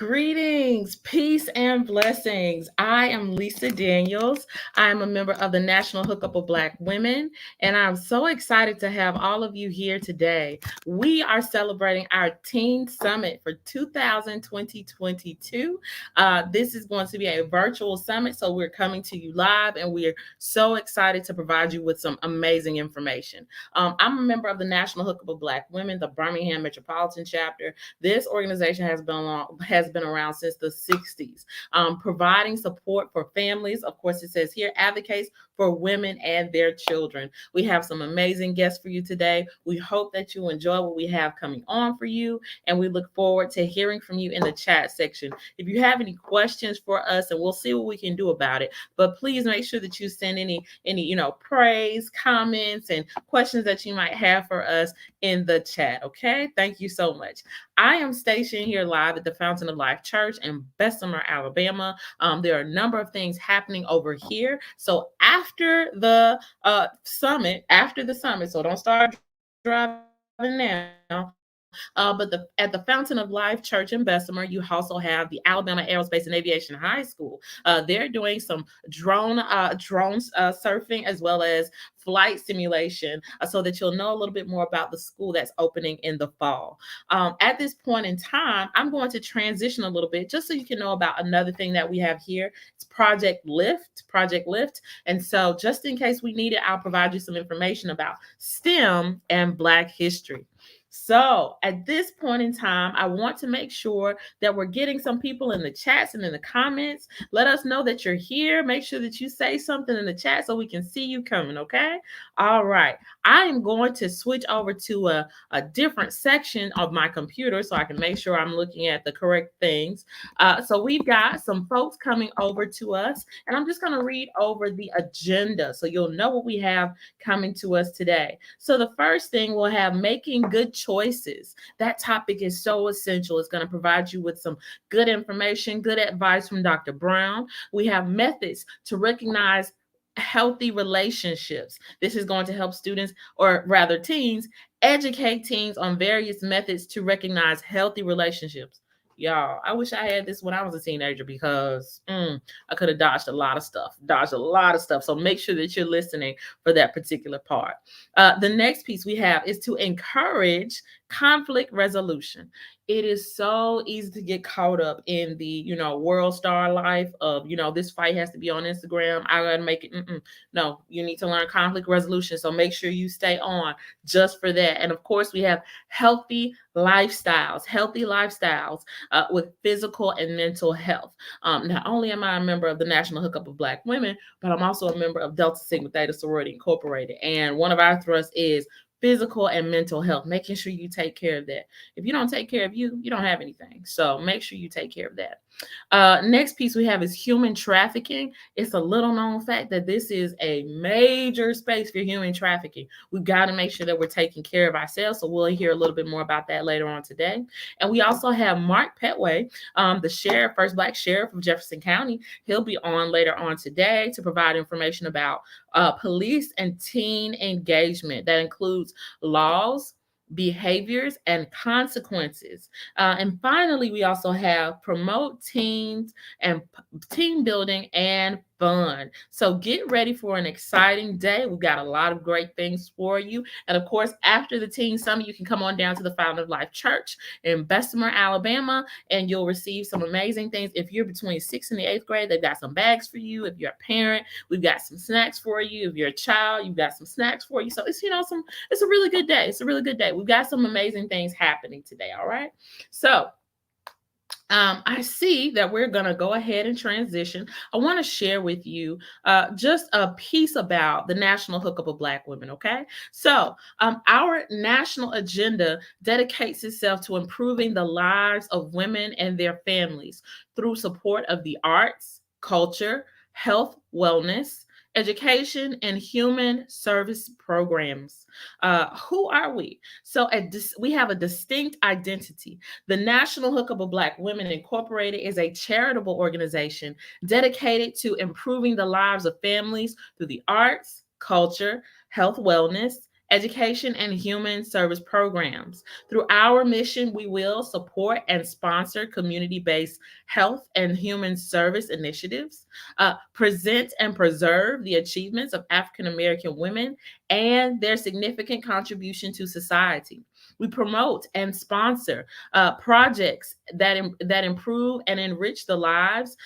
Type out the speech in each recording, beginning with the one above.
Greetings, peace, and blessings. I am Lisa Daniels. I am a member of the National Hookup of Black Women, and I'm so excited to have all of you here today. We are celebrating our Teen Summit for 2022. This is going to be a virtual summit, so we're coming to you live, and we're so excited to provide you with some amazing information. I'm a member of the National Hookup of Black Women, the Birmingham Metropolitan Chapter. This organization has been around since the 60s, providing support for families. Of course, it says here, advocates for women and their children. We have some amazing guests for you today. We hope that you enjoy what we have coming on for you, and we look forward to hearing from you in the chat section. If you have any questions for us, and we'll see what we can do about it, but please make sure that you send any praise, comments, and questions that you might have for us in the chat. Okay, thank you so much. I am stationed here live at the Fountain of Life Church in Bessemer, Alabama. There are a number of things happening over here. So after the summit, so don't start driving now. But at the Fountain of Life Church in Bessemer, you also have the Alabama Aerospace and Aviation High School. They're doing some drone surfing as well as flight simulation, so that you'll know a little bit more about the school that's opening in the fall. At this point in time, I'm going to transition a little bit just so you can know about another thing that we have here. It's Project Lift. And so just in case we need it, I'll provide you some information about STEM and Black history. So at this point in time, I want to make sure that we're getting some people in the chats and in the comments. Let us know that you're here. Make sure that you say something in the chat so we can see you coming, okay? All right. I am going to switch over to a different section of my computer so I can make sure I'm looking at the correct things. So we've got some folks coming over to us, and I'm just going to read over the agenda so you'll know what we have coming to us today. So the first thing, we'll have making good choices. That topic is so essential. It's going to provide you with some good information, good advice from Dr. Brown. We have methods to recognize healthy relationships. This is going to help students, or rather teens, educate teens on various methods to recognize healthy relationships. Y'all, I wish I had this when I was a teenager, because I could have dodged a lot of stuff. So make sure that you're listening for that particular part. The next piece we have is to encourage conflict resolution. It is so easy to get caught up in the, world star life of, this fight has to be on Instagram. I got to make it. No, you need to learn conflict resolution. So make sure you stay on just for that. And of course, we have healthy lifestyles with physical and mental health. Not only am I a member of the National Hookup of Black Women, but I'm also a member of Delta Sigma Theta Sorority Incorporated. And one of our thrusts is physical and mental health, making sure you take care of that. If you don't take care of you, you don't have anything. So make sure you take care of that. Next piece we have is human trafficking. It's a little known fact that this is a major space for human trafficking. We've got to make sure that we're taking care of ourselves. So we'll hear a little bit more about that later on today. And we also have Mark Petway, the sheriff, first Black sheriff of Jefferson County. He'll be on later on today to provide information about police and teen engagement. That includes laws, behaviors, and consequences. And finally, we also have promote teens and team building and fun. So get ready for an exciting day. We've got a lot of great things for you. And of course, after the Teen Summit, you can come on down to the Fountain of Life Church in Bessemer, Alabama, and you'll receive some amazing things. If you're between 6th and the 8th grade, they've got some bags for you. If you're a parent, we've got some snacks for you. If you're a child, you've got some snacks for you. So it's, it's a really good day. It's a really good day. We've got some amazing things happening today. All right. So I see that we're going to go ahead and transition. I want to share with you just a piece about the National Hookup of Black Women, okay? So our national agenda dedicates itself to improving the lives of women and their families through support of the arts, culture, health, wellness, education, and human service programs. Who are we? So we have a distinct identity. The National Hookup of Black Women Incorporated is a charitable organization dedicated to improving the lives of families through the arts, culture, health, wellness, education and human service programs. Through our mission, we will support and sponsor community based health and human service initiatives, present and preserve the achievements of African American women and their significant contribution to society. We promote and sponsor projects that improve and enrich the lives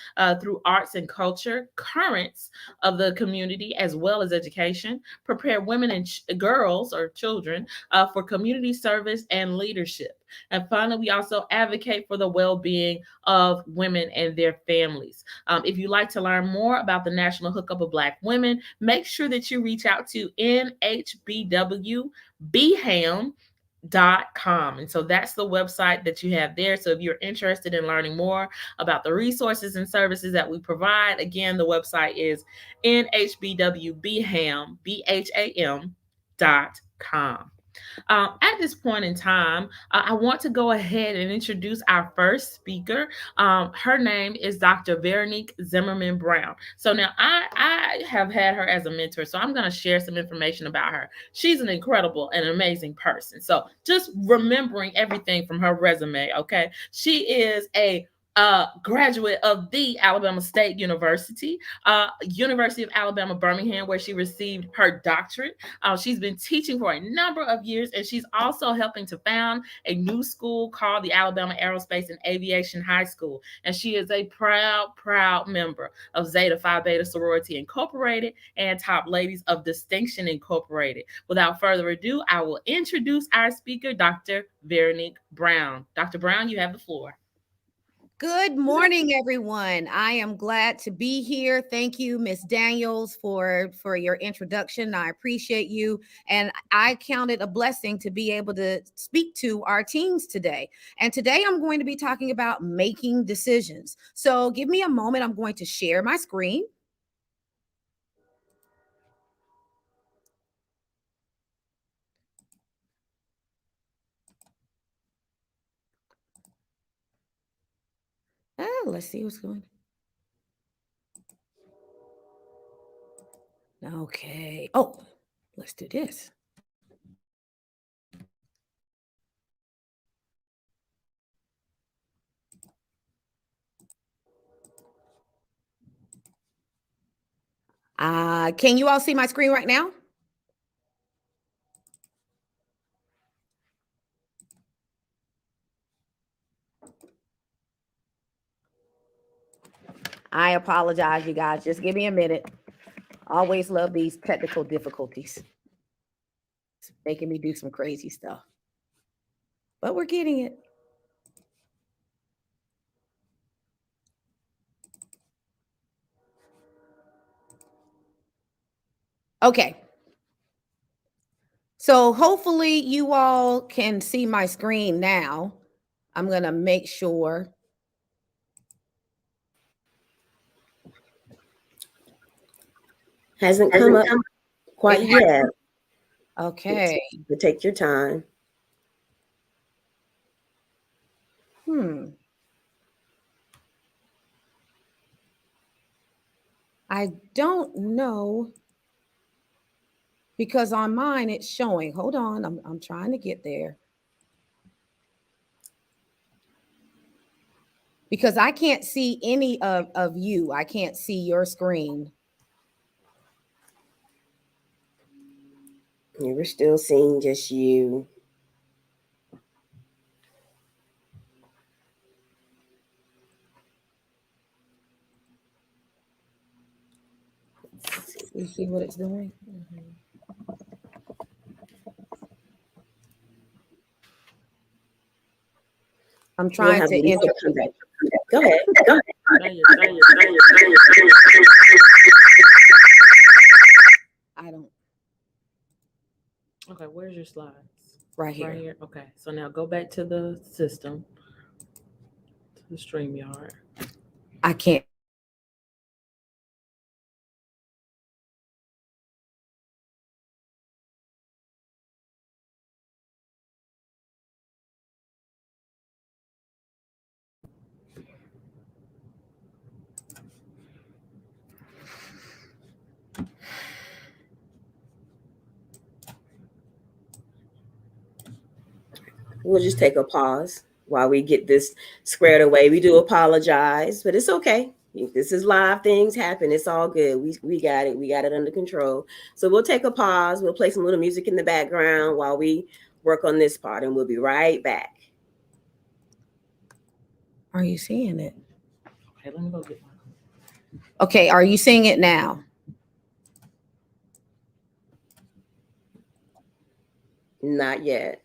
through arts and culture, currents of the community, as well as education, prepare women and girls or children for community service and leadership. And finally, we also advocate for the well being of women and their families. If you'd like to learn more about the National Hookup of Black Women, make sure that you reach out to NHBW.com. And so that's the website that you have there. So if you're interested in learning more about the resources and services that we provide, again, the website is NHBWBHAM.com. At this point in time, I want to go ahead and introduce our first speaker. Her name is Dr. Veronique Zimmerman Brown. So now I have had her as a mentor, so I'm going to share some information about her. She's an incredible and amazing person. So just remembering everything from her resume, okay? She is a graduate of the Alabama State University, University of Alabama, Birmingham, where she received her doctorate. She's been teaching for a number of years, and she's also helping to found a new school called the Alabama Aerospace and Aviation High School. And she is a proud member of Zeta Phi Beta Sorority Incorporated and Top Ladies of Distinction Incorporated. Without further ado, I will introduce our speaker, Dr. Veronique Brown. Dr. Brown, you have the floor. Good morning, everyone. I am glad to be here. Thank you, Ms. Daniels, for your introduction. I appreciate you. And I count it a blessing to be able to speak to our teens today. And today I'm going to be talking about making decisions. So give me a moment. I'm going to share my screen. Let's see what's going on. Okay. Oh, let's do this. Can you all see my screen right now? I apologize, you guys. Just give me a minute. Always love these technical difficulties. It's making me do some crazy stuff. But we're getting it. Okay. So hopefully you all can see my screen now. I'm going to make sure. Hasn't come up quite yet. Okay. But take your time. I don't know, because on mine it's showing. Hold on, I'm trying to get there. Because I can't see any of you. I can't see your screen. We're still seeing just you. You see what it's doing? I'm trying to enter. Go ahead. I don't. Okay, where's your slides? Right here. Right here. Okay, so now go back to the system, to the StreamYard. I can't. We'll just take a pause while we get this squared away. We do apologize, but it's okay. This is live. Things happen. It's all good. We got it. We got it under control. So we'll take a pause. We'll play some little music in the background while we work on this part, and we'll be right back. Are you seeing it? Okay, let me go get my. Okay, are you seeing it now? Not yet.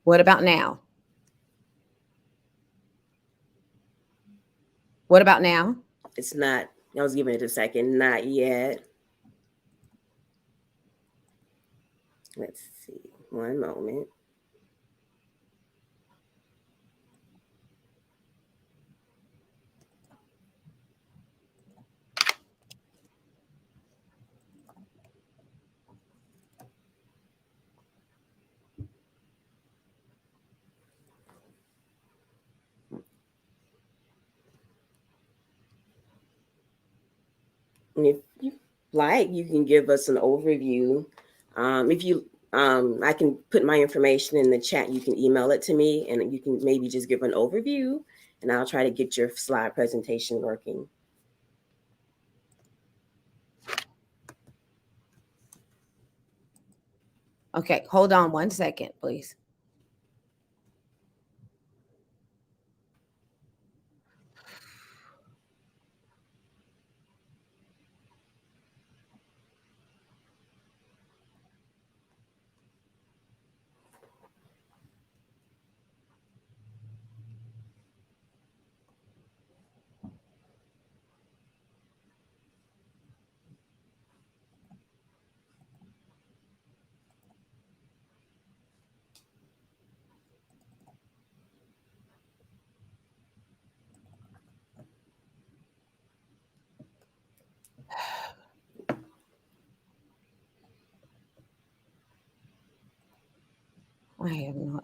What about now? What about now? It's not. I was giving it a second. Not yet. Let's see. One moment. And if you like, you can give us an overview. If you, I can put my information in the chat. You can email it to me, and you can maybe just give an overview, and I'll try to get your slide presentation working. Okay, hold on 1 second, please.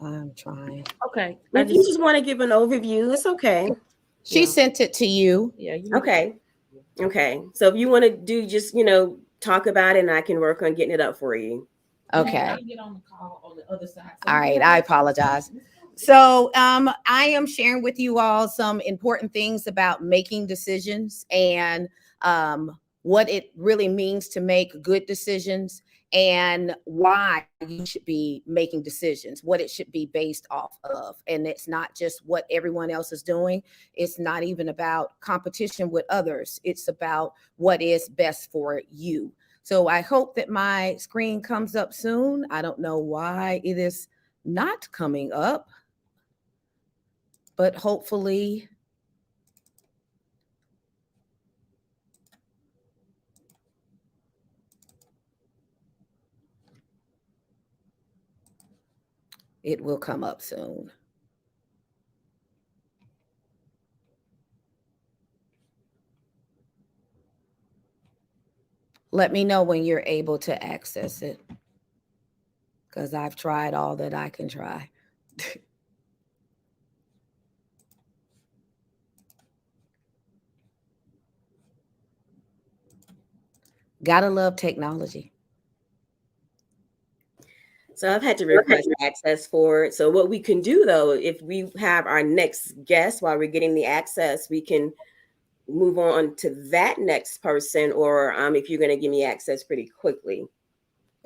I'm trying. Okay. If you just want to give an overview, it's okay. She sent it to you. Yeah. Okay. Okay. So if you want to do just, talk about it, and I can work on getting it up for you. Okay. I'll get on the call on the other side. All right. I apologize. So I am sharing with you all some important things about making decisions and what it really means to make good decisions and why you should be making decisions, what it should be based off of. And it's not just what everyone else is doing. It's not even about competition with others. It's about what is best for you. So I hope that my screen comes up soon. I don't know why it is not coming up, but hopefully it will come up soon. Let me know when you're able to access it, because I've tried all that I can try. Gotta love technology. So I've had to request access for it. So what we can do, though, if we have our next guest while we're getting the access, we can move on to that next person, or if you're going to give me access pretty quickly.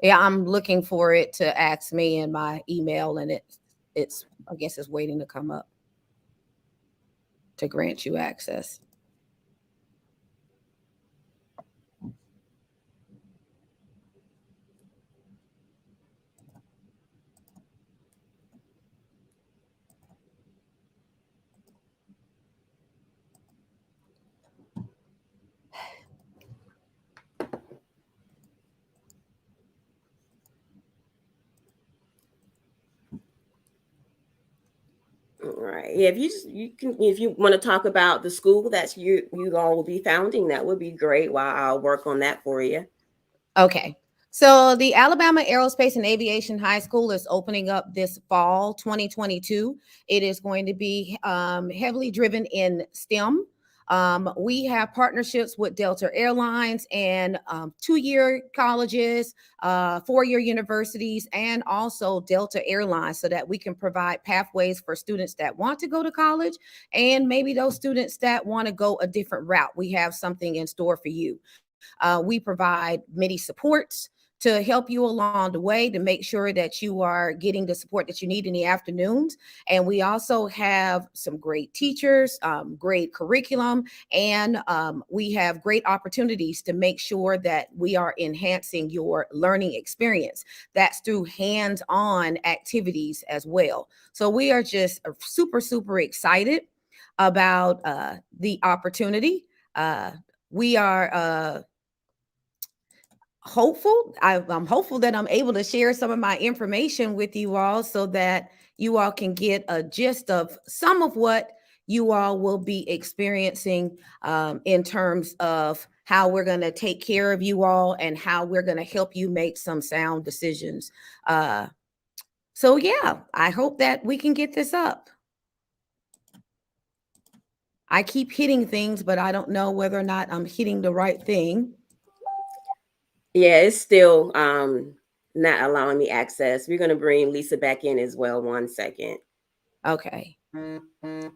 Yeah, I'm looking for it to ask me in my email, and it's I guess it's waiting to come up to grant you access. All right. Yeah, if you want to talk about the school that you all will be founding, that would be great. While I'll work on that for you. Okay. So the Alabama Aerospace and Aviation High School is opening up this fall 2022. It is going to be heavily driven in STEM. We have partnerships with Delta Airlines and 2-year colleges, 4-year universities, and also Delta Airlines, so that we can provide pathways for students that want to go to college and maybe those students that want to go a different route. We have something in store for you. We provide many supports to help you along the way to make sure that you are getting the support that you need in the afternoons. And we also have some great teachers, great curriculum, and we have great opportunities to make sure that we are enhancing your learning experience. That's through hands-on activities as well. So we are just super, super excited about the opportunity. We are hopeful. I'm hopeful that I'm able to share some of my information with you all so that you all can get a gist of some of what you all will be experiencing in terms of how we're going to take care of you all and how we're going to help you make some sound decisions. So yeah, I hope that we can get this up. I keep hitting things, but I don't know whether or not I'm hitting the right thing. Yeah, it's still not allowing me access. We're going to bring Lisa back in as well. 1 second. Okay. And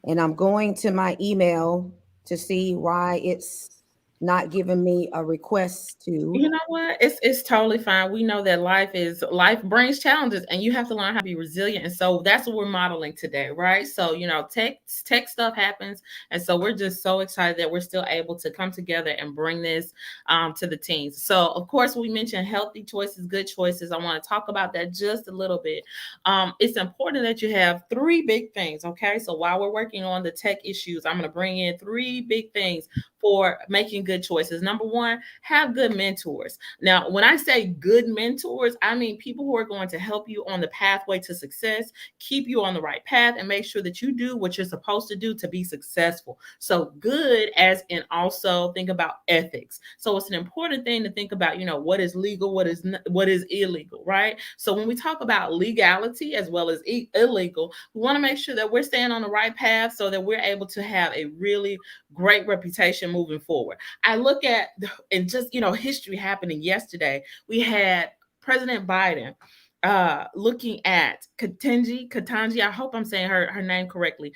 I'm going to my email to see why it's not giving me a request to. You know what? It's totally fine. We know that life brings challenges, and you have to learn how to be resilient. And so that's what we're modeling today, right? So tech stuff happens, and so we're just so excited that we're still able to come together and bring this to the teens. So of course, we mentioned healthy choices, good choices. I want to talk about that just a little bit. It's important that you have 3 big things. Okay, so while we're working on the tech issues, I'm going to bring in 3 big things for making good choices. Number 1, have good mentors. Now, when I say good mentors, I mean people who are going to help you on the pathway to success, keep you on the right path, and make sure that you do what you're supposed to do to be successful. So good, as in also think about ethics. So it's an important thing to think about, what is legal, what is illegal, right? So when we talk about legality as well as illegal, we want to make sure that we're staying on the right path so that we're able to have a really great reputation moving forward. I look at, and just, history happening yesterday. We had President Biden looking at Katanji, I hope I'm saying her name correctly,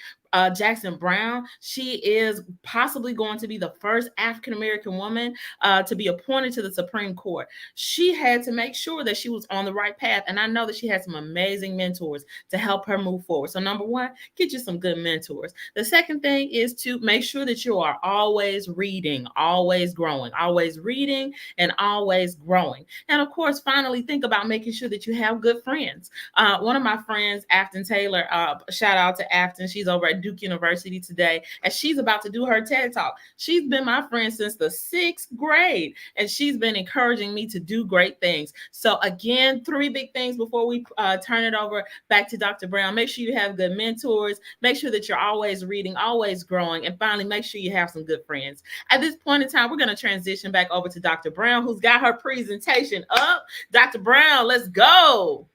Jackson Brown. She is possibly going to be the first African-American woman to be appointed to the Supreme Court. She had to make sure that she was on the right path. And I know that she had some amazing mentors to help her move forward. So number 1, get you some good mentors. The second thing is to make sure that you are always reading, always growing, always reading and always growing. And of course, finally, think about making sure that you have good friends. One of my friends, Afton Taylor, shout out to Afton. She's over at Duke University today, and she's about to do her TED Talk. She's been my friend since the 6th grade, and she's been encouraging me to do great things. So again, 3 big things before we turn it over back to Dr. Brown. Make sure you have good mentors. Make sure that you're always reading, always growing, and finally, make sure you have some good friends. At this point in time, we're going to transition back over to Dr. Brown, who's got her presentation up. Dr. Brown, let's go.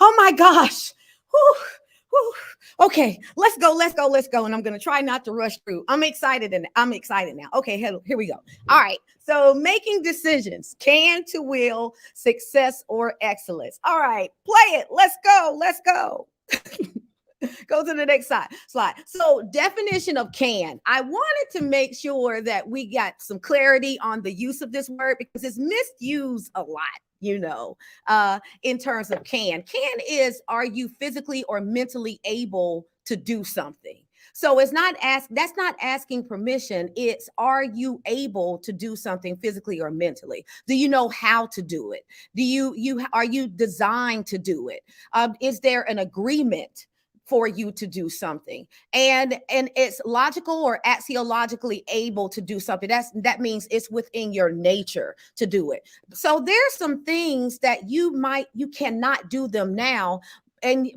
Oh my gosh. Whew. Whew. Okay, let's go. And I'm going to try not to rush through. I'm excited now. Okay, here we go. All right. So making decisions, can to will, success or excellence. All right, play it. Let's go. Go to the next slide. So definition of can. I wanted to make sure that we got some clarity on the use of this word because it's misused a lot. In terms of can is, are you physically or mentally able to do something? So that's not asking permission. It's, are you able to do something physically or mentally? Do you know how to do it? Are you designed to do it? Is there an agreement for you to do something, and it's logical or axiologically able to do something? That means it's within your nature to do it. So there's some things that you cannot do them now,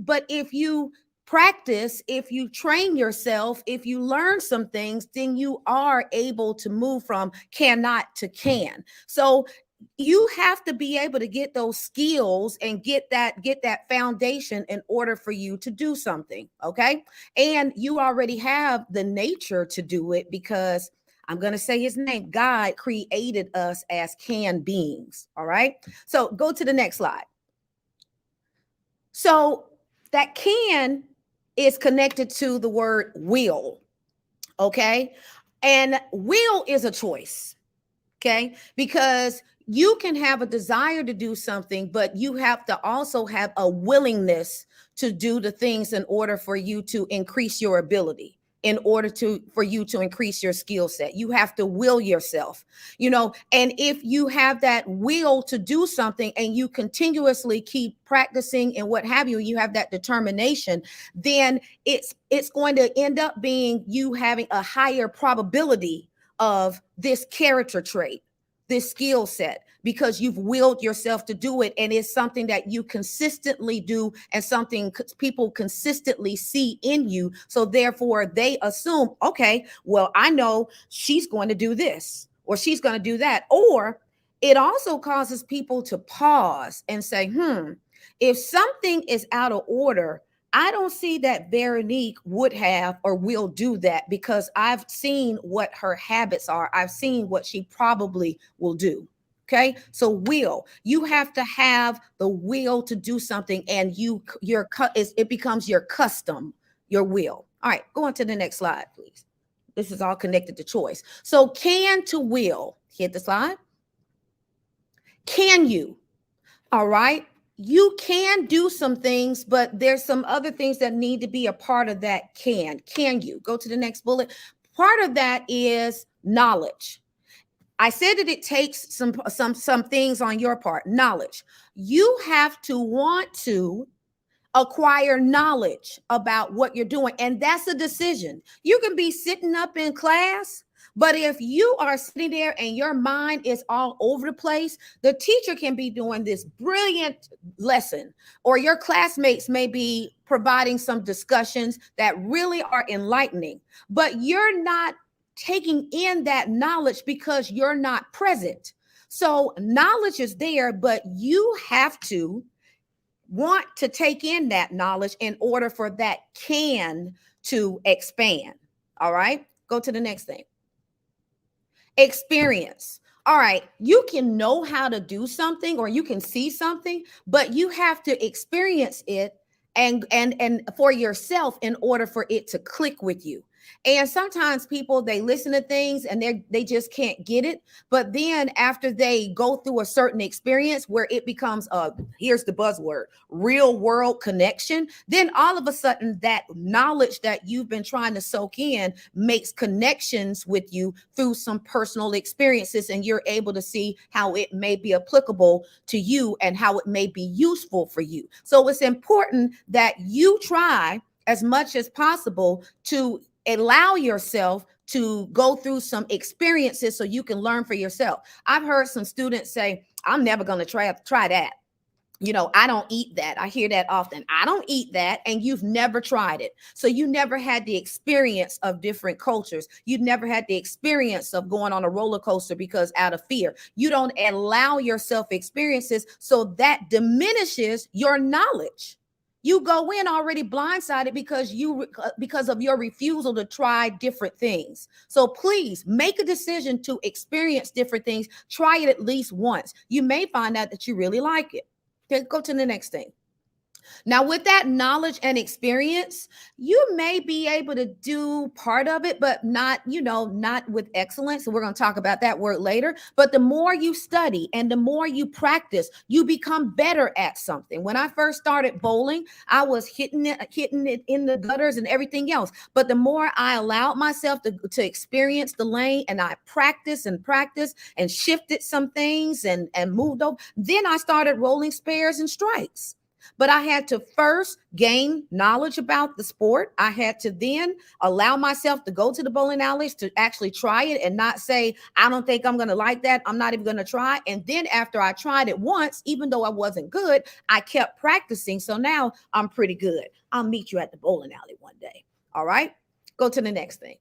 but if you practice, if you train yourself, if you learn some things, then you are able to move from cannot to can. So you have to be able to get those skills and get that foundation in order for you to do something. Okay. And you already have the nature to do it, because I'm going to say his name. God created us as can beings. All right. So go to the next slide. So that can is connected to the word will. Okay. And will is a choice. Okay. Because you can have a desire to do something, but you have to also have a willingness to do the things in order for you to increase your ability, in order for you to increase your skill set. You have to will yourself, and if you have that will to do something and you continuously keep practicing and what have you, you have that determination, then it's going to end up being you having a higher probability of this character trait, this skill set, because you've willed yourself to do it. And it's something that you consistently do and something people consistently see in you. So therefore they assume, okay, well, I know she's going to do this or she's going to do that. Or it also causes people to pause and say, if something is out of order, I don't see that Veronique would have or will do that, because I've seen what her habits are. I've seen what she probably will do. Okay. So will, you have to have the will to do something, and it becomes your custom, your will. All right. Go on to the next slide, please. This is all connected to choice. So can to will. Hit the slide. Can you? All right. You can do some things, but there's some other things that need to be a part of that can. Can you? Go to the next bullet. Part of that is knowledge. I said that it takes some things on your part. Knowledge. You have to want to acquire knowledge about what you're doing, and that's a decision. You can be sitting up in class, but if you are sitting there and your mind is all over the place, the teacher can be doing this brilliant lesson, or your classmates may be providing some discussions that really are enlightening, but you're not taking in that knowledge because you're not present. So knowledge is there, but you have to want to take in that knowledge in order for that can to expand. All right, go to the next thing. Experience. All right, you can know how to do something or you can see something, but you have to experience it and for yourself in order for it to click with you. And sometimes people, they listen to things and they just can't get it. But then after they go through a certain experience where it becomes here's the buzzword, real world connection, then all of a sudden that knowledge that you've been trying to soak in makes connections with you through some personal experiences, and you're able to see how it may be applicable to you and how it may be useful for you. So it's important that you try as much as possible to allow yourself to go through some experiences so you can learn for yourself. I've heard some students say, I'm never going to try that. I don't eat that. I hear that often. I don't eat that. And you've never tried it. So you never had the experience of different cultures. You've never had the experience of going on a roller coaster because out of fear. You don't allow yourself experiences. So that diminishes your knowledge. You go in already blindsided because of your refusal to try different things. So please make a decision to experience different things. Try it at least once. You may find out that you really like it. Okay, go to the next thing. Now, with that knowledge and experience, you may be able to do part of it, but not with excellence. So we're going to talk about that word later. But the more you study and the more you practice, you become better at something. When I first started bowling, I was hitting it in the gutters and everything else. But the more I allowed myself to experience the lane, and I practiced and shifted some things and moved over, then I started rolling spares and strikes. But I had to first gain knowledge about the sport. I had to then allow myself to go to the bowling alleys to actually try it and not say, I don't think I'm going to like that. I'm not even going to try. And then after I tried it once, even though I wasn't good, I kept practicing. So now I'm pretty good. I'll meet you at the bowling alley one day. All right. Go to the next thing.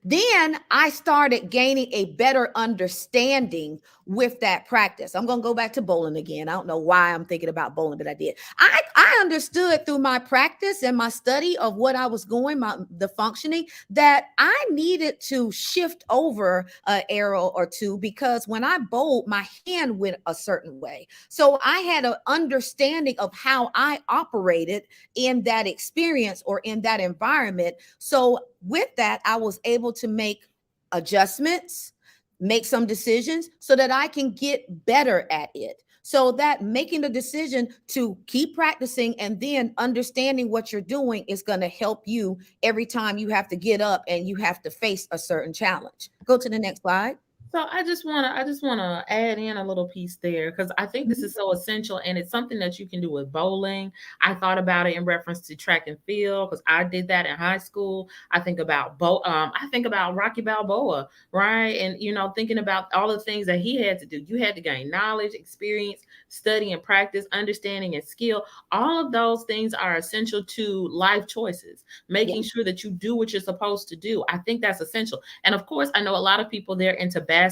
Then I started gaining a better understanding with that practice. I'm going to go back to bowling again. I don't know why I'm thinking about bowling, but I did. I understood through my practice and my study of what I was going, the functioning, that I needed to shift over an arrow or two, because when I bowled, my hand went a certain way. So I had an understanding of how I operated in that experience or in that environment. So with that, I was able to make adjustments, make some decisions so that I can get better at it. So that making the decision to keep practicing and then understanding what you're doing is going to help you every time you have to get up and you have to face a certain challenge. Go to the next slide. So I just want to add in a little piece there, because I think this is so essential, and it's something that you can do with bowling. I thought about it in reference to track and field, because I did that in high school. I think about I think about Rocky Balboa, right? And thinking about all the things that he had to do. You had to gain knowledge, experience, study and practice, understanding and skill. All of those things are essential to life choices, making sure that you do what you're supposed to do. I think that's essential. And of course, I know a lot of people, they're into basketball.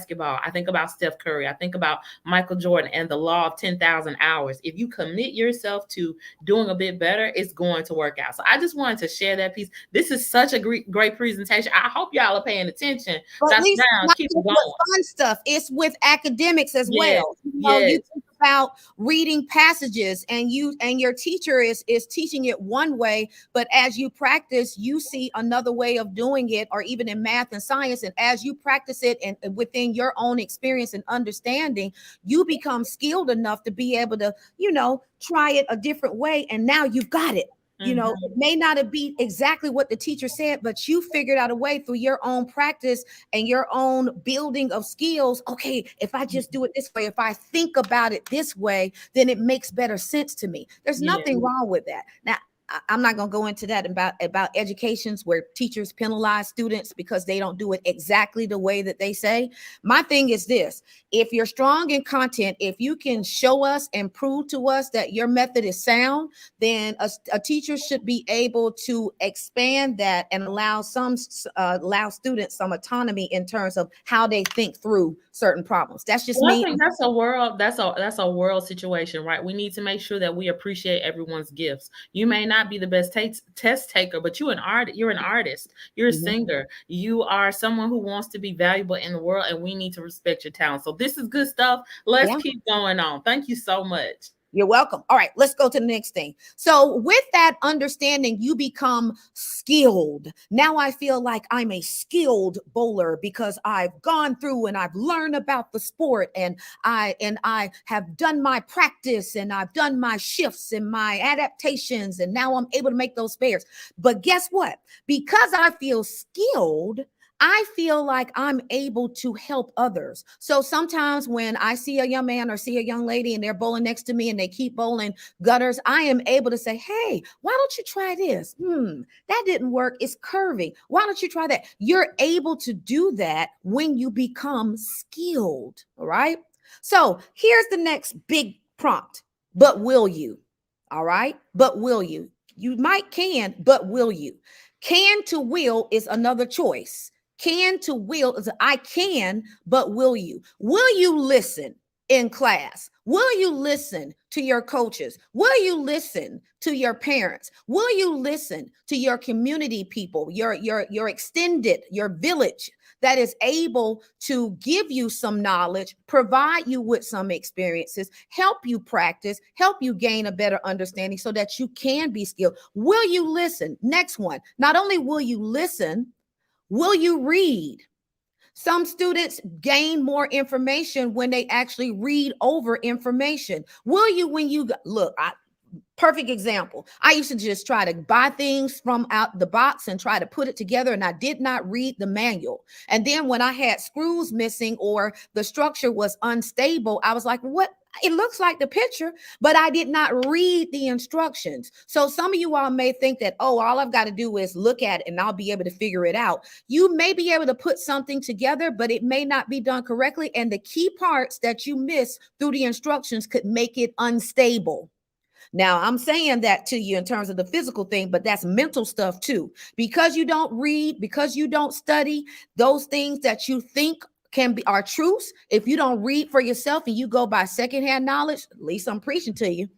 I think about Steph Curry. I think about Michael Jordan and the law of 10,000 hours. If you commit yourself to doing a bit better, it's going to work out. So I just wanted to share that piece. This is such a great presentation. I hope y'all are paying attention. But at least keep going. Fun stuff. It's with academics as well. You think about reading passages, and your teacher is teaching it one way, but as you practice, you see another way of doing it, or even in math and science. And as you practice it and within your own experience and understanding, you become skilled enough to be able to, try it a different way. And now you've got it. It may not have been exactly what the teacher said, but you figured out a way through your own practice and your own building of skills. Okay, if I just do it this way, if I think about it this way, then it makes better sense to me. There's nothing wrong with that. Now, I'm not going to go into that about educations where teachers penalize students because they don't do it exactly the way that they say. My thing is this: if you're strong in content, if you can show us and prove to us that your method is sound, then a teacher should be able to expand that and allow students some autonomy in terms of how they think through certain problems. That's just me. I think that's a world situation, right? We need to make sure that we appreciate everyone's gifts. You may not be the best test taker, but you're an artist. You're a singer. You are someone who wants to be valuable in the world, and we need to respect your talent. So this is good stuff. Let's keep going on. Thank you so much. You're welcome. All right, let's go to the next thing. So with that understanding, you become skilled. Now I feel like I'm a skilled bowler because I've gone through and I've learned about the sport, and I have done my practice, and I've done my shifts and my adaptations, and now I'm able to make those spares. But guess what? Because I feel skilled, I feel like I'm able to help others. So sometimes when I see a young man or see a young lady and they're bowling next to me and they keep bowling gutters, I am able to say, hey, why don't you try this? That didn't work. It's curving. Why don't you try that? You're able to do that when you become skilled. All right. So here's the next big prompt. But will you? All right. But will you? You can, but will you? Can to will is another choice. Can to will is I can, but will you? Will you listen in class? Will you listen to your coaches? Will you listen to your parents? Will you listen to your community people, your extended, your village that is able to give you some knowledge, provide you with some experiences, help you practice, help you gain a better understanding so that you can be skilled? Will you listen? Next one. Not only will you listen, will you read? Some students gain more information when they actually read over information. Will you, when you look, perfect example. I used to just try to buy things from out the box and try to put it together, and I did not read the manual. And then when I had screws missing or the structure was unstable, I was like, what? It looks like the picture, but I did not read the instructions. So some of you all may think that, oh, all I've got to do is look at it and I'll be able to figure it out. You may be able to put something together, but it may not be done correctly. And the key parts that you miss through the instructions could make it unstable. Now, I'm saying that to you in terms of the physical thing, but that's mental stuff too. Because you don't read, because you don't study, those things that you think are truths. If you don't read for yourself and you go by secondhand knowledge, at least I'm preaching to you,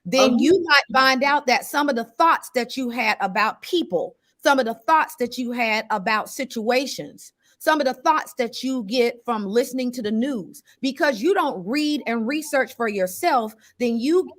then you might find out that some of the thoughts that you had about people, some of the thoughts that you had about situations, some of the thoughts that you get from listening to the news, because you don't read and research for yourself, then you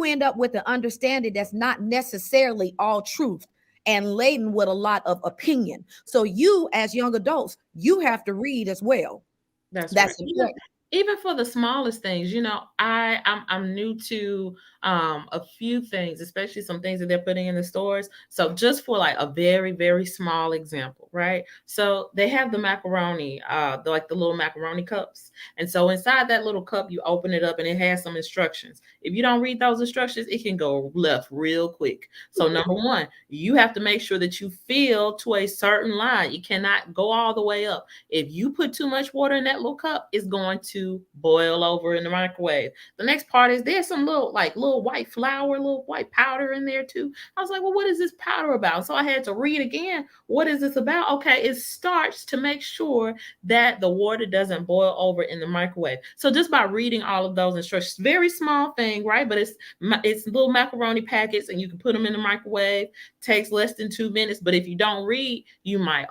end up with an understanding that's not necessarily all truth and laden with a lot of opinion. So you, as young adults, you have to read as well. That's right. Even for the smallest things, I'm new to a few things, especially some things that they're putting in the stores. So just for like a very, very small example, right? So they have the macaroni, the little macaroni cups. And so inside that little cup, you open it up and it has some instructions. If you don't read those instructions, it can go left real quick. So number one, you have to make sure that you fill to a certain line. You cannot go all the way up. If you put too much water in that little cup, it's going to boil over in the microwave. The next part is there's some little white flour, little white powder in there too. I was like, well, what is this powder about? So I had to read again. What is this about? Okay, it starts to make sure that the water doesn't boil over in the microwave. So just by reading all of those instructions, very small thing, right? But it's little macaroni packets, and you can put them in the microwave. Takes less than 2 minutes. But if you don't read, you might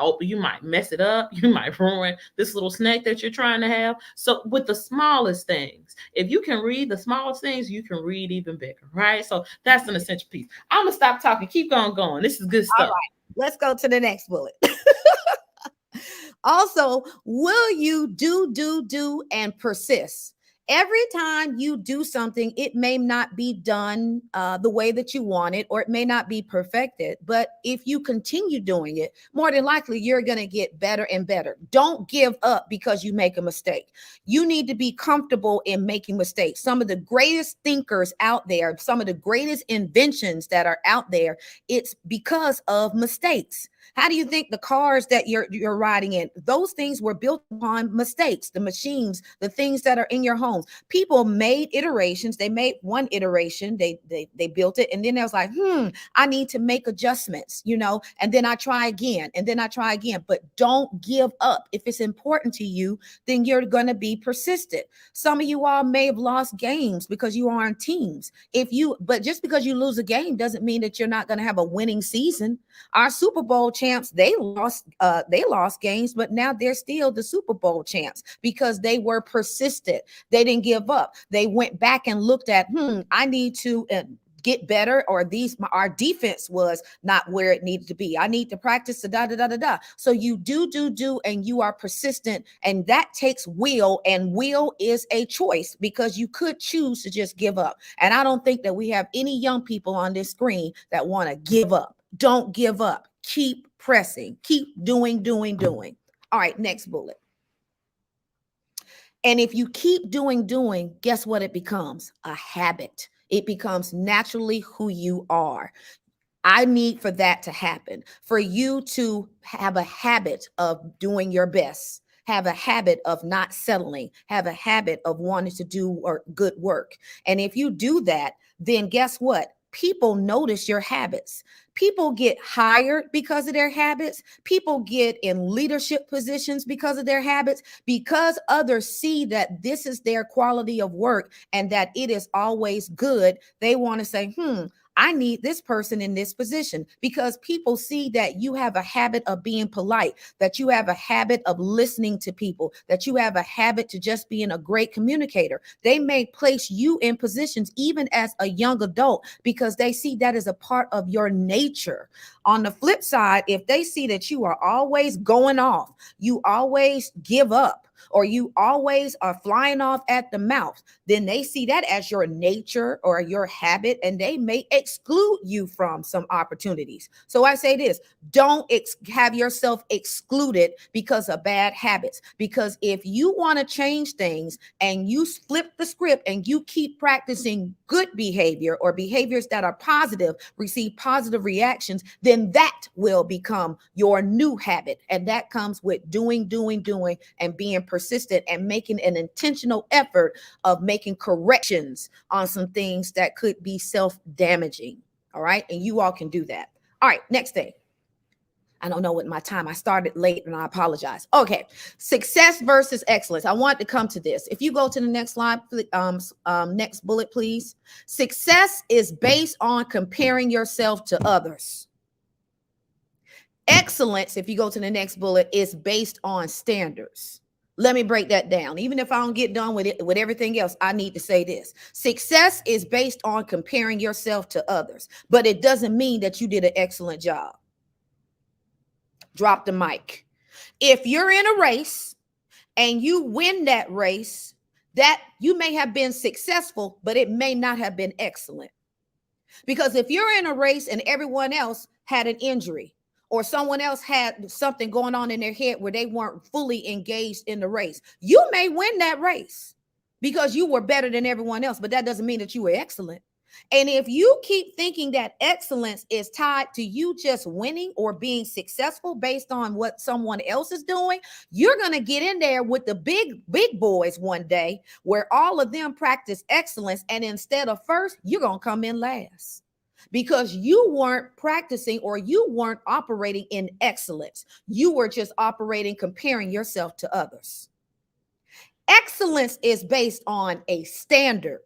mess it up. You might ruin this little snack that you're trying to have. So with the smallest things, if you can read the smallest things, you can read even bigger, right? So that's an essential piece. I'm gonna stop talking. Keep going. This is good stuff. All right, let's go to the next bullet. Also, will you do and persist? Every time you do something, it may not be done the way that you want it, or it may not be perfected. But if you continue doing it, more than likely, you're going to get better and better. Don't give up because you make a mistake. You need to be comfortable in making mistakes. Some of the greatest thinkers out there, some of the greatest inventions that are out there, it's because of mistakes. How do you think the cars that you're riding in, those things were built upon mistakes? The machines, the things that are in your homes, people made iterations. They made one iteration, they built it, and then they was like, I need to make adjustments, and then I try again, but don't give up. If it's important to you, then you're going to be persistent. Some of you all may have lost games because you are on teams. But just because you lose a game doesn't mean that you're not going to have a winning season. Our Super Bowl champs, they lost games, but now they're still the Super Bowl champs because they were persistent. They didn't give up. They went back and looked at, I need to get better, or our defense was not where it needed to be. I need to practice the . So you do, and you are persistent, and that takes will, and will is a choice, because you could choose to just give up. And I don't think that we have any young people on this screen that want to give up. Don't give up. Keep pressing. Keep doing. All right, next bullet. And if you keep doing, guess what it becomes? A habit. It becomes naturally who you are. I need for that to happen, for you to have a habit of doing your best, have a habit of not settling, have a habit of wanting to do good work. And if you do that, then guess what? People notice your habits. People get hired because of their habits. People get in leadership positions because of their habits, because others see that this is their quality of work and that it is always good. They want to say, I need this person in this position, because people see that you have a habit of being polite, that you have a habit of listening to people, that you have a habit to just being a great communicator. They may place you in positions even as a young adult because they see that as a part of your nature. On the flip side, if they see that you are always going off, you always give up, or you always are flying off at the mouth, then they see that as your nature or your habit, and they may exclude you from some opportunities. So I say this, don't have yourself excluded because of bad habits. Because if you want to change things and you flip the script and you keep practicing good behavior or behaviors that are positive, receive positive reactions, then that will become your new habit. And that comes with doing, and being persistent and making an intentional effort of making corrections on some things that could be self-damaging. All right. And you all can do that. All right. Next thing. I don't know what my time. I started late and I apologize. Okay. Success versus excellence. I want to come to this. If you go to the next slide, next bullet, please. Success is based on comparing yourself to others. Excellence, if you go to the next bullet, is based on standards. Let me break that down. Even if I don't get done with it, with everything else, I need to say this. Success is based on comparing yourself to others, but it doesn't mean that you did an excellent job. Drop the mic. If you're in a race and you win that race, that you may have been successful, but it may not have been excellent. Because if you're in a race and everyone else had an injury, or someone else had something going on in their head where they weren't fully engaged in the race, you may win that race because you were better than everyone else, but that doesn't mean that you were excellent. And if you keep thinking that excellence is tied to you just winning or being successful based on what someone else is doing, you're going to get in there with the big boys one day where all of them practice excellence. And instead of first, you're going to come in last because you weren't practicing or you weren't operating in excellence. You were just operating, comparing yourself to others. Excellence is based on a standard.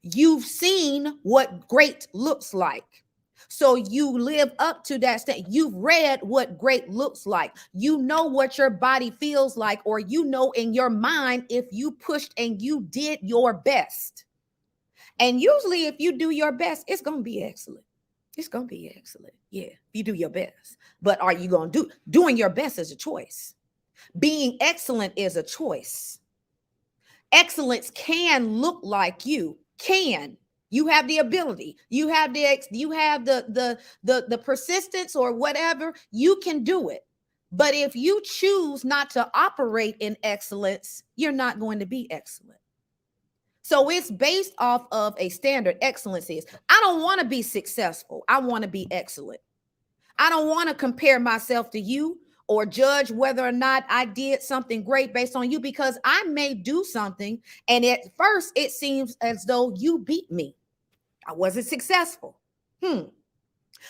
You've seen what great looks like. So you live up to that standard. You've read what great looks like. You know what your body feels like, or you know in your mind if you pushed and you did your best. And usually if you do your best, it's going to be excellent. It's going to be excellent. Yeah, if you do your best. But are you going to doing your best is a choice. Being excellent is a choice. Excellence can look like you. You have the ability, you have the persistence or whatever, you can do it. But if you choose not to operate in excellence, you're not going to be excellent. So it's based off of a standard. Excellence is, I don't want to be successful. I want to be excellent. I don't want to compare myself to you or judge whether or not I did something great based on you, because I may do something and at first it seems as though you beat me. I wasn't successful.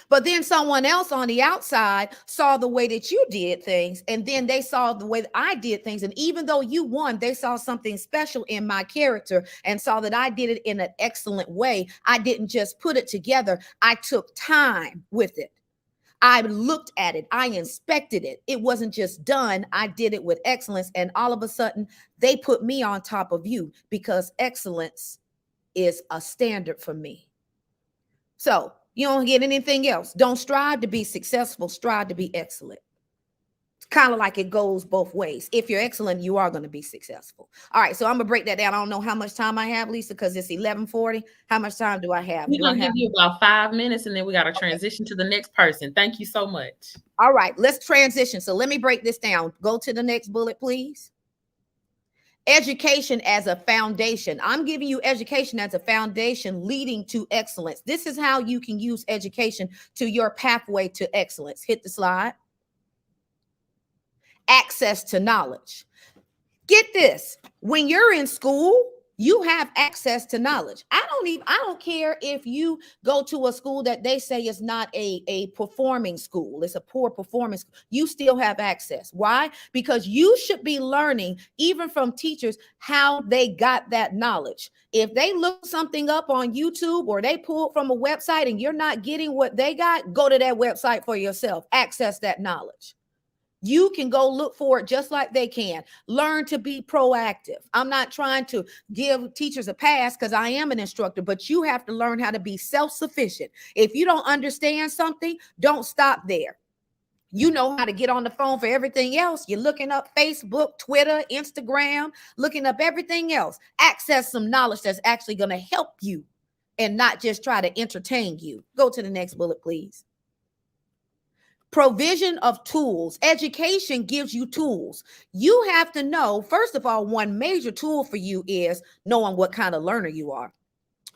But then someone else on the outside saw the way that you did things, and then they saw the way that I did things. And even though you won, they saw something special in my character and saw that I did it in an excellent way. I didn't just put it together. I took time with it. I looked at it. I inspected it. It wasn't just done. I did it with excellence. And all of a sudden, they put me on top of you because excellence is a standard for me. So you don't get anything else. Don't strive to be successful. Strive to be excellent. It's kind of like it goes both ways. If you're excellent, you are going to be successful. All right. So I'm going to break that down. I don't know how much time I have, Lisa, because it's 11:40. How much time do I have? We're going to give you about 5 minutes, and then we got to transition to the next person. Thank you so much. All right. Let's transition. So let me break this down. Go to the next bullet, please. Education as a foundation. I'm giving you education as a foundation leading to excellence. This is how you can use education to your pathway to excellence. Hit the slide. Access to knowledge. Get this. When you're in school, you have access to knowledge. I don't care if you go to a school that they say is not a performing school. It's a poor performance. You still have access. Why? Because you should be learning, even from teachers, how they got that knowledge. If they look something up on YouTube or they pull from a website and you're not getting what they got, go to that website for yourself. Access that knowledge. You can go look for it just like they can. Learn to be proactive. I'm not trying to give teachers a pass because I am an instructor, but you have to learn how to be self-sufficient. If you don't understand something, don't stop there. You know how to get on the phone for everything else. You're looking up Facebook, Twitter, Instagram, looking up everything else. Access some knowledge that's actually going to help you and not just try to entertain you. Go to the next bullet, please. Provision of tools. Education gives you tools. You have to know, first of all, one major tool for you is knowing what kind of learner you are.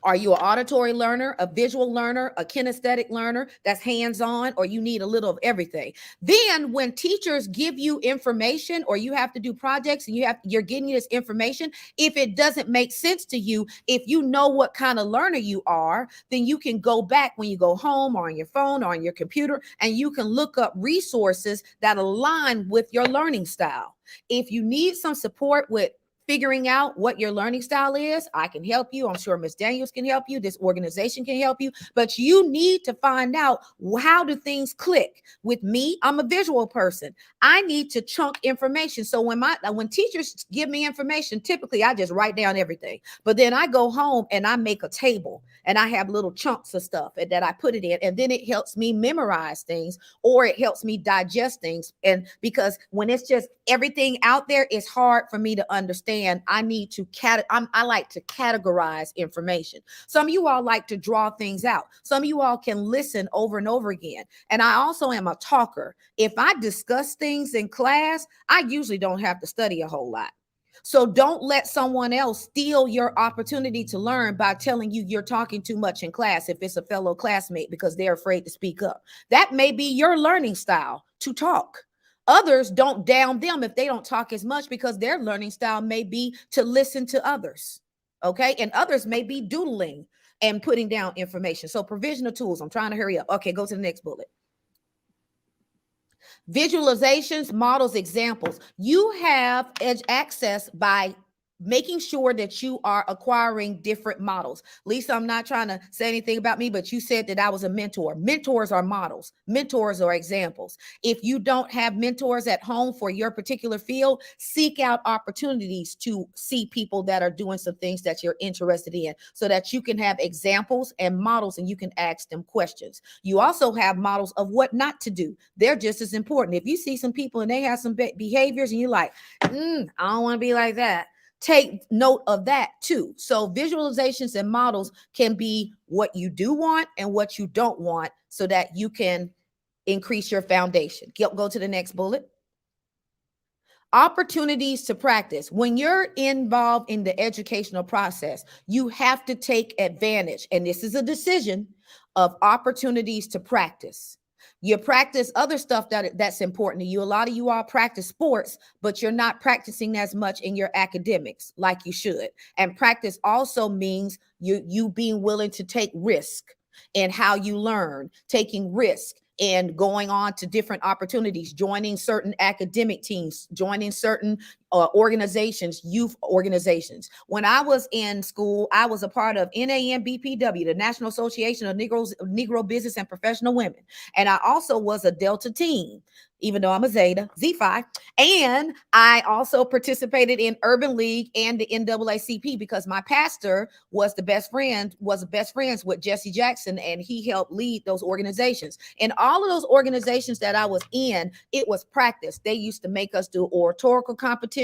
Are you an auditory learner, a visual learner, a kinesthetic learner that's hands-on, or you need a little of everything? Then when teachers give you information or you have to do projects and you're getting this information, if it doesn't make sense to you, if you know what kind of learner you are, then you can go back when you go home or on your phone or on your computer, and you can look up resources that align with your learning style. If you need some support with figuring out what your learning style is, I can help you. I'm sure Ms. Daniels can help you. This organization can help you, but you need to find out, how do things click? With me, I'm a visual person. I need to chunk information. So when teachers give me information, typically I just write down everything, but then I go home and I make a table and I have little chunks of stuff that I put it in, and then it helps me memorize things, or it helps me digest things. And because when it's just everything out there, it's hard for me to understand. I need to I like to categorize information. Some of you all like to draw things out. Some of you all can listen over and over again. And I also am a talker. If I discuss things in class, I usually don't have to study a whole lot. So don't let someone else steal your opportunity to learn by telling you you're talking too much in class if it's a fellow classmate because they're afraid to speak up. That may be your learning style, to talk. Others, don't down them if they don't talk as much, because their learning style may be to listen to others. Okay. And others may be doodling and putting down information. So provision of tools. I'm trying to hurry up. Okay. Go to the next bullet. Visualizations, models, examples. You have edge access by making sure that you are acquiring different models. Lisa, I'm not trying to say anything about me, but you said that I was a mentor. Mentors are models. Mentors are examples. If you don't have mentors at home for your particular field, seek out opportunities to see people that are doing some things that you're interested in, so that you can have examples and models and you can ask them questions. You also have models of what not to do. They're just as important. If you see some people and they have some behaviors and you're like, I don't want to be like that, take note of that too. So visualizations and models can be what you do want and what you don't want, so that you can increase your foundation. Go to the next bullet. Opportunities to practice. When you're involved in the educational process, you have to take advantage, and this is a decision, of opportunities to practice. You practice other stuff that's important to you. A lot of you all practice sports, but you're not practicing as much in your academics like you should. And practice also means you being willing to take risk in how you learn, taking risk and going on to different opportunities, joining certain academic teams, joining certain organizations, youth organizations. When I was in school, I was a part of NHBW, the National Association of Negro Business and Professional Women. And I also was a Delta team, even though I'm a Zeta, Z5. And I also participated in Urban League and the NAACP, because my pastor was best friends with Jesse Jackson, and he helped lead those organizations. And all of those organizations that I was in, it was practice. They used to make us do oratorical competitions.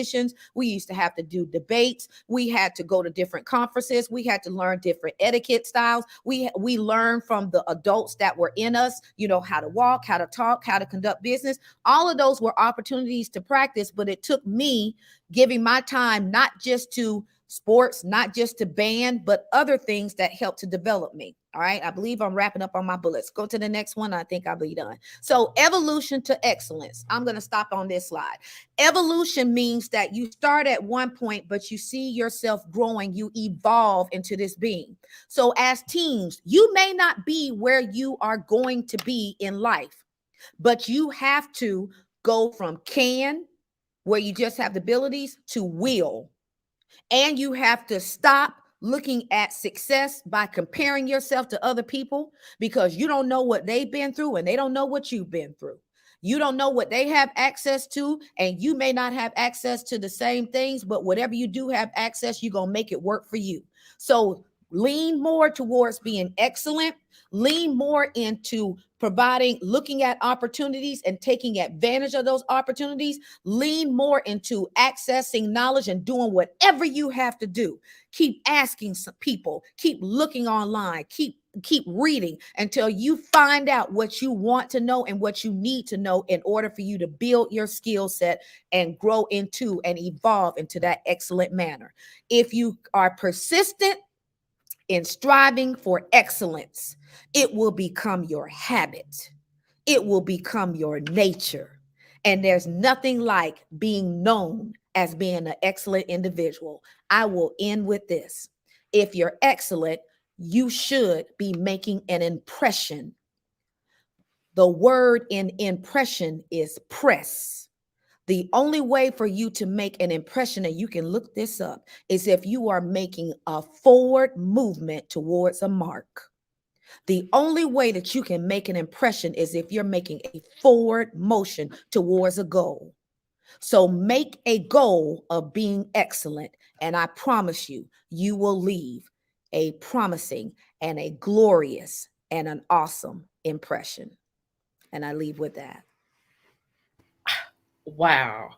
We used to have to do debates. We had to go to different conferences. We had to learn different etiquette styles. We learned from the adults that were in us, how to walk, how to talk, how to conduct business. All of those were opportunities to practice, but it took me giving my time not just to sports, not just to band, but other things that helped to develop me. All right. I believe I'm wrapping up on my bullets. Go to the next one. I think I'll be done. So evolution to excellence. I'm going to stop on this slide. Evolution means that you start at one point, but you see yourself growing. You evolve into this being. So as teens, you may not be where you are going to be in life, but you have to go from can, where you just have the abilities, to will. And you have to stop looking at success by comparing yourself to other people, because you don't know what they've been through and they don't know what you've been through. You don't know what they have access to, and you may not have access to the same things, but whatever you do have access, you're going to make it work for you. So lean more towards being excellent. Lean more into providing, looking at opportunities and taking advantage of those opportunities. Lean more into accessing knowledge and doing whatever you have to do. Keep asking some people, keep looking online, keep reading until you find out what you want to know and what you need to know in order for you to build your skill set and grow into and evolve into that excellent manner. If you are persistent in striving for excellence, it will become your habit. It will become your nature. And there's nothing like being known as being an excellent individual. I will end with this. If you're excellent, you should be making an impression. The word in impression is press. The only way for you to make an impression, and you can look this up, is if you are making a forward movement towards a mark. The only way that you can make an impression is if you're making a forward motion towards a goal. So make a goal of being excellent, and I promise you, you will leave a promising and a glorious and an awesome impression. And I leave with that. Wow.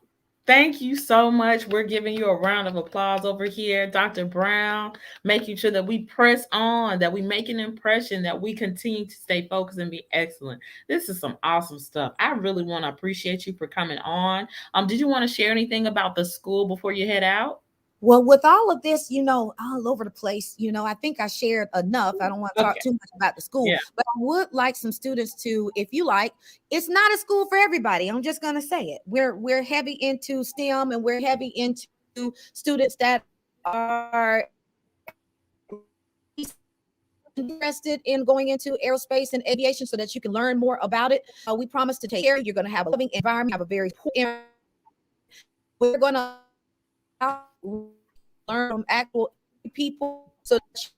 Thank you so much. We're giving you a round of applause over here, Dr. Brown, making sure that we press on, that we make an impression, that we continue to stay focused and be excellent. This is some awesome stuff. I really want to appreciate you for coming on. Did you want to share anything about the school before you head out? Well, with all of this, all over the place, I think I shared enough. I don't want to talk Okay. too much about the school, Yeah. but I would like some students to, if you like, it's not a school for everybody. I'm just going to say it. We're heavy into STEM, and we're heavy into students that are interested in going into aerospace and aviation so that you can learn more about it. We promise to take care of you. You're going to have a loving environment, have a very we're going to learn from actual people so that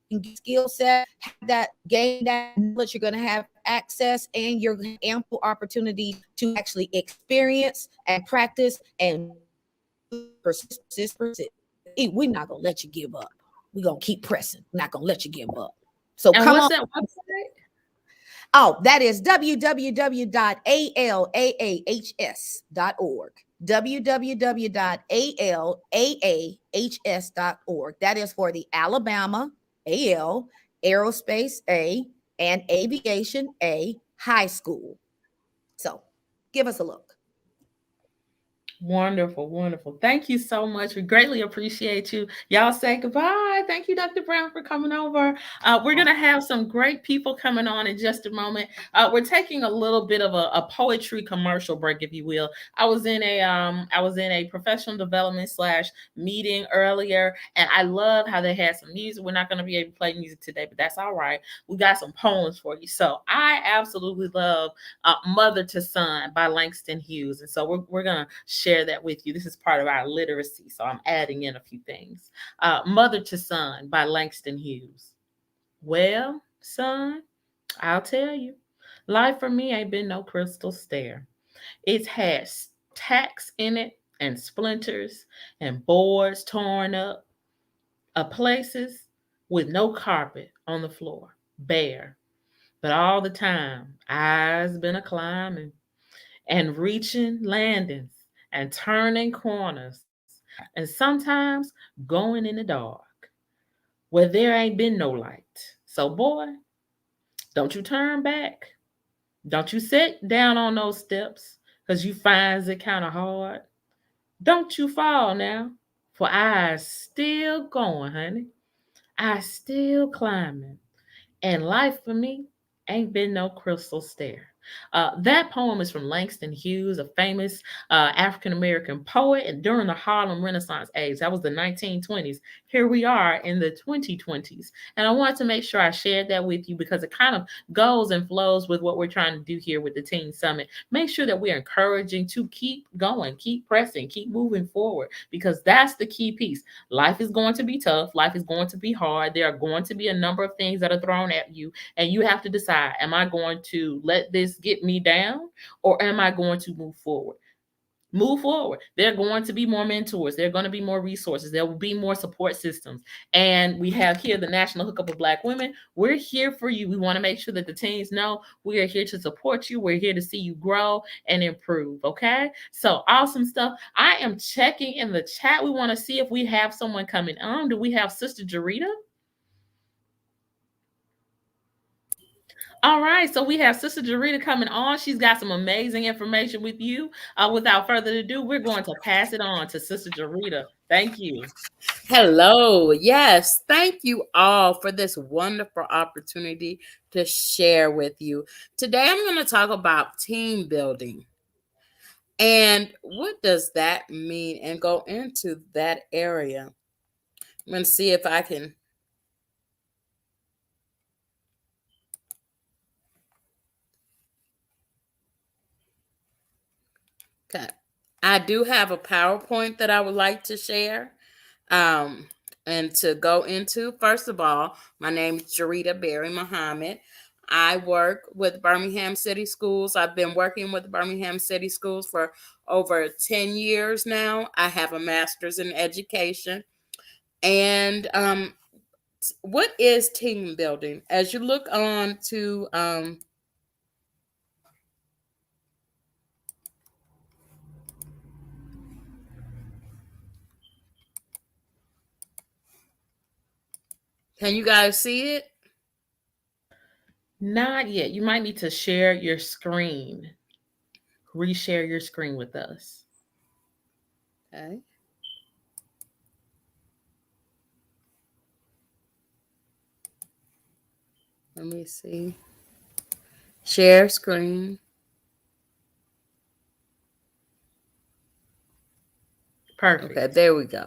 you can get skill set, have that, gain that knowledge. You're going to have access, and you're going to have ample opportunity to actually experience and practice and persist. We're not going to let you give up. We're going to keep pressing. We're not going to let you give up. So And come what's on. that website? Oh, that is www.alaahs.org. www.alaahs.org. That is for the Alabama AL, Aerospace A, and Aviation A High School. So give us a look. Wonderful, wonderful. Thank you so much. We greatly appreciate you. Y'all say goodbye. Thank you, Dr. Brown, for coming over. We're going to have some great people coming on in just a moment. We're taking a little bit of a poetry commercial break, if you will. I was in a professional development / meeting earlier, and I love how they had some music. We're not going to be able to play music today, but that's all right. We got some poems for you. So I absolutely love Mother to Son by Langston Hughes. And so we're going to share that with you. This is part of our literacy, so I'm adding in a few things. Mother to Son by Langston Hughes. Well, son, I'll tell you, life for me ain't been no crystal stair. It's had tacks in it and splinters and boards torn up, places with no carpet on the floor, bare. But all the time, I's been a climbing and reaching landings and turning corners and sometimes going in the dark where there ain't been no light. So, boy, don't you turn back. Don't you sit down on those steps because you finds it kind of hard. Don't you fall now, for I's still going, honey. I still climbing. And life for me ain't been no crystal stair. That poem is from Langston Hughes, a famous African American poet, and during the Harlem Renaissance age. That was the 1920s. Here we are in the 2020s. And I wanted to make sure I shared that with you because it kind of goes and flows with what we're trying to do here with the Teen Summit. Make sure that we're encouraging to keep going, keep pressing, keep moving forward, because that's the key piece. Life is going to be tough. Life is going to be hard. There are going to be a number of things that are thrown at you, and you have to decide, am I going to let this get me down, or am I going to move forward? move forward. There are going to be more mentors. There are going to be more resources. There will be more support systems. And we have here the National Hookup of Black Women. We're here for you. We want to make sure that the teens know we are here to support you. We're here to see you grow and improve. Okay. So awesome stuff. I am checking in the chat. We want to see if we have someone coming on. Do we have Sister Jarita? All right, so we have Sister Jarita coming on. She's got some amazing information with you. Without further ado, we're going to pass it on to Sister Jarita. Thank you. Hello. Yes, thank you all for this wonderful opportunity to share with you. Today, I'm going to talk about team building. And what does that mean? And go into that area. I'm going to see if I can. Okay. I do have a PowerPoint that I would like to share. And to go into, first of all, my name is Jarita Berry Muhammad. I work with Birmingham City Schools. I've been working with Birmingham City Schools for over 10 years now. I have a master's in education. And what is team building? As you look on to can you guys see it? Not yet. You might need to share your screen. Reshare your screen with us. Okay. Let me see. Share screen. Perfect. Okay, there we go.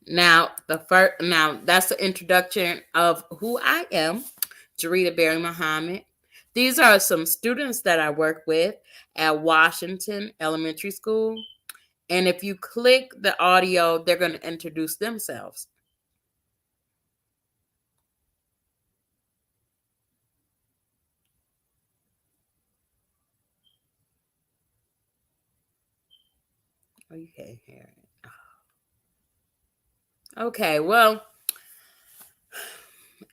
Now, that's the introduction of who I am, Jarita Berry Muhammad. These are some students that I work with at Washington Elementary School. And if you click the audio, they're going to introduce themselves. Oh, you can't hear it. Okay, well,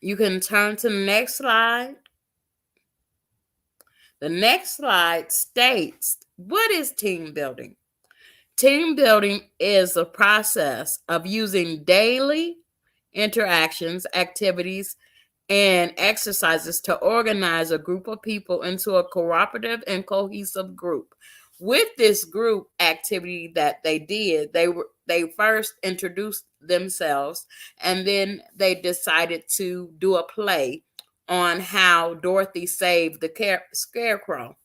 you can turn to the next slide. The next slide states, what is team building? Team building is the process of using daily interactions, activities, and exercises to organize a group of people into a cooperative and cohesive group. With this group activity that they did, they first introduced themselves, and then they decided to do a play on how Dorothy saved the scarecrow.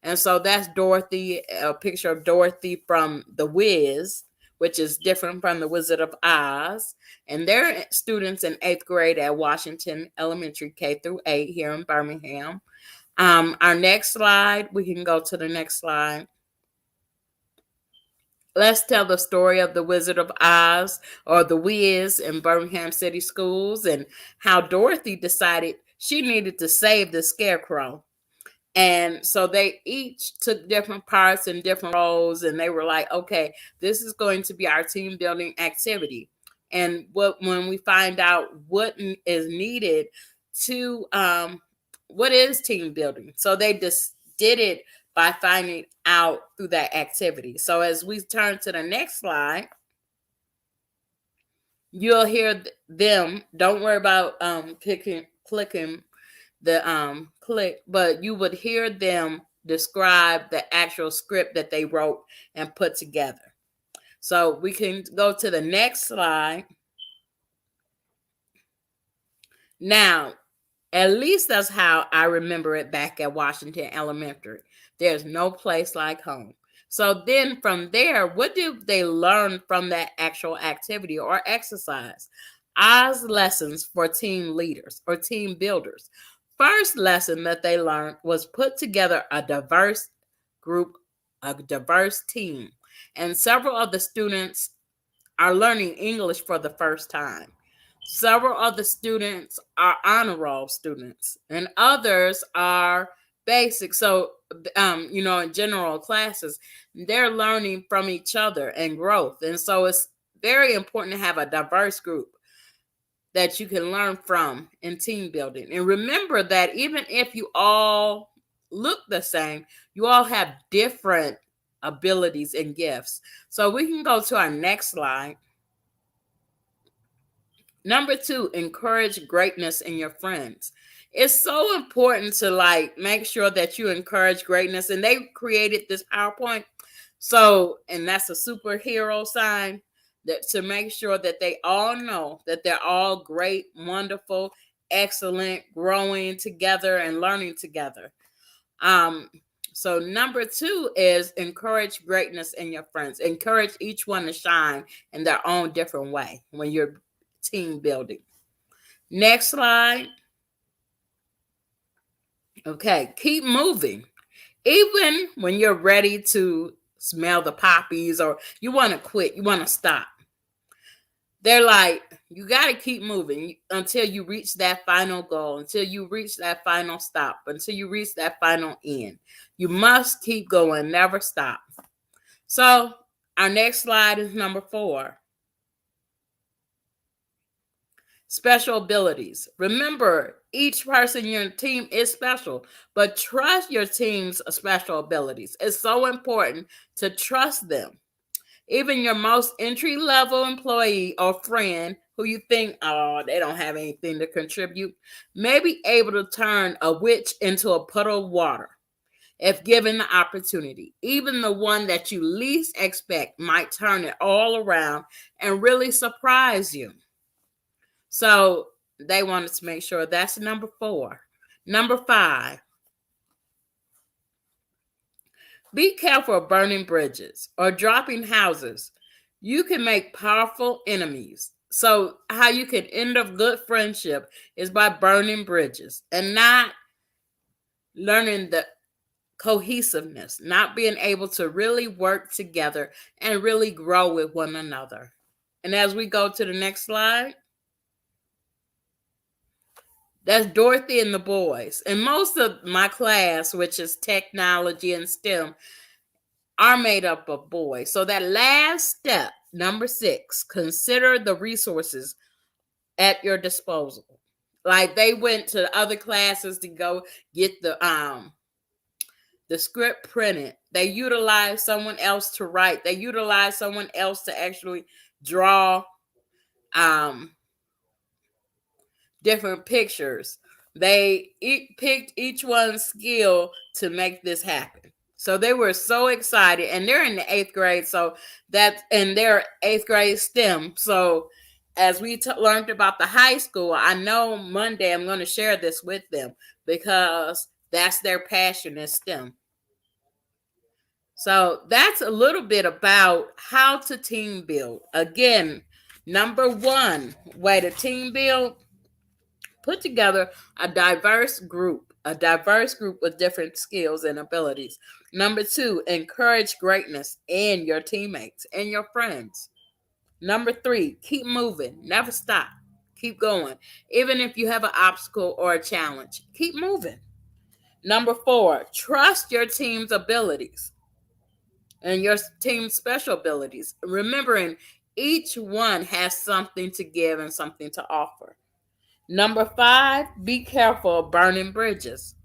And so that's Dorothy, a picture of Dorothy from The Wiz, which is different from The Wizard of Oz. And they're students in 8th grade at Washington Elementary, K through 8 here in Birmingham. Our next slide, we can go to the next slide. Let's tell the story of The Wizard of Oz, or The Wiz, in Birmingham City Schools, and how Dorothy decided she needed to save the scarecrow. And so they each took different parts and different roles, and they were like, okay, this is going to be our team building activity. And when we find out what is needed to, what is team building? So they just did it by finding out through that activity. So as we turn to the next slide, you'll hear them. Don't worry about clicking the click, but you would hear them describe the actual script that they wrote and put together. So we can go to the next slide. Now, at least that's how I remember it back at Washington Elementary. There's no place like home. So then from there, what did they learn from that actual activity or exercise? Oz lessons for team leaders or team builders. First lesson that they learned was put together a diverse group, a diverse team. And several of the students are learning English for the first time. Several of the students are honor roll students, and others are basic. So in general classes, they're learning from each other and growth. And so it's very important to have a diverse group that you can learn from in team building. And remember that even if you all look the same, you all have different abilities and gifts. So we can go to our next slide. Number 2, encourage greatness in your friends. It's so important to make sure that you encourage greatness. And they created this PowerPoint. So, and that's a superhero sign, that to make sure that they all know that they're all great, wonderful, excellent, growing together and learning together. So number 2 is encourage greatness in your friends. Encourage each one to shine in their own different way when you're team building. Next slide. Okay, keep moving. Even when you're ready to smell the poppies or you want to quit, you want to stop. They're like, you got to keep moving until you reach that final goal, until you reach that final stop, until you reach that final end. You must keep going, never stop. So our next slide is number 4. Special abilities. Remember, each person in your team is special, but trust your team's special abilities. It's so important to trust them. Even your most entry-level employee or friend who you think, oh, they don't have anything to contribute, may be able to turn a witch into a puddle of water if given the opportunity. Even the one that you least expect might turn it all around and really surprise you. So they wanted to make sure. That's number 4. Number 5. Be careful of burning bridges or dropping houses. You can make powerful enemies. So how you can end a good friendship is by burning bridges and not learning the cohesiveness, not being able to really work together and really grow with one another. And as we go to the next slide, that's Dorothy and the boys. And most of my class, which is technology and STEM, are made up of boys. So that last step, number 6, consider the resources at your disposal. Like they went to other classes to go get the script printed. They utilized someone else to write. They utilized someone else to actually draw different pictures. They picked each one's skill to make this happen. So they were so excited, and they're in the 8th grade. So and they're 8th grade STEM. So as we learned about the high school, I know Monday I'm going to share this with them because that's their passion is STEM. So that's a little bit about how to team build. Again, number 1 way to team build, put together a diverse group with different skills and abilities. Number 2, encourage greatness in your teammates and your friends. Number 3, keep moving, never stop, keep going. Even if you have an obstacle or a challenge, keep moving. Number 4, trust your team's abilities and your team's special abilities. Remembering each one has something to give and something to offer. Number 5, be careful of burning bridges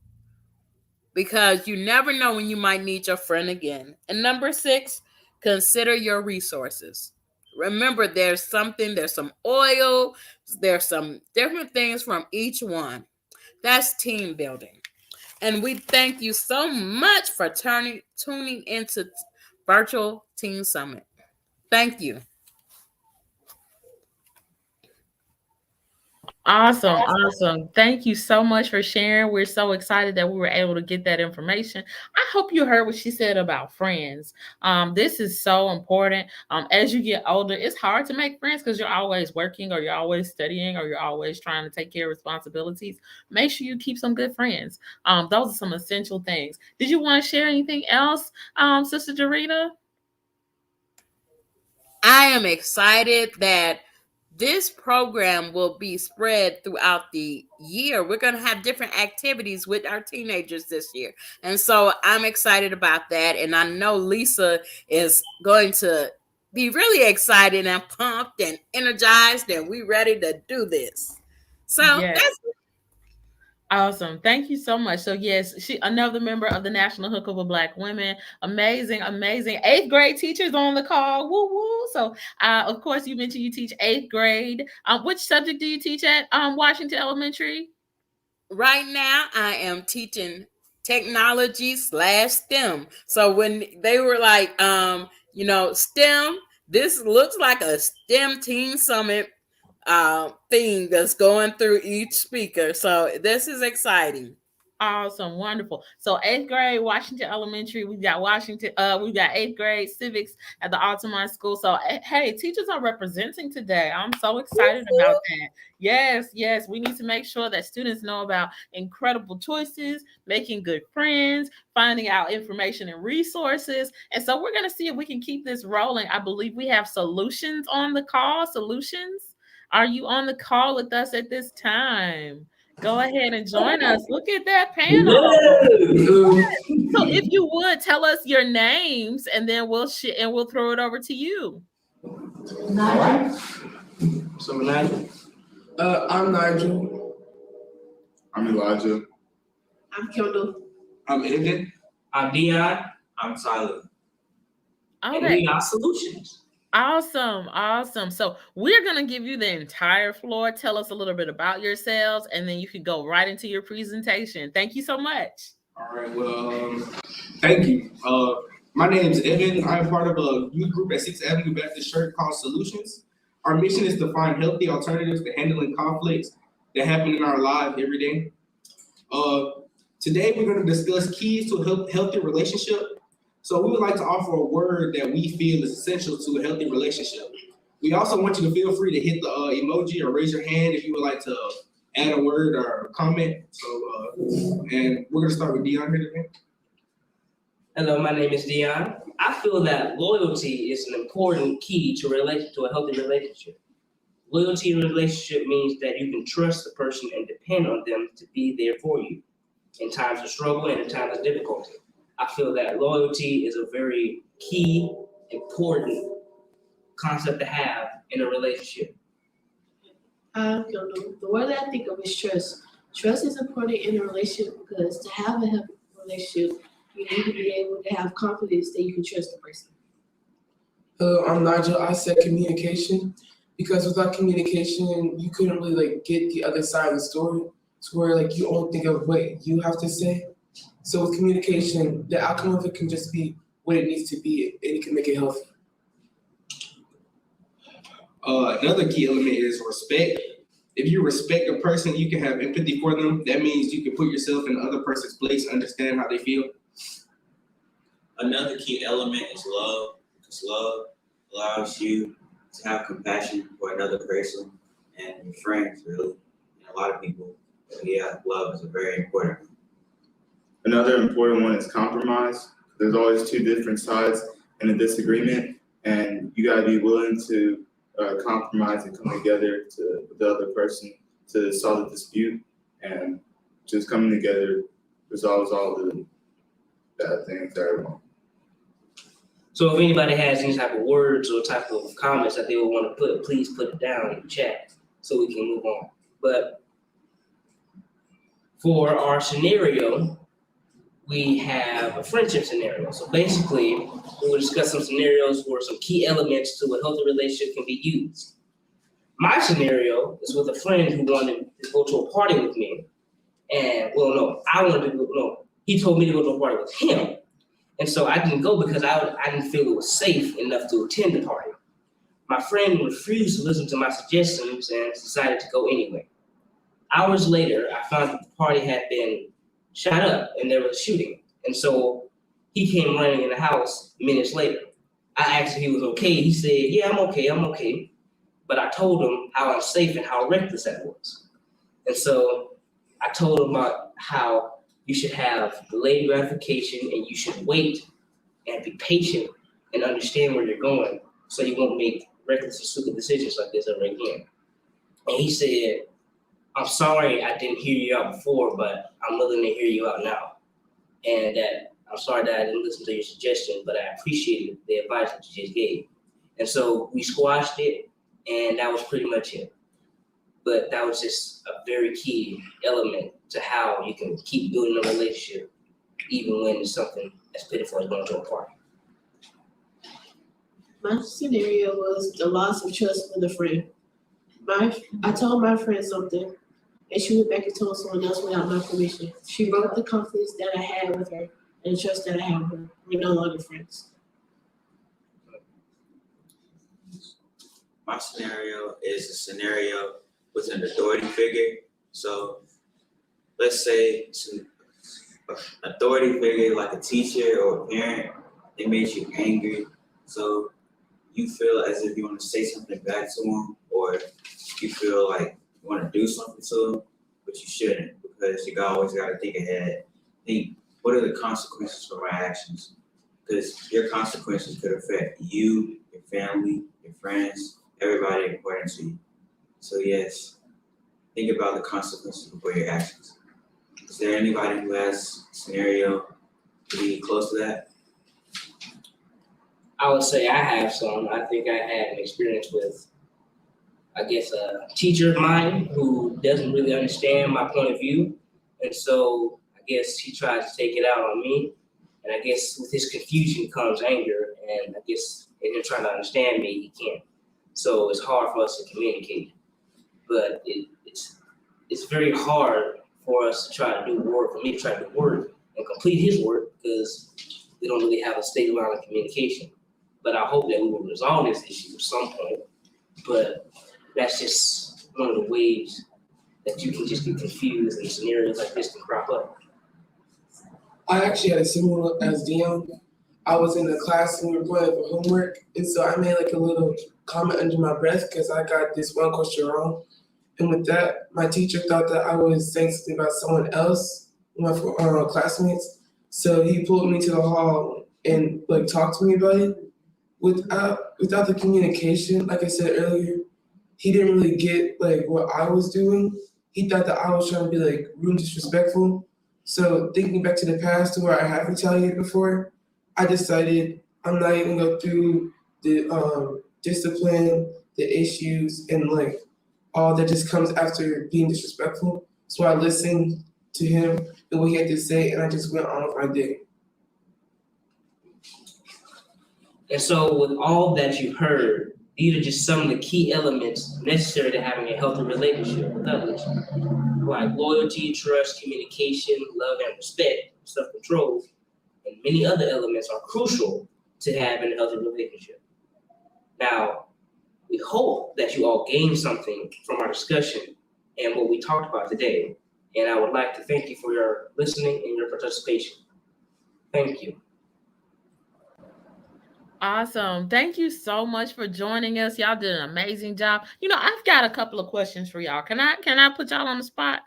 because you never know when you might need your friend again. And number 6, consider your resources. Remember, there's some oil, there's some different things from each one. That's team building. And we thank you so much for tuning into Virtual Team Summit. Thank you. Awesome. Thank you so much for sharing. We're so excited that we were able to get that information. I hope you heard what she said about friends. This is so important. As you get older, it's hard to make friends because you're always working or you're always studying or you're always trying to take care of responsibilities. Make sure you keep some good friends. Those are some essential things. Did you want to share anything else, Sister Dorita? I am excited that this program will be spread throughout the year. We're going to have different activities with our teenagers this year. And so I'm excited about that. And I know Lisa is going to be really excited and pumped and energized, and we ready to do this. So Yes. that's Awesome. Thank you so much. So yes, she another member of the National Hook of Black Women. Amazing, amazing. 8th grade teachers on the call. Woo woo. So of course you mentioned you teach 8th grade. Which subject do you teach at Washington Elementary? right now I am teaching technology/STEM. So when they were like STEM, this looks like a STEM Teen Summit thing that's going through each speaker. So this is exciting. Awesome, wonderful. So 8th grade, Washington Elementary. We got Washington. We got 8th grade civics at the Altamont School. So hey, teachers are representing today. I'm so excited about that. Yes, yes. We need to make sure that students know about incredible choices, making good friends, finding out information and resources. And so we're gonna see if we can keep this rolling. I believe we have Solutions on the call. Solutions, are you on the call with us at this time? Go ahead and join us. Look at that panel. So if you would tell us your names, and then we'll throw it over to you. All right. So Nigel. I'm Nigel. I'm Elijah. I'm Kendall. I'm Evan. I'm Dion. I'm Tyler. Okay. And we are Solutions. Awesome, awesome. So we're going to give you the entire floor. Tell us a little bit about yourselves, and then you can go right into your presentation. Thank you so much. All right. Well, thank you. My name is Evan. I'm part of a youth group at 6th Avenue Baptist Church called Solutions. Our mission is to find healthy alternatives to handling conflicts that happen in our lives every day. Today, we're going to discuss keys to a healthy relationship. So we would like to offer a word that we feel is essential to a healthy relationship. We also want you to feel free to hit the emoji or raise your hand if you would like to add a word or a comment. So, and we're gonna start with Dion here today. Hello, my name is Dion. I feel that loyalty is an important key to a healthy relationship. Loyalty in a relationship means that you can trust the person and depend on them to be there for you in times of struggle and in times of difficulty. I feel that loyalty is a very key, important concept to have in a relationship. The word that I think of is trust. Trust is important in a relationship because to have a healthy relationship, you need to be able to have confidence that you can trust the person. Hello, I'm Nigel. I said communication because without communication, you couldn't really get the other side of the story. To where you only think of what you have to say. So with communication, the outcome of it can just be what it needs to be, and it can make it healthy. Another key element is respect. If you respect a person, you can have empathy for them. That means you can put yourself in the other person's place, understand how they feel. Another key element is love, because love allows you to have compassion for another person and your friends, really, and a lot of people. So yeah, love is a very important one. Another important one is compromise. There's always two different sides in a disagreement, and you gotta be willing to compromise and come together with the other person to solve the dispute, and just coming together resolves all the bad things that are wrong. So if anybody has any type of words or type of comments that they would want to put, please put it down in the chat so we can move on. But for our scenario, we have a friendship scenario. So basically, we will discuss some scenarios where some key elements to a healthy relationship can be used. My scenario is with a friend who wanted to go to a party with me. And, he told me to go to a party with him. And so I didn't go because I didn't feel it was safe enough to attend the party. My friend refused to listen to my suggestions and decided to go anyway. Hours later, I found that the party had been shot up and there was a shooting. And so he came running in the house minutes later. I asked if he was okay. He said, yeah, I'm okay. But I told him how unsafe and how reckless that was. And so I told him about how you should have delayed gratification and you should wait and be patient and understand where you're going so you won't make reckless and stupid decisions like this ever again. And he said, I'm sorry I didn't hear you out before, but I'm willing to hear you out now. And that I'm sorry that I didn't listen to your suggestion, but I appreciated the advice that you just gave. And so we squashed it, and that was pretty much it. But that was just a very key element to how you can keep building a relationship, even when it's something as pitiful as going to a party. My scenario was the loss of trust with a friend. I told my friend something, and she went back and told someone else without my permission. She broke the confidence that I had with her and the trust that I had with her. We're no longer friends. My scenario is a scenario with an authority figure. So let's say an authority figure like a teacher or a parent, they made you angry. So you feel as if you want to say something back to them, or you feel like you want to do something to them, but you shouldn't, because you always got to think ahead. Think, what are the consequences for my actions? Because your consequences could affect you, your family, your friends, everybody important to you. So yes, think about the consequences before your actions. Is there anybody who has a scenario to be close to that? I would say I have some. I think I had an experience with, I guess, a teacher of mine who doesn't really understand my point of view. And so I guess he tries to take it out on me. And I guess with his confusion comes anger. And I guess in him trying to understand me, he can't. So it's hard for us to communicate. But it's very hard for us to try to do work, for me to try to do work and complete his work, because we don't really have a stable line of communication. But I hope that we will resolve this issue at some point. But that's just one of the ways that you can just get confused and scenarios like this can crop up. I actually had a similar as Dion. I was in the class and we were going over homework, and so I made like a little comment under my breath because I got this one question wrong. And with that, my teacher thought that I was saying something about someone else, one of my classmates. So he pulled me to the hall and like talked to me about it. Without the communication, like I said earlier, he didn't really get like what I was doing. He thought that I was trying to be like rude and disrespectful. So thinking back to the past to where I have retaliated before, I decided I'm not even gonna go through the discipline, the issues, and like all that just comes after being disrespectful. So I listened to him and what he had to say, and I just went on with my day. And so with all that you heard, these are just some of the key elements necessary to having a healthy relationship with others. Like loyalty, trust, communication, love, and respect, self-control, and many other elements are crucial to having a healthy relationship. Now, we hope that you all gained something from our discussion and what we talked about today. And I would like to thank you for your listening and your participation. Thank you. Awesome. Thank you so much for joining us. Y'all did an amazing job. You know, I've got a couple of questions for y'all. Can I put y'all on the spot?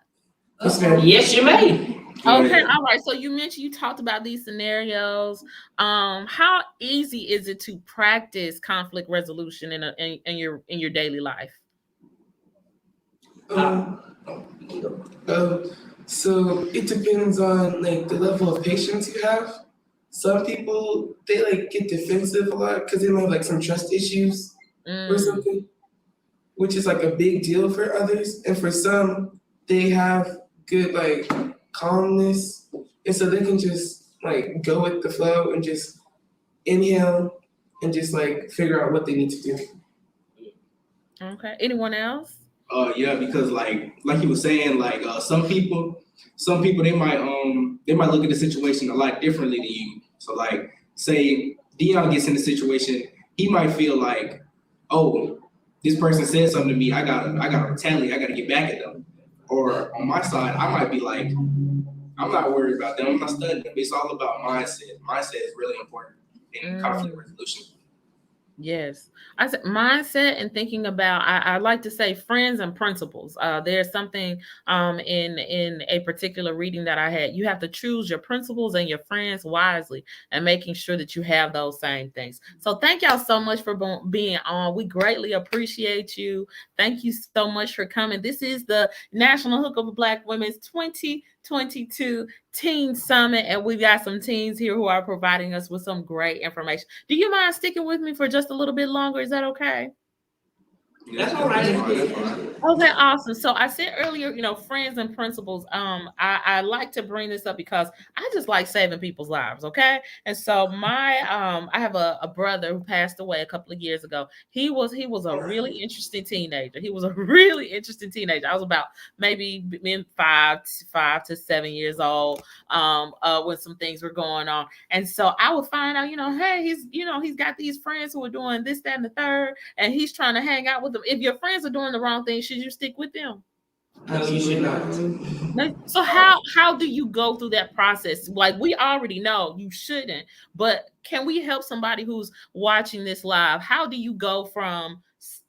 Yes, you may. Okay, all right. So you mentioned you talked about these scenarios. How easy is it to practice conflict resolution in your daily life? So it depends on like the level of patience you have. Some people, they like get defensive a lot because they might have like some trust issues or something, which is like a big deal for others. And for some, they have good like calmness, and so they can just like go with the flow and just inhale and just like figure out what they need to do. Okay. Anyone else? Yeah, because like you were saying, like some people they might look at the situation a lot differently than you. So like say Dion gets in a situation, he might feel like, oh, this person said something to me, I gotta retaliate, I gotta get back at them. Or on my side, I might be like, I'm not worried about them, I'm not studying them. It's all about mindset. Mindset is really important in conflict resolution. Yes. I said mindset and thinking about I like to say friends and principles. There's something in a particular reading that I had. You have to choose your principles and your friends wisely and making sure that you have those same things. So thank y'all so much for being on. We greatly appreciate you. Thank you so much for coming. This is the National Hookup of Black Women's 2022 Teen Summit, and we've got some teens here who are providing us with some great information. Do you mind sticking with me for just a little bit longer? Is that okay? That's all right. Okay, awesome. So I said earlier, friends and principles. I like to bring this up because I just like saving people's lives. Okay, and so I have a brother who passed away a couple of years ago. He was a really interesting teenager. He was a really interesting teenager. I was about maybe in 5 to 7 years old when some things were going on, and so I would find out, hey, he's got these friends who are doing this, that, and the third, and he's trying to hang out with them. If your friends are doing the wrong thing, should you stick with them? No, you should not. So how do you go through that process? Like, we already know you shouldn't, but can we help somebody who's watching this live? How do you go from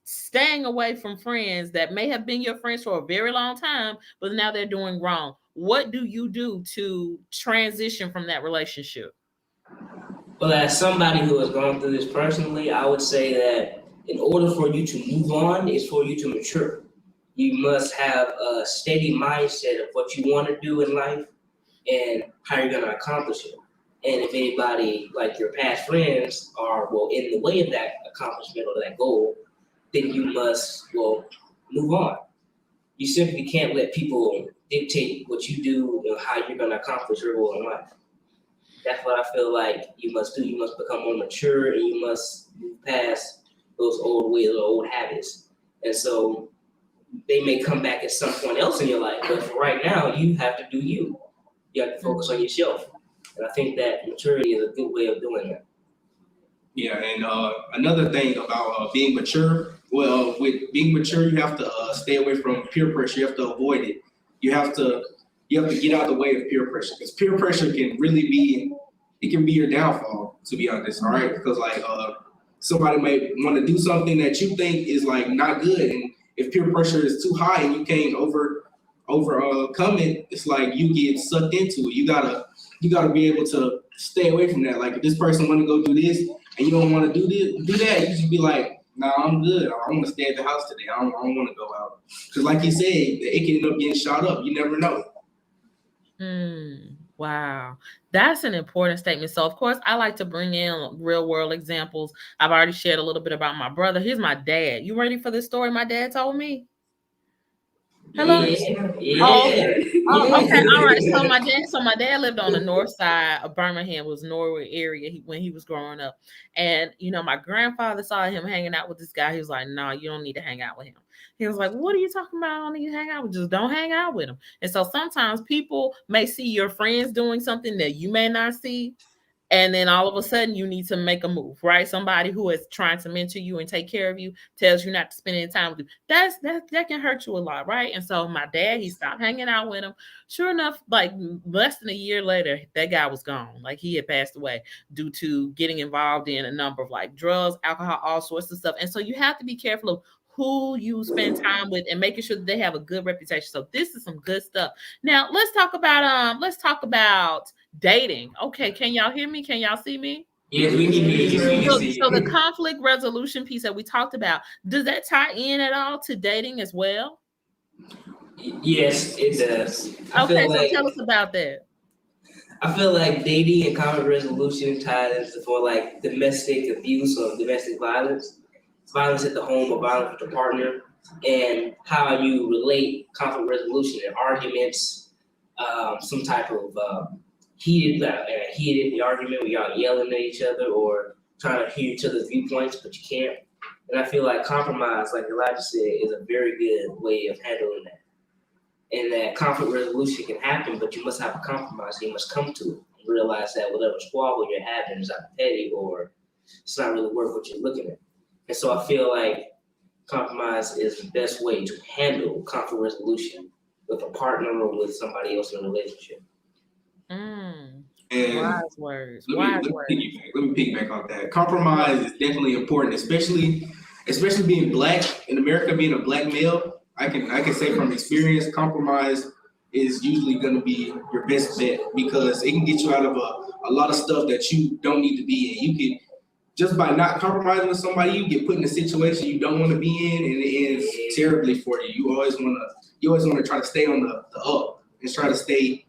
staying away from friends that may have been your friends for a very long time, but now they're doing wrong? What do you do to transition from that relationship? Well, as somebody who has gone through this personally, I would say that in order for you to move on is for you to mature. You must have a steady mindset of what you want to do in life and how you're going to accomplish it. And if anybody, like your past friends, are, in the way of that accomplishment or that goal, then you must, move on. You simply can't let people dictate what you do and how you're going to accomplish your goal in life. That's what I feel like you must do. You must become more mature, and you must move past those old ways or old habits. And so they may come back at some point else in your life, but for right now, you have to do you. You have to focus on yourself. And I think that maturity is a good way of doing that. Yeah, and another thing about being mature, with being mature, you have to stay away from peer pressure. You have to avoid it. You have to get out of the way of peer pressure, because peer pressure can really be your downfall, to be honest. All right, because somebody may want to do something that you think is not good, and if peer pressure is too high and you can't overcome it, it's like you get sucked into it. You gotta be able to stay away from that. Like, if this person want to go do this and you don't want to do that, you should be like, nah, I'm good. I want to stay at the house today. I don't want to go out, because like you said, it can end up getting shot up. You never know. Wow, that's an important statement. So, of course, I like to bring in real world examples. I've already shared a little bit about my brother. Here's my dad. You ready for this story my dad told me? Hello? Yeah. Oh, okay. All right. So my dad lived on the north side of Birmingham, was Norwood area when he was growing up. And my grandfather saw him hanging out with this guy. He was like, "No, you don't need to hang out with him." He was like, "What are you talking about? I don't need to hang out with. Just don't hang out with him." And so sometimes people may see your friends doing something that you may not see. And then all of a sudden you need to make a move, right? Somebody who is trying to mentor you and take care of you tells you not to spend any time with you. That can hurt you a lot, right? And so my dad, he stopped hanging out with him. Sure enough, like less than a year later, that guy was gone. Like, he had passed away due to getting involved in a number of drugs, alcohol, all sorts of stuff. And so you have to be careful of who you spend time with and making sure that they have a good reputation. So this is some good stuff. Now let's talk about dating. Okay, can y'all hear me? Can y'all see me? Yes, we can hear you. So the conflict resolution piece that we talked about, does that tie in at all to dating as well? Yes, it does. Okay, so tell us about that. I feel like dating and conflict resolution ties for domestic abuse or domestic violence at the home or violence with the partner, and how you relate conflict resolution and arguments, some type of heated argument where y'all yelling at each other or trying to hear each other's viewpoints, but you can't. And I feel like compromise, like Elijah said, is a very good way of handling that. And that conflict resolution can happen, but you must have a compromise. You must come to it and realize that whatever squabble you're having is either petty or it's not really worth what you're looking at. And so I feel like compromise is the best way to handle conflict resolution with a partner or with somebody else in a relationship. And And Wise words. let me piggyback on that. Compromise is definitely important, especially being Black in America, being a Black male. I can say from experience, compromise is usually going to be your best bet because it can get you out of a lot of stuff that you don't need to be in. You can, just by not compromising with somebody, you get put in a situation you don't want to be in, and it ends terribly for you. You always want to try to stay on the up and try to stay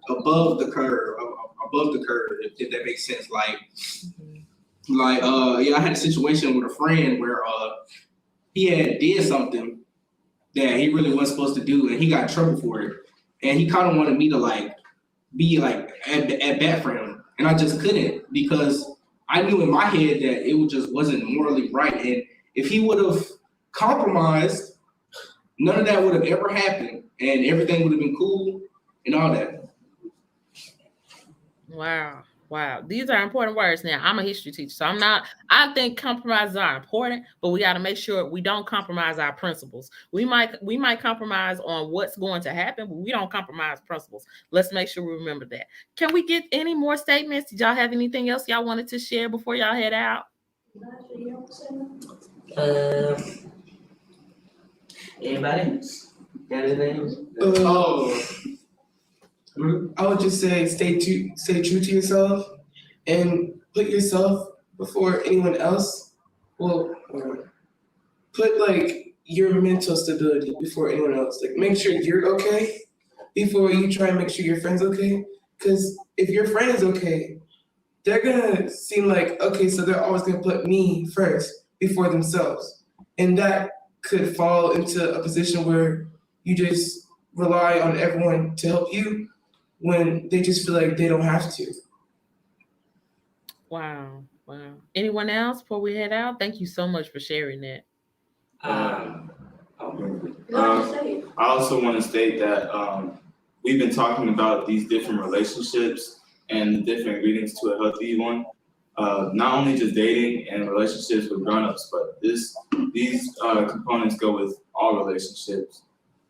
above the curve, if that makes sense. I had a situation with a friend where he had did something that he really wasn't supposed to do, and he got in trouble for it. And he kind of wanted me to be at bat for him, and I just couldn't because I knew in my head that it just wasn't morally right. And if he would have compromised, none of that would have ever happened, and everything would have been cool and all that. Wow. These are important words. Now, I'm a history teacher, so I think compromises are important, but we got to make sure we don't compromise our principles. We might compromise on what's going to happen, but we don't compromise principles. Let's make sure we remember that. Can we get any more statements? Did y'all have anything else y'all wanted to share before y'all head out? Anybody else? Got anything? I would just say stay true to yourself and put yourself before anyone else. Well, put your mental stability before anyone else. Make sure you're okay before you try and make sure your friend's okay. Because if your friend is okay, they're gonna seem okay, so they're always gonna put me first before themselves. And that could fall into a position where you just rely on everyone to help you when they just feel like they don't have to. Wow. Anyone else before we head out? Thank you so much for sharing that. I also want to state that we've been talking about these different relationships and the different ingredients to a healthy one. Not only just dating and relationships with grown-ups, but these components go with all relationships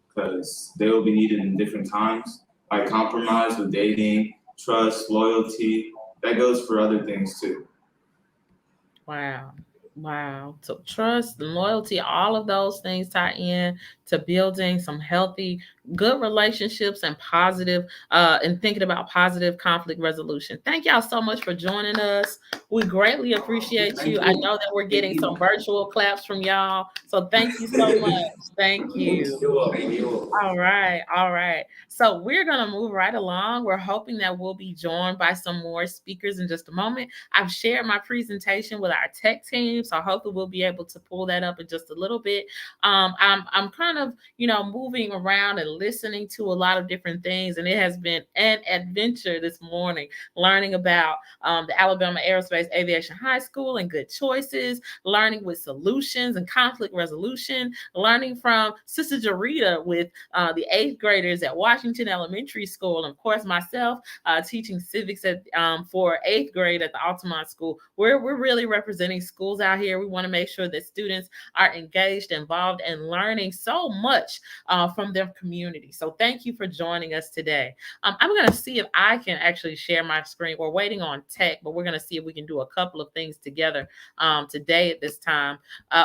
because they will be needed in different times. Like compromise with dating, trust, loyalty, that goes for other things too. Wow. So trust and loyalty, all of those things tie in to building some healthy, good relationships and positive, and thinking about positive conflict resolution. Thank y'all so much for joining us. We greatly appreciate you. I know that we're getting some virtual claps from y'all. So thank you so much. Thank you. You're welcome. All right. So we're going to move right along. We're hoping that we'll be joined by some more speakers in just a moment. I've shared my presentation with our tech team, so hopefully we'll be able to pull that up in just a little bit. I'm kind of, moving around and listening to a lot of different things, and it has been an adventure this morning, learning about the Alabama Aerospace Aviation High School and good choices, learning with solutions and conflict resolution, learning from Sister Jarita with the 8th graders at Washington Elementary School, and of course myself teaching civics for 8th grade at the Altamont School. We're really representing schools out here. We want to make sure that students are engaged, involved, and learning so much from their community. So thank you for joining us today. I'm going to see if I can actually share my screen. We're waiting on tech, but we're going to see if we can do a couple of things together today at this time.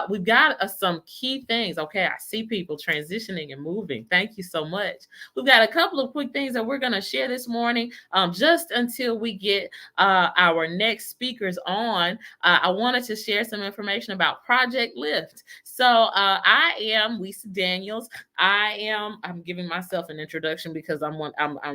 We've got some key things. Okay, I see people transitioning and moving. Thank you so much. We've got a couple of quick things that we're going to share this morning just until we get our next speakers on. I wanted to share some information about Project Lift. So I am Lisa Daniels. I'm giving myself an introduction because I'm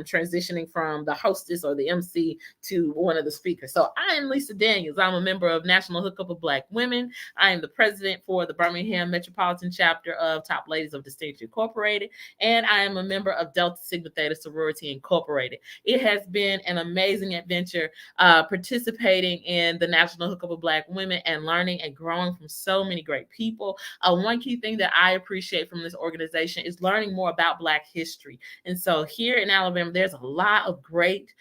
transitioning from the hostess or the MC to one of the speakers. So I am Lisa Daniels. I'm a member of National Hookup of Black Women. I am the president for the Birmingham Metropolitan Chapter of Top Ladies of Distinction Incorporated, and I am a member of Delta Sigma Theta Sorority Incorporated. It has been an amazing adventure participating in the National Hookup of Black Women and learning and growing from so many great people. One key thing that I appreciate from this organization is learning more about Black history. And so here in Alabama, there's a lot of great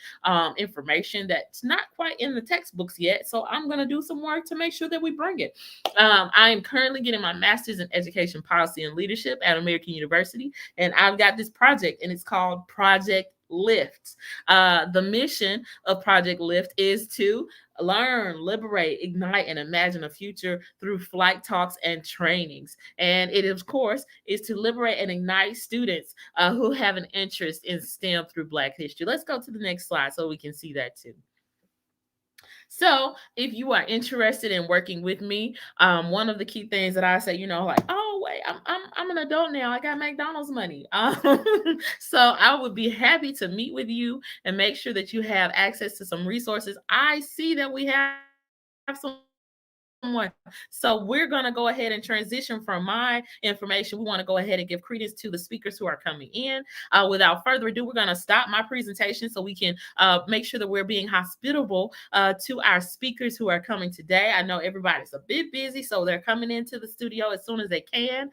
information that's not quite in the textbooks yet. So I'm going to do some work to make sure that we bring it. I am currently getting my master's in education policy and leadership at American University. And I've got this project, and it's called Project LIFT. The mission of Project LIFT is to learn, liberate, ignite, and imagine a future through flight talks and trainings. And it, of course, is to liberate and ignite students who have an interest in STEM through Black history. Let's go to the next slide so we can see that too. So if you are interested in working with me, one of the key things that I say, like, oh wait, I'm an adult now. I got McDonald's money. So I would be happy to meet with you and make sure that you have access to some resources. I see that we have some. So we're going to go ahead and transition from my information. We want to go ahead and give credence to the speakers who are coming in. Without further ado, we're going to stop my presentation so we can make sure that we're being hospitable to our speakers who are coming today. I know everybody's a bit busy, so they're coming into the studio as soon as they can.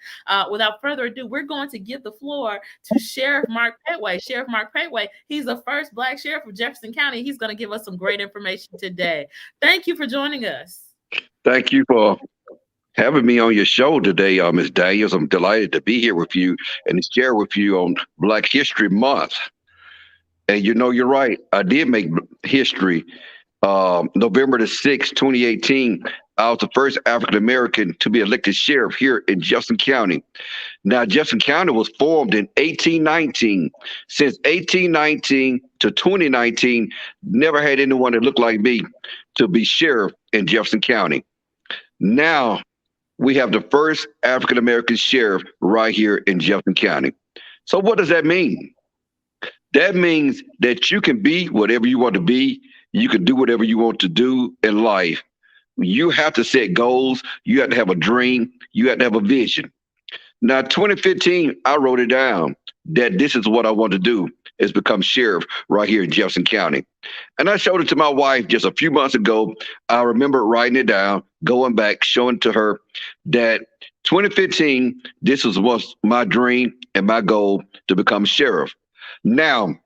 Without further ado, we're going to give the floor to Sheriff Mark Petway. Sheriff Mark Petway, he's the first Black sheriff of Jefferson County. He's going to give us some great information today. Thank you for joining us. Thank you for having me on your show today, Ms. Daniels. I'm delighted to be here with you and to share with you on Black History Month. And you're right. I did make history. November the 6th, 2018, I was the first African-American to be elected sheriff here in Jefferson County. Now, Jefferson County was formed in 1819. Since 1819 to 2019, never had anyone that looked like me to be sheriff in Jefferson County. Now, we have the first African-American sheriff right here in Jefferson County. So what does that mean? That means that you can be whatever you want to be. You can do whatever you want to do in life. You have to set goals. You have to have a dream. You have to have a vision. Now, 2015, I wrote it down that this is what I want to do, is become sheriff right here in Jefferson County. And I showed it to my wife just a few months ago. I remember writing it down, going back, showing to her that 2015, this was my dream and my goal to become sheriff. Now,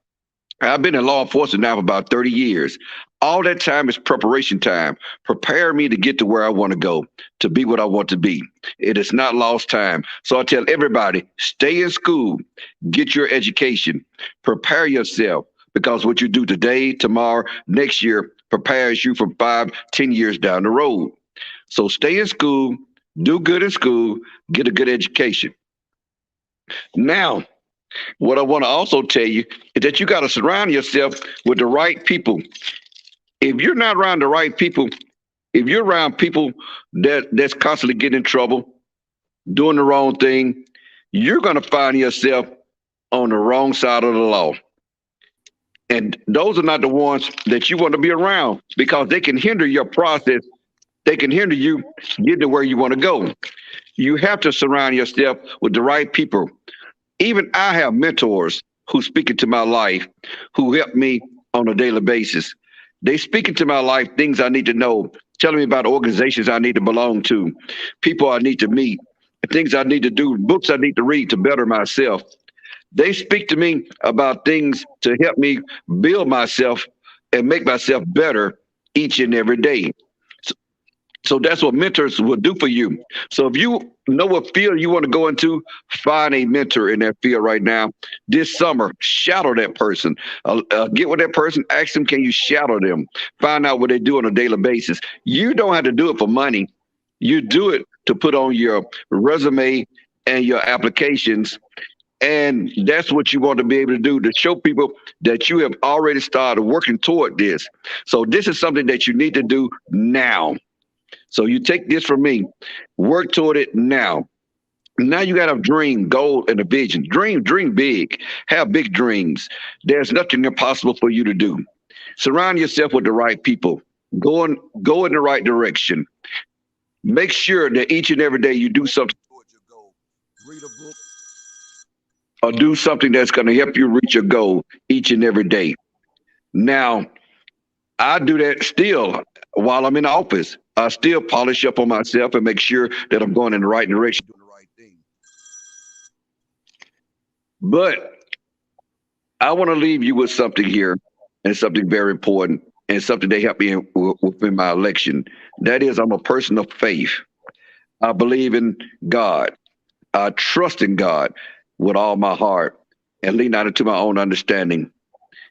I've been in law enforcement now for about 30 years. All that time is preparation time. Prepare me to get to where I want to go, to be what I want to be. It is not lost time. So I tell everybody, stay in school, get your education, prepare yourself, because what you do today, tomorrow, next year prepares you for 5, 10 years down the road. So stay in school, do good in school, get a good education. Now, what I want to also tell you is that you got to surround yourself with the right people. If you're not around the right people, if you're around people that's constantly getting in trouble, doing the wrong thing, you're going to find yourself on the wrong side of the law. And those are not the ones that you want to be around, because they can hinder your process. They can hinder you getting to where you want to go. You have to surround yourself with the right people. Even I have mentors who speak into my life, who help me on a daily basis. They speak into my life things I need to know, telling me about organizations I need to belong to, people I need to meet, things I need to do, books I need to read to better myself. They speak to me about things to help me build myself and make myself better each and every day. So that's what mentors will do for you. So if you know what field you want to go into, find a mentor in that field right now. This summer, shadow that person. Get with that person, ask them, can you shadow them? Find out what they do on a daily basis. You don't have to do it for money. You do it to put on your resume and your applications. And that's what you want to be able to do, to show people that you have already started working toward this. So this is something that you need to do now. So you take this from me, work toward it now. Now you got a dream, goal, and a vision. Dream big, have big dreams. There's nothing impossible for you to do. Surround yourself with the right people. Go in the right direction. Make sure that each and every day you do something towards your goal. Read a book or do something that's going to help you reach your goal each and every day. Now, I do that still while I'm in the office. I still polish up on myself and make sure that I'm going in the right direction, doing the right thing. But I want to leave you with something here, and something very important, and something that helped me within my election. That is, I'm a person of faith. I believe in God. I trust in God with all my heart and lean not into my own understanding.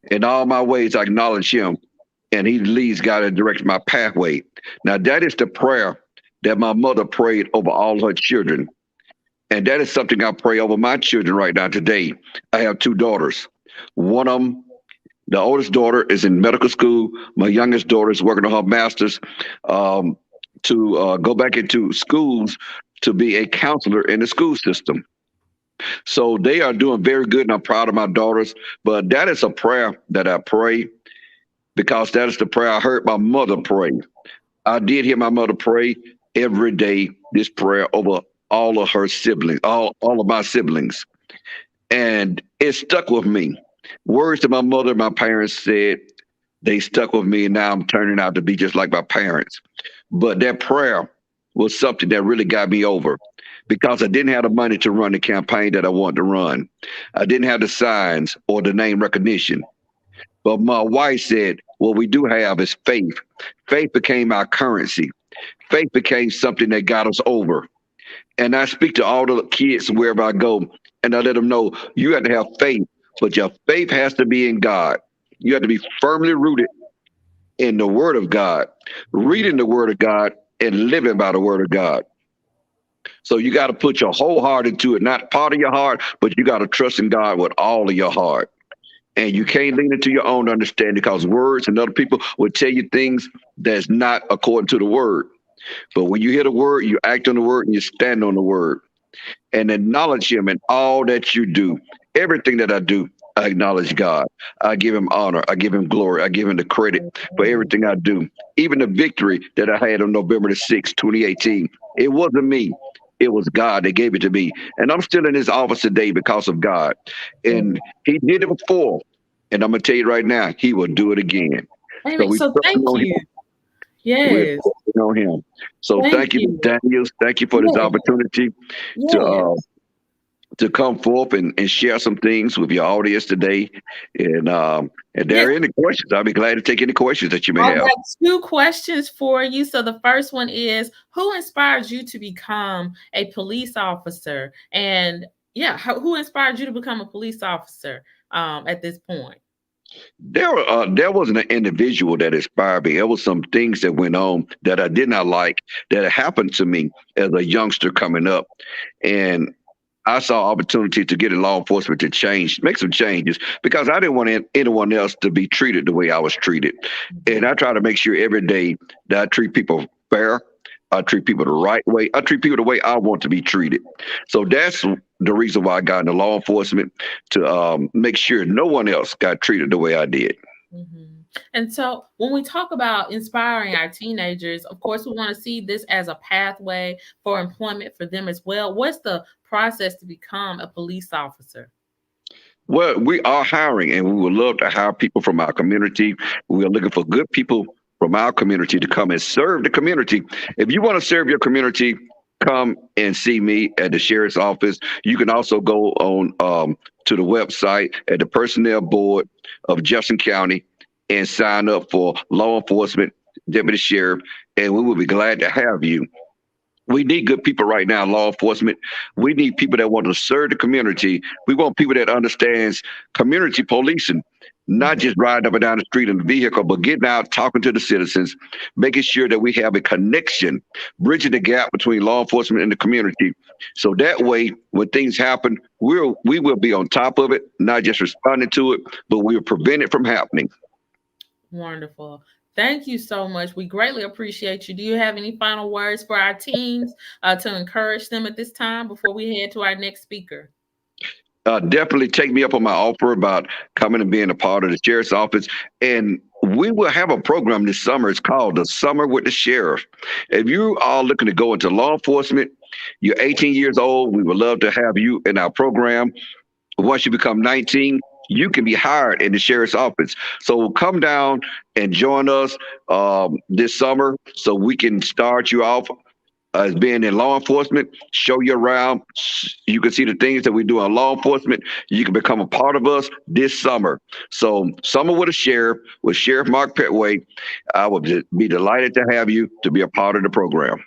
In all my ways, I acknowledge him, and he leads, God, and directs my pathway. Now, that is the prayer that my mother prayed over all her children. And that is something I pray over my children right now today. I have two daughters. One of them, the oldest daughter, is in medical school. My youngest daughter is working on her master's um, to go back into schools to be a counselor in the school system. So they are doing very good, and I'm proud of my daughters. But that is a prayer that I pray because that is the prayer I heard my mother pray. I did hear my mother pray every day, this prayer over all of her siblings, all of my siblings. And it stuck with me. Words that my mother and my parents said, they stuck with me, and now I'm turning out to be just like my parents. But that prayer was something that really got me over because I didn't have the money to run the campaign that I wanted to run. I didn't have the signs or the name recognition. But my wife said, what we do have is faith. Faith became our currency. Faith became something that got us over. And I speak to all the kids wherever I go, and I let them know you have to have faith, but your faith has to be in God. You have to be firmly rooted in the Word of God, reading the Word of God, and living by the Word of God. So you got to put your whole heart into it, not part of your heart, but you got to trust in God with all of your heart. And you can't lean into your own understanding because words and other people will tell you things that's not according to the Word. But when you hear the Word, you act on the Word and you stand on the Word and acknowledge him in all that you do. Everything that I do, I acknowledge God. I give him honor. I give him glory. I give him the credit for everything I do. Even the victory that I had on November the 6th, 2018, it wasn't me. It was God that gave it to me. And I'm still in his office today because of God. And he did it before. And I'm going to tell you right now, he will do it again. Amen. So thank you. Yes. We're on him. So thank you, Daniels. Thank you for this opportunity to come forth and share some things with your audience today. And if there are any questions, I'll be glad to take any questions that you may have. I got two questions for you. So the first one is, who inspired you to become a police officer? And who inspired you to become a police officer at this point? There wasn't an individual that inspired me. There was some things that went on that I did not like that happened to me as a youngster coming up. And I saw opportunity to get in law enforcement to make some changes because I didn't want anyone else to be treated the way I was treated. And I try to make sure every day that I treat people fair. I treat people the right way. I treat people the way I want to be treated. So that's the reason why I got into law enforcement, to make sure no one else got treated the way I did. Mm-hmm. And so when we talk about inspiring our teenagers, of course, we want to see this as a pathway for employment for them as well. What's the process to become a police officer? Well, we are hiring, and we would love to hire people from our community. We are looking for good people from our community to come and serve the community. If you want to serve your community, come and see me at the sheriff's office. You can also go on to the website at the Personnel Board of Jefferson County and sign up for law enforcement, deputy sheriff, and we will be glad to have you. We need good people right now, law enforcement. We need people that want to serve the community. We want people that understands community policing, not just riding up and down the street in the vehicle, but getting out, talking to the citizens, making sure that we have a connection, bridging the gap between law enforcement and the community. So that way, when things happen, we will be on top of it, not just responding to it, but we will prevent it from happening. Wonderful. Thank you so much. We greatly appreciate you. Do you have any final words for our teens to encourage them at this time before we head to our next speaker? Definitely take me up on my offer about coming and being a part of the sheriff's office. And we will have a program this summer. It's called the Summer with the Sheriff. If you are looking to go into law enforcement, you're 18 years old, we would love to have you in our program. Once you become 19, you can be hired in the sheriff's office. So come down and join us this summer so we can start you off as being in law enforcement, show you around. You can see the things that we do in law enforcement. You can become a part of us this summer. So Summer with a Sheriff, with Sheriff Mark Petway. I would be delighted to have you to be a part of the program.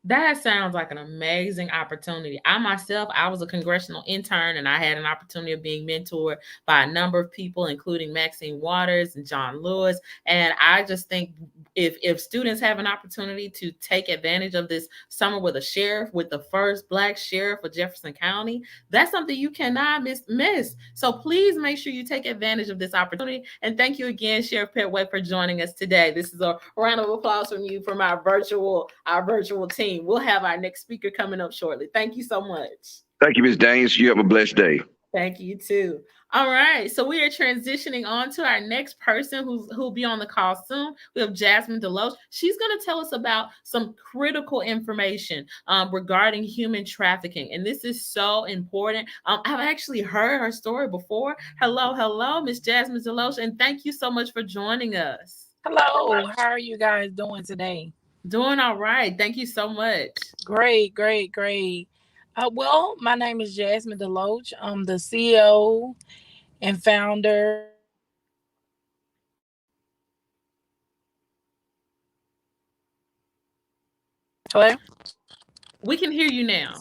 That sounds like an amazing opportunity. I myself, I was a congressional intern and I had an opportunity of being mentored by a number of people, including Maxine Waters and John Lewis. And I just think if students have an opportunity to take advantage of this summer with a sheriff, with the first Black sheriff of Jefferson County, that's something you cannot miss. So please make sure you take advantage of this opportunity. And thank you again, Sheriff Petway, for joining us today. This is a round of applause from you from our virtual team. We'll have our next speaker coming up shortly. Thank you so much. Thank you, Ms. Daniels. You have a blessed day. Thank you too. All right, so we are transitioning on to our next person who'll be on the call soon. We have Jasmine Deloach. She's going to tell us about some critical information regarding human trafficking, and this is so important. I've actually heard her story before. Hello, Miss Jasmine Deloach, and thank you so much for joining us. Hello, how are you guys doing today? Doing all right. Thank you so much. Great. Well, my name is Jasmine Deloach. I'm the CEO and founder. Hello? We can hear you now.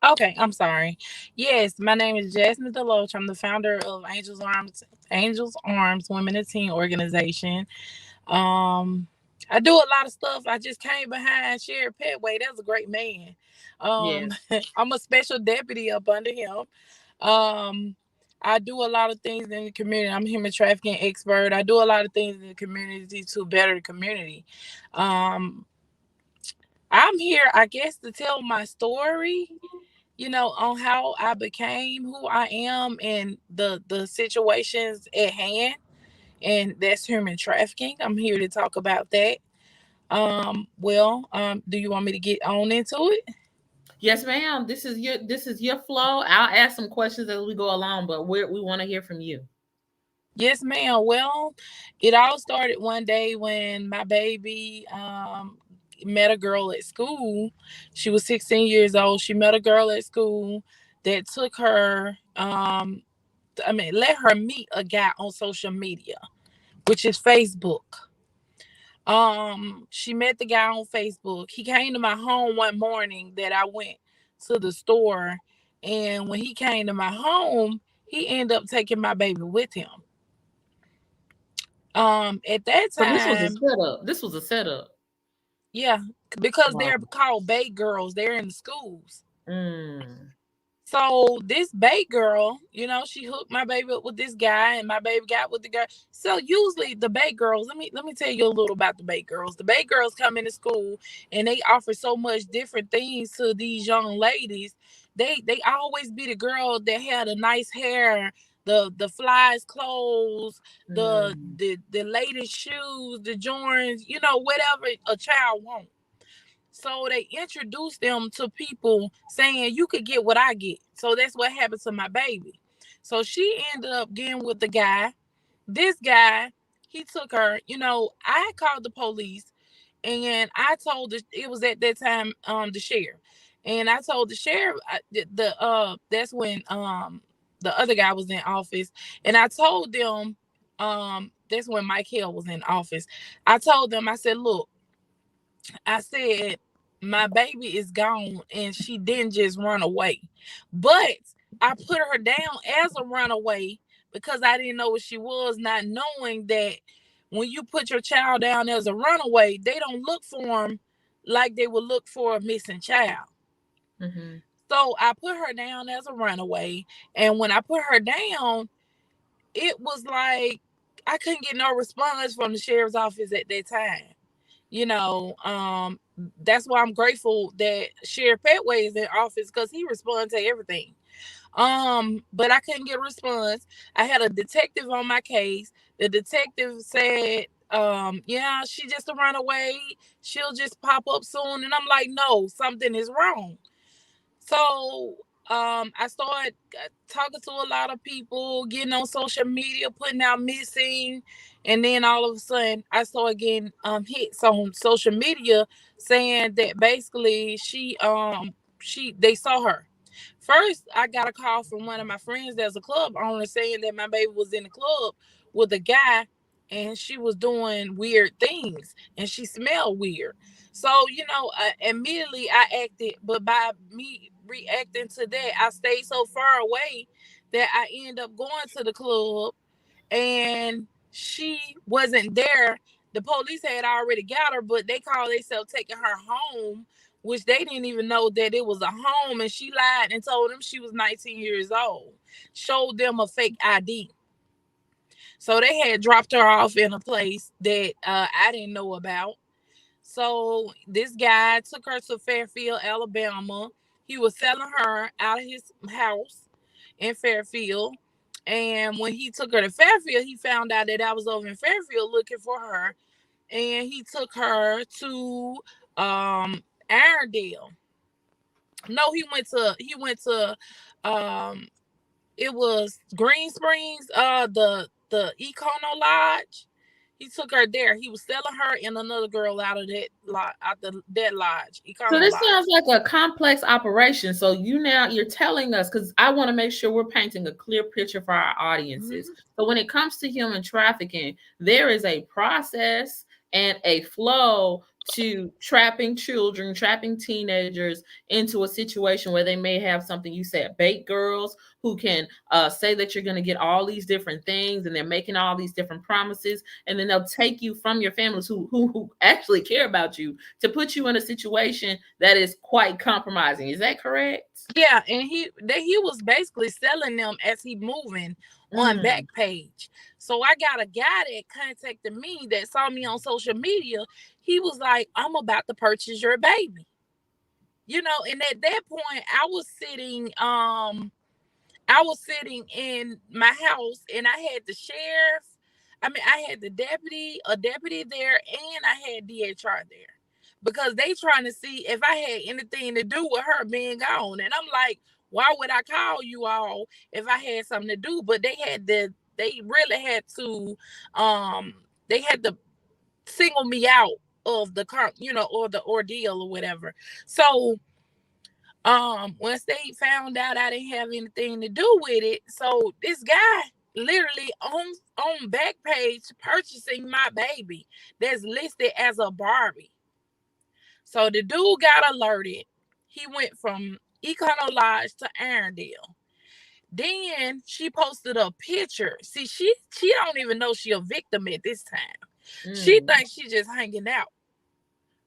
Okay, I'm sorry. Yes, my name is Jasmine Deloach. I'm the founder of Angels Arms Women and Teen Organization. I do a lot of stuff. I just came behind Sheriff Petway. That's a great man. Yes. I'm a special deputy up under him. I do a lot of things in the community. I'm a human trafficking expert. I do a lot of things in the community to better the community. I'm here, I guess, to tell my story, on how I became who I am and the situations at hand. And that's human trafficking. I'm here to talk about that. Do you want me to get on into it? Yes, ma'am. This is your flow. I'll ask some questions as we go along, but we want to hear from you. Yes, ma'am. Well, it all started one day when my baby met a girl at school. She was 16 years old. She met a girl at school that took her, let her meet a guy on social media, which is Facebook. She met the guy on Facebook. He came to my home one morning that I went to the store, and when he came to my home, he ended up taking my baby with him. At that So time, this was a setup. Yeah, because Wow. they're called bait girls. They're in the schools. Mm. So this bait girl, she hooked my baby up with this guy, and my baby got with the guy. So usually the bait girls, let me tell you a little about the bait girls. The bait girls come into school and they offer so much different things to these young ladies. They always be the girl that had a nice hair, the flies clothes, the latest shoes, the Jordans, whatever a child wants. So they introduced them to people saying you could get what I get. So that's what happened to my baby. So she ended up getting with the guy. This guy, he took her, I called the police and I told it was at that time the sheriff. And I told the sheriff that's when the other guy was in office. And I told them that's when Mike Hill was in office. I told them, I said, look, I said, my baby is gone and she didn't just run away. But I put her down as a runaway because I didn't know what she was, not knowing that when you put your child down as a runaway, they don't look for them like they would look for a missing child. Mm-hmm. So I put her down as a runaway. And when I put her down, it was like I couldn't get no response from the sheriff's office at that time. That's why I'm grateful that Sheriff Petway is in office because he responds to everything. But I couldn't get a response. I had a detective on my case. The detective said, yeah, she just a runaway. She'll just pop up soon. And I'm like, no, something is wrong. So I started talking to a lot of people, getting on social media, putting out missing, and then all of a sudden I started getting hits on social media saying that basically they saw her. First, I got a call from one of my friends that's a club owner saying that my baby was in the club with a guy and she was doing weird things and she smelled weird. So, immediately I acted, but by me reacting to that, I stayed so far away that I ended up going to the club and she wasn't there. The police had already got her, but they called themselves taking her home, which they didn't even know that it was a home. And she lied and told them she was 19 years old, showed them a fake ID. So they had dropped her off in a place that I didn't know about. So this guy took her to Fairfield, Alabama. He was selling her out of his house in Fairfield. And when he took her to Fairfield, he found out that I was over in Fairfield looking for her. And he took her to Arendelle. No, he went to it was Green Springs, the Econo Lodge. He took her there. He was selling her and another girl out of that lodge. Econo So this Lodge. sounds like a complex operation. So you're telling us, because I want to make sure we're painting a clear picture for our audiences. So when it comes to human trafficking, there is a process and a flow to trapping children, trapping teenagers into a situation where they may have something, you said, bait girls who can say that you're going to get all these different things, and they're making all these different promises, and then they'll take you from your families who actually care about you to put you in a situation that is quite compromising. Is that correct? Yeah, and he was basically selling them as he moving on Backpage. So I got a guy that contacted me that saw me on social media. He was like, I'm about to purchase your baby. And at that point I was sitting in my house, and I had the sheriff. I had a deputy there, and I had DHR there because they trying to see if I had anything to do with her being gone. And I'm like, why would I call you all if I had something to do? But they really had to single me out of the or the ordeal or whatever. So once they found out I didn't have anything to do with it, so this guy literally on Backpage purchasing my baby that's listed as a Barbie. So the dude got alerted. He went from Econo Lodge to Arendelle. Then she posted a picture. See, she don't even know she a victim at this time. She thinks she just hanging out,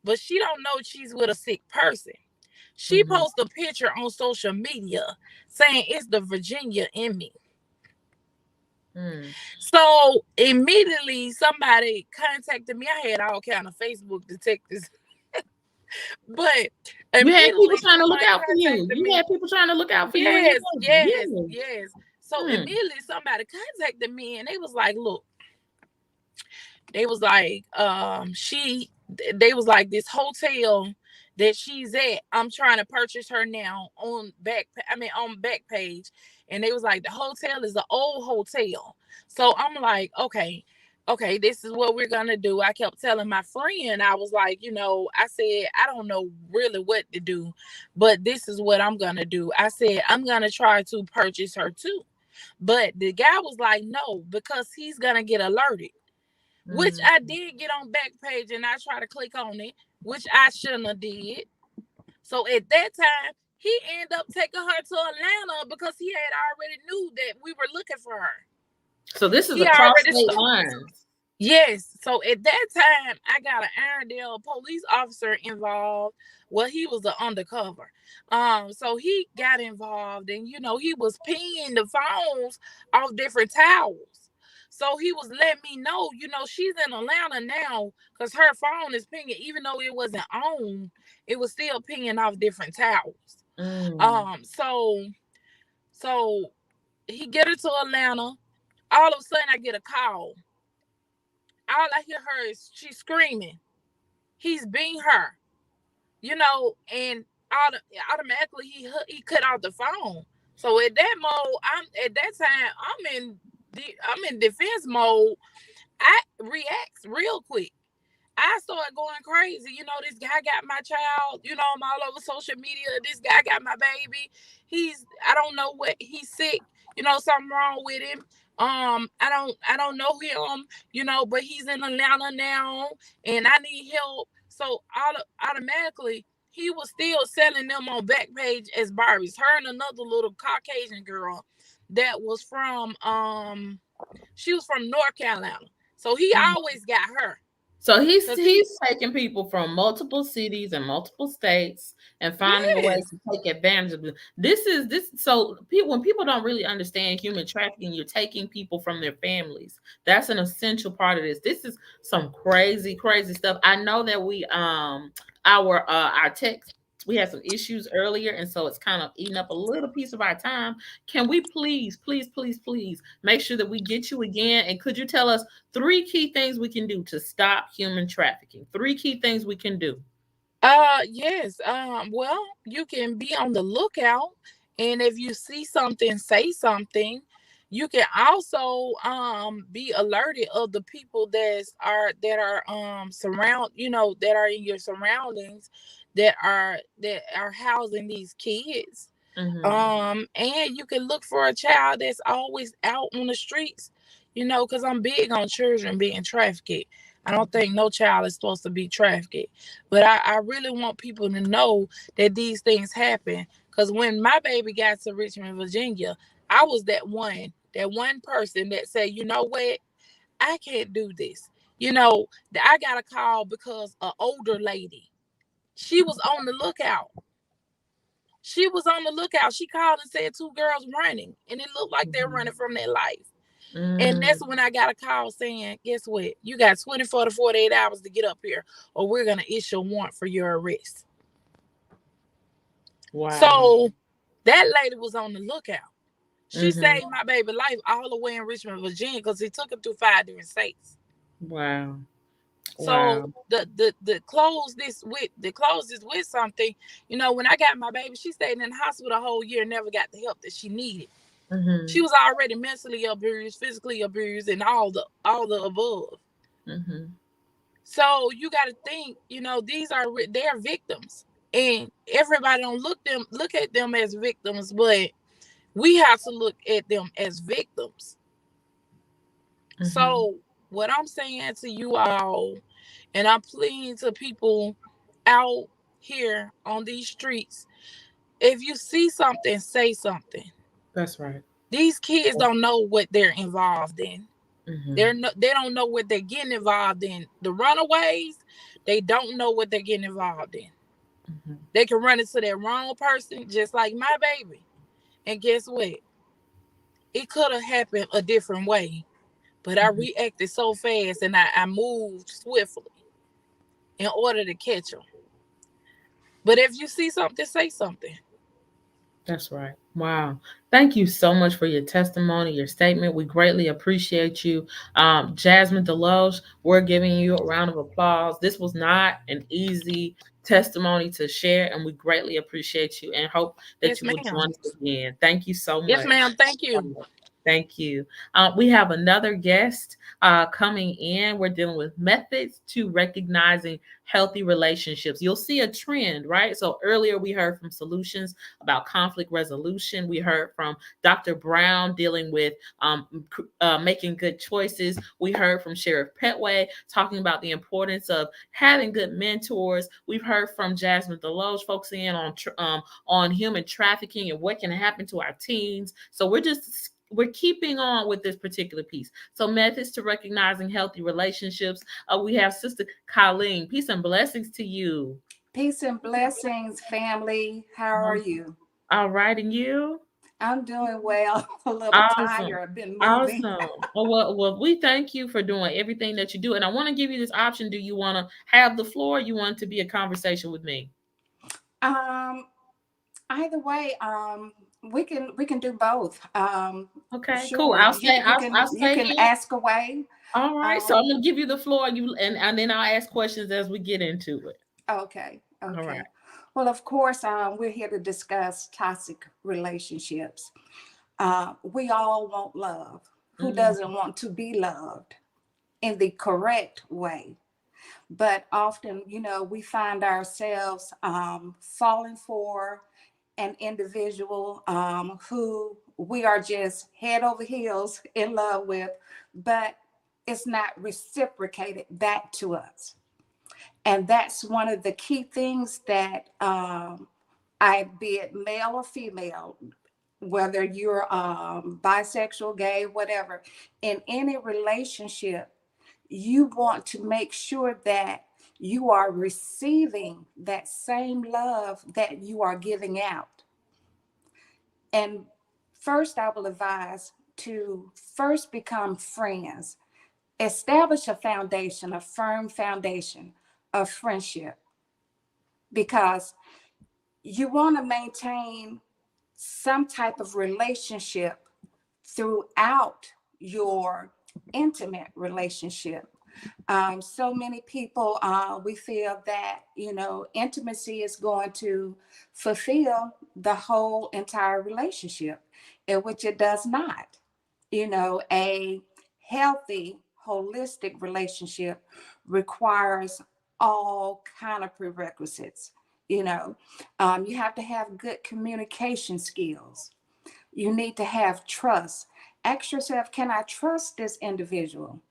but she don't know she's with a sick person. She posted a picture on social media saying it's the Virginia in me. So immediately somebody contacted me. I had all kind of Facebook detectives. But you had people trying to look out for you. You had people trying to look out for you. Yes. So immediately somebody contacted me, and they was like, look, they was like, this hotel that she's at, I'm trying to purchase her now on Backpage. And they was like, the hotel is an old hotel. So I'm like, okay, this is what we're gonna do. I kept telling my friend, I was like, I said, I don't know really what to do, but this is what I'm gonna do. I said, I'm gonna try to purchase her too. But the guy was like, no, because he's gonna get alerted. Which I did get on Backpage, and I tried to click on it, which I shouldn't have did. So at that time, he ended up taking her to Atlanta because he had already knew that we were looking for her. So this is across state lines. Yes. So at that time, I got an Arendelle police officer involved. Well, he was an undercover. So he got involved, and he was pinging the phones off different towers. So he was letting me know, she's in Atlanta now because her phone is pinging, even though it wasn't on, it was still pinging off different towers. So he get her to Atlanta. All of a sudden, I get a call. All I hear her is she's screaming. He's beating her, and automatically he cut off the phone. So at that time, I'm in defense mode. I react real quick. I started going crazy. This guy got my child. I'm all over social media. This guy got my baby. I don't know what, he's sick. something wrong with him. I don't know him, but he's in Atlanta now and I need help. So automatically he was still selling them on Backpage as Barbies. Her and another little Caucasian girl that was from she was from North Carolina. So he always got her. So he's taking people from multiple cities and multiple states and finding a way to take advantage of it. This. So when people don't really understand human trafficking, you're taking people from their families. That's an essential part of this. This is some crazy, crazy stuff. I know that we our text. We had some issues earlier, and so it's kind of eating up a little piece of our time. Can we please make sure that we get you again? And could you tell us 3 key things we can do to stop human trafficking? 3 key things we can do. Yes. Well, you can be on the lookout, and if you see something, say something. You can also be alerted of the people that are that are in your surroundings that are housing these kids. Mm-hmm. And you can look for a child that's always out on the streets, because I'm big on children being trafficked. I don't think no child is supposed to be trafficked. But I really want people to know that these things happen. Because when my baby got to Richmond, Virginia, I was that one person that said, you know what? I can't do this. I got a call because an older lady, she was on the lookout. She was on the lookout. She called and said 2 girls running, and it looked like they're running from their life. And that's when I got a call saying, guess what? You got 24 to 48 hours to get up here, or we're going to issue a warrant for your arrest. Wow. So that lady was on the lookout. She saved my baby life all the way in Richmond, Virginia, because he took her through 5 different states. Wow. So the close this with something, when I got my baby, she stayed in the hospital a whole year and never got the help that she needed. She was already mentally abused, physically abused, and all the above. So you got to think, they're victims, and everybody don't look at them as victims, but we have to look at them as victims. So what I'm saying to you all, and I'm pleading to people out here on these streets, if you see something, say something. That's right. These kids don't know what they're involved in. They don't know what they're getting involved in. The runaways, they don't know what they're getting involved in. They can run into that wrong person, just like my baby. And guess what? It could have happened a different way, but I reacted so fast and I moved swiftly in order to catch them. But if you see something, say something. That's right. Wow. Thank you so much for your testimony, your statement. We greatly appreciate you. Jasmine Deloge, we're giving you a round of applause. This was not an easy testimony to share, and we greatly appreciate you and hope that you will join us again. Thank you so much. Yes, ma'am. Thank you. Thank you. We have another guest coming in. We're dealing with methods to recognizing healthy relationships. You'll see a trend, right? So earlier we heard from solutions about conflict resolution. We heard from Dr. Brown dealing with making good choices. We heard from Sheriff Petway talking about the importance of having good mentors. We've heard from Jasmine Deloge focusing in on human trafficking and what can happen to our teens. So we're keeping on with this particular piece. So methods to recognizing healthy relationships. We have Sister Colleen. Peace and blessings to you. Peace and blessings, family. How are you? All right, and you? I'm doing well. A little tired. I've been moving. Awesome. Well, we thank you for doing everything that you do. And I want to give you this option. Do you want to have the floor? Or you want it to be a conversation with me? Either way, we can do both. Okay, sure. cool. I'll stay. You can ask away. All right. So I'm gonna give you the floor. And then I'll ask questions as we get into it. Okay. All right. Well, of course, we're here to discuss toxic relationships. We all want love. Who doesn't want to be loved in the correct way? But often, we find ourselves falling for an individual who we are just head over heels in love with, but it's not reciprocated back to us. And that's one of the key things that be it male or female, whether you're bisexual, gay, whatever, in any relationship, you want to make sure that you are receiving that same love that you are giving out. And first, I will advise to first become friends, establish a foundation, a firm foundation of friendship, because you want to maintain some type of relationship throughout your intimate relationship. So many people, we feel that, intimacy is going to fulfill the whole entire relationship, in which it does not. A healthy, holistic relationship requires all kind of prerequisites. You have to have good communication skills. You need to have trust. Ask yourself, can I trust this individual?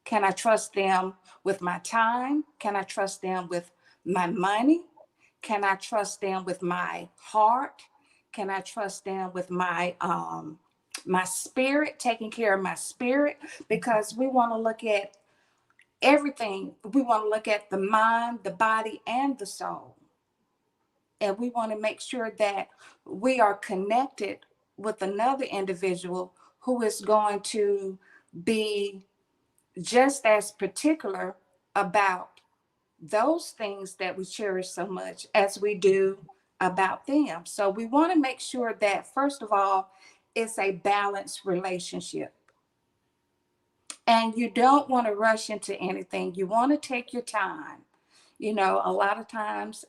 Can I trust them with my time? Can I trust them with my money? Can I trust them with my heart? Can I trust them with my spirit, taking care of my spirit? Because we want to look at everything. We want to look at the mind, the body, and the soul. And we want to make sure that we are connected with another individual who is going to be just as particular about those things that we cherish so much as we do about them. So we want to make sure that, first of all, it's a balanced relationship. And you don't want to rush into anything. You want to take your time. A lot of times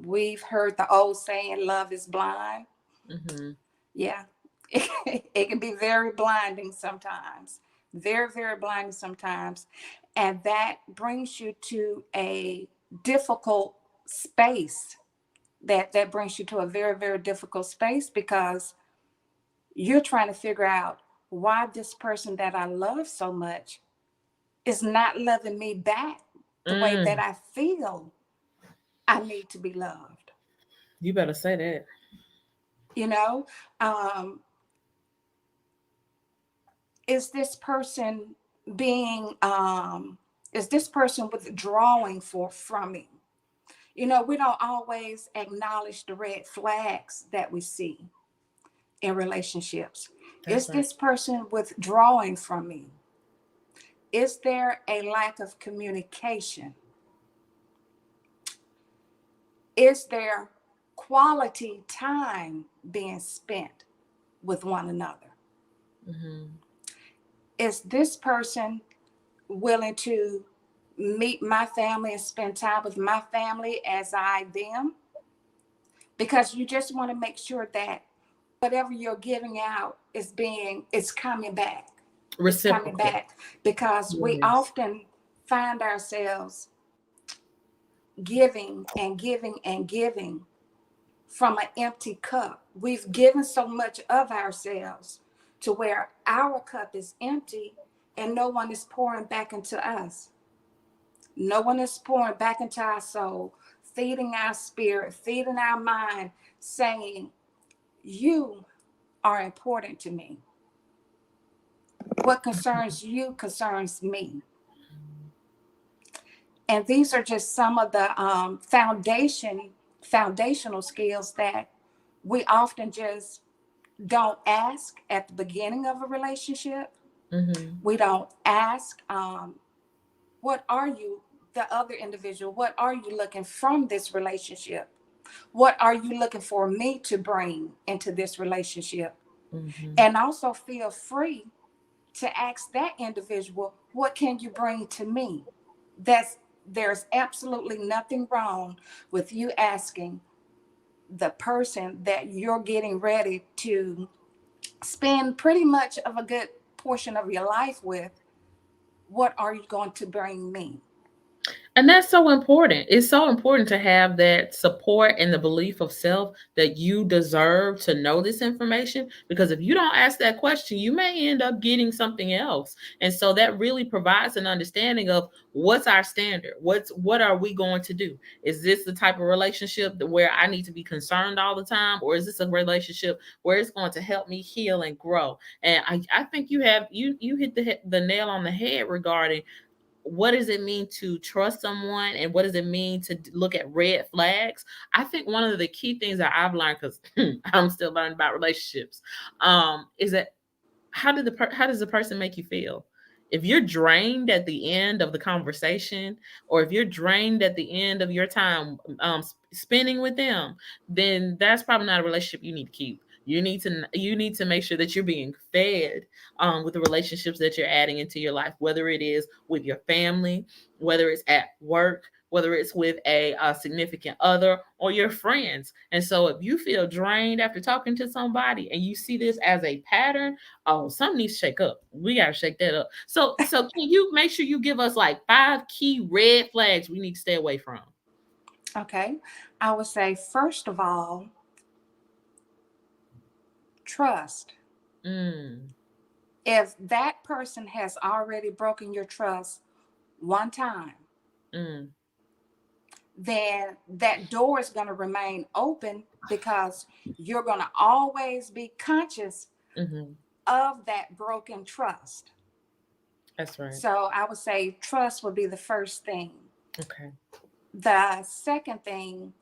we've heard the old saying, love is blind. Mm-hmm. Yeah, it can be very blinding sometimes. Very, very blinding sometimes. And that brings you to a difficult space. That brings you to a very, very difficult space, because you're trying to figure out why this person that I love so much is not loving me back the way that I feel I need to be loved. You better say that. Is this person withdrawing from me? We don't always acknowledge the red flags that we see in relationships. Is this person withdrawing from me? Is there a lack of communication? Is there quality time being spent with one another? Mm-hmm. Is this person willing to meet my family and spend time with my family as I them? Because you just want to make sure that whatever you're giving out is coming back. It's coming back, because we often find ourselves giving and giving and giving from an empty cup. We've given so much of ourselves to where our cup is empty and no one is pouring back into us. No one is pouring back into our soul, feeding our spirit, feeding our mind, saying, you are important to me. What concerns you concerns me. And these are just some of the foundational skills that we often just don't ask at the beginning of a relationship. Mm-hmm. We don't ask, what are you, the other individual, what are you looking from this relationship? What are you looking for me to bring into this relationship? Mm-hmm. And also feel free to ask that individual, what can you bring to me? There's absolutely nothing wrong with you asking the person that you're getting ready to spend pretty much of a good portion of your life with, what are you going to bring me? And that's so important. It's so important to have that support and the belief of self that you deserve to know this information. Because if you don't ask that question, you may end up getting something else. And so that really provides an understanding of what's our standard. What are we going to do? Is this the type of relationship where I need to be concerned all the time, or is this a relationship where it's going to help me heal and grow? And I think you hit the nail on the head regarding what does it mean to trust someone and what does it mean to look at red flags. I think one of the key things that I've learned, because I'm still learning about relationships, is that how does the person make you feel? If you're drained at the end of the conversation, or if you're drained at the end of your time spending with them, then that's probably not a relationship you need to keep. You need to make sure that you're being fed with the relationships that you're adding into your life, whether it is with your family, whether it's at work, whether it's with a significant other or your friends. And so if you feel drained after talking to somebody and you see this as a pattern, oh, something needs to shake up. We got to shake that up. So can you make sure you give us like 5 key red flags we need to stay away from? Okay. I would say, first of all, trust. If that person has already broken your trust one time, then that door is going to remain open because you're going to always be conscious of that broken trust. That's right. So I would say trust would be the first thing. Okay. The second thing,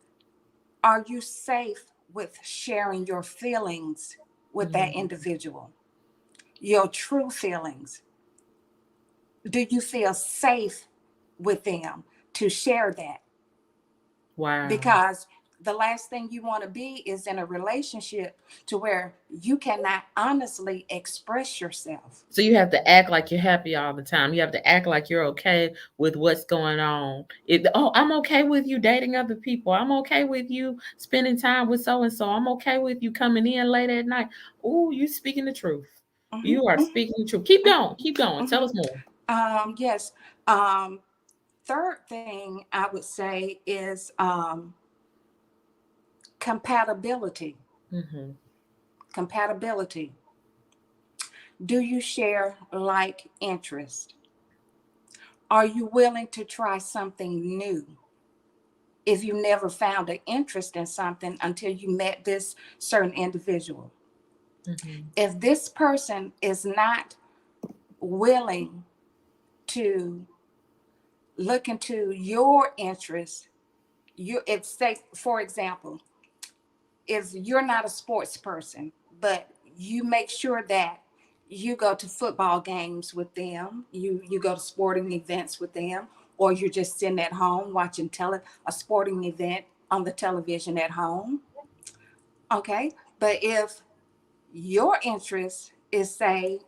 are you safe with sharing your feelings with that individual? Your true feelings. Do you feel safe with them to share that? Wow. Because the last thing you want to be is in a relationship to where you cannot honestly express yourself. So you have to act like you're happy all the time. You have to act like you're okay with what's going on. I'm okay with you dating other people. I'm okay with you spending time with so-and-so. I'm okay with you coming in late at night. Oh, you speaking the truth. You are speaking the truth. Keep going. Keep going. Tell us more. Yes. Third thing I would say is compatibility. Compatibility. Do you share like interest? Are you willing to try something new? If you never found an interest in something until you met this certain individual. If this person is not willing to look into your interests, for example, if you're not a sports person, but you make sure that you go to football games with them, you go to sporting events with them, or you're just sitting at home watching a sporting event on the television at home. Okay, but if your interest is, say,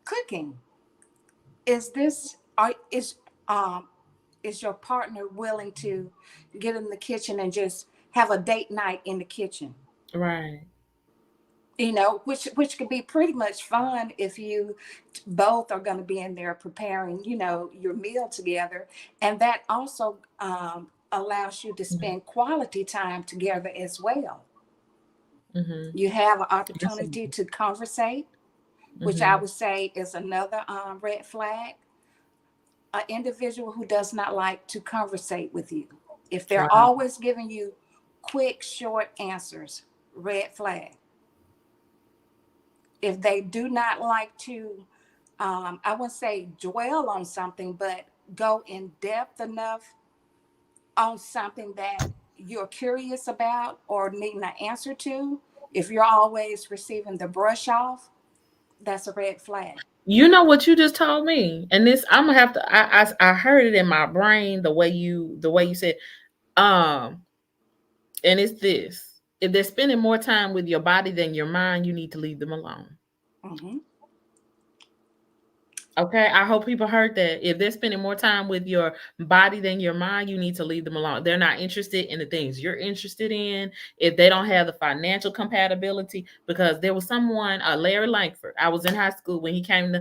cooking, is your partner willing to get in the kitchen and just have a date night in the kitchen? Right. You know, which could be pretty much fun if you both are going to be in there preparing, your meal together. And that also allows you to spend quality time together as well. You have an opportunity to conversate, which I would say is another red flag. An individual who does not like to conversate with you. If they're always giving you quick, short answers, red flag. If they do not like to, I wouldn't say dwell on something, but go in depth enough on something that you're curious about or needing an answer to, if you're always receiving the brush off, that's a red flag. You know what you just told me, and this I'm gonna have to. I heard it in my brain the way you said, and it's this: if they're spending more time with your body than your mind, you need to leave them alone. Okay, I hope people heard that. If they're spending more time with your body than your mind, you need to leave them alone. They're not interested in the things you're interested in. If they don't have the financial compatibility, because there was someone, Larry Langford. I was in high school when he came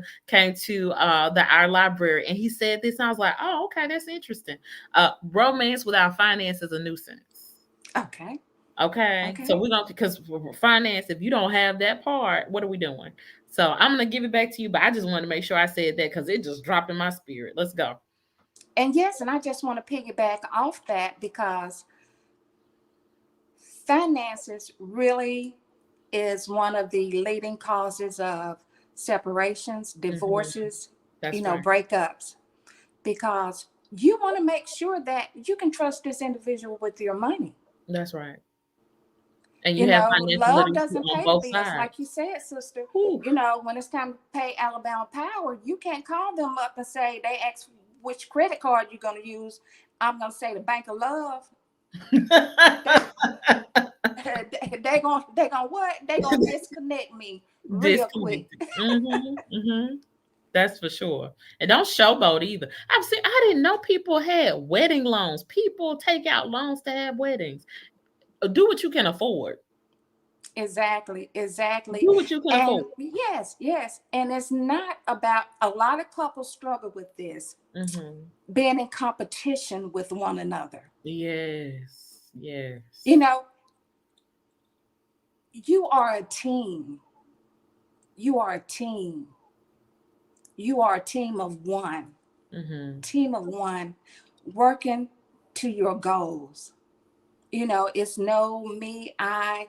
to our library, and he said this. And I was like, oh, okay, that's interesting. Romance without finance is a nuisance. Okay. Okay. So we're gonna, because for finance, if you don't have that part, what are we doing? So I'm gonna give it back to you, but I just wanted to make sure I said that because it just dropped in my spirit. Let's go. And yes, and I just want to piggyback off that because finances really is one of the leading causes of separations, divorces, That's right. Breakups, because you want to make sure that you can trust this individual with your money. That's right. And you have financial love literacy doesn't on pay both bills, sides. like you said, sister. Ooh. When it's time to pay Alabama Power, you can't call them up and say, they ask which credit card you're going to use. I'm going to say the Bank of Love. They gonna what? They gonna disconnect me real quick. That's for sure. And don't showboat either. I didn't know people had wedding loans. People take out loans to have weddings. Do what you can afford. Exactly. Do what you can afford. Yes. And it's not about, a lot of couples struggle with this, being in competition with one another. Yes. You are a team. You are a team. You are a team of one. Team of one, working to your goals. It's no me, I,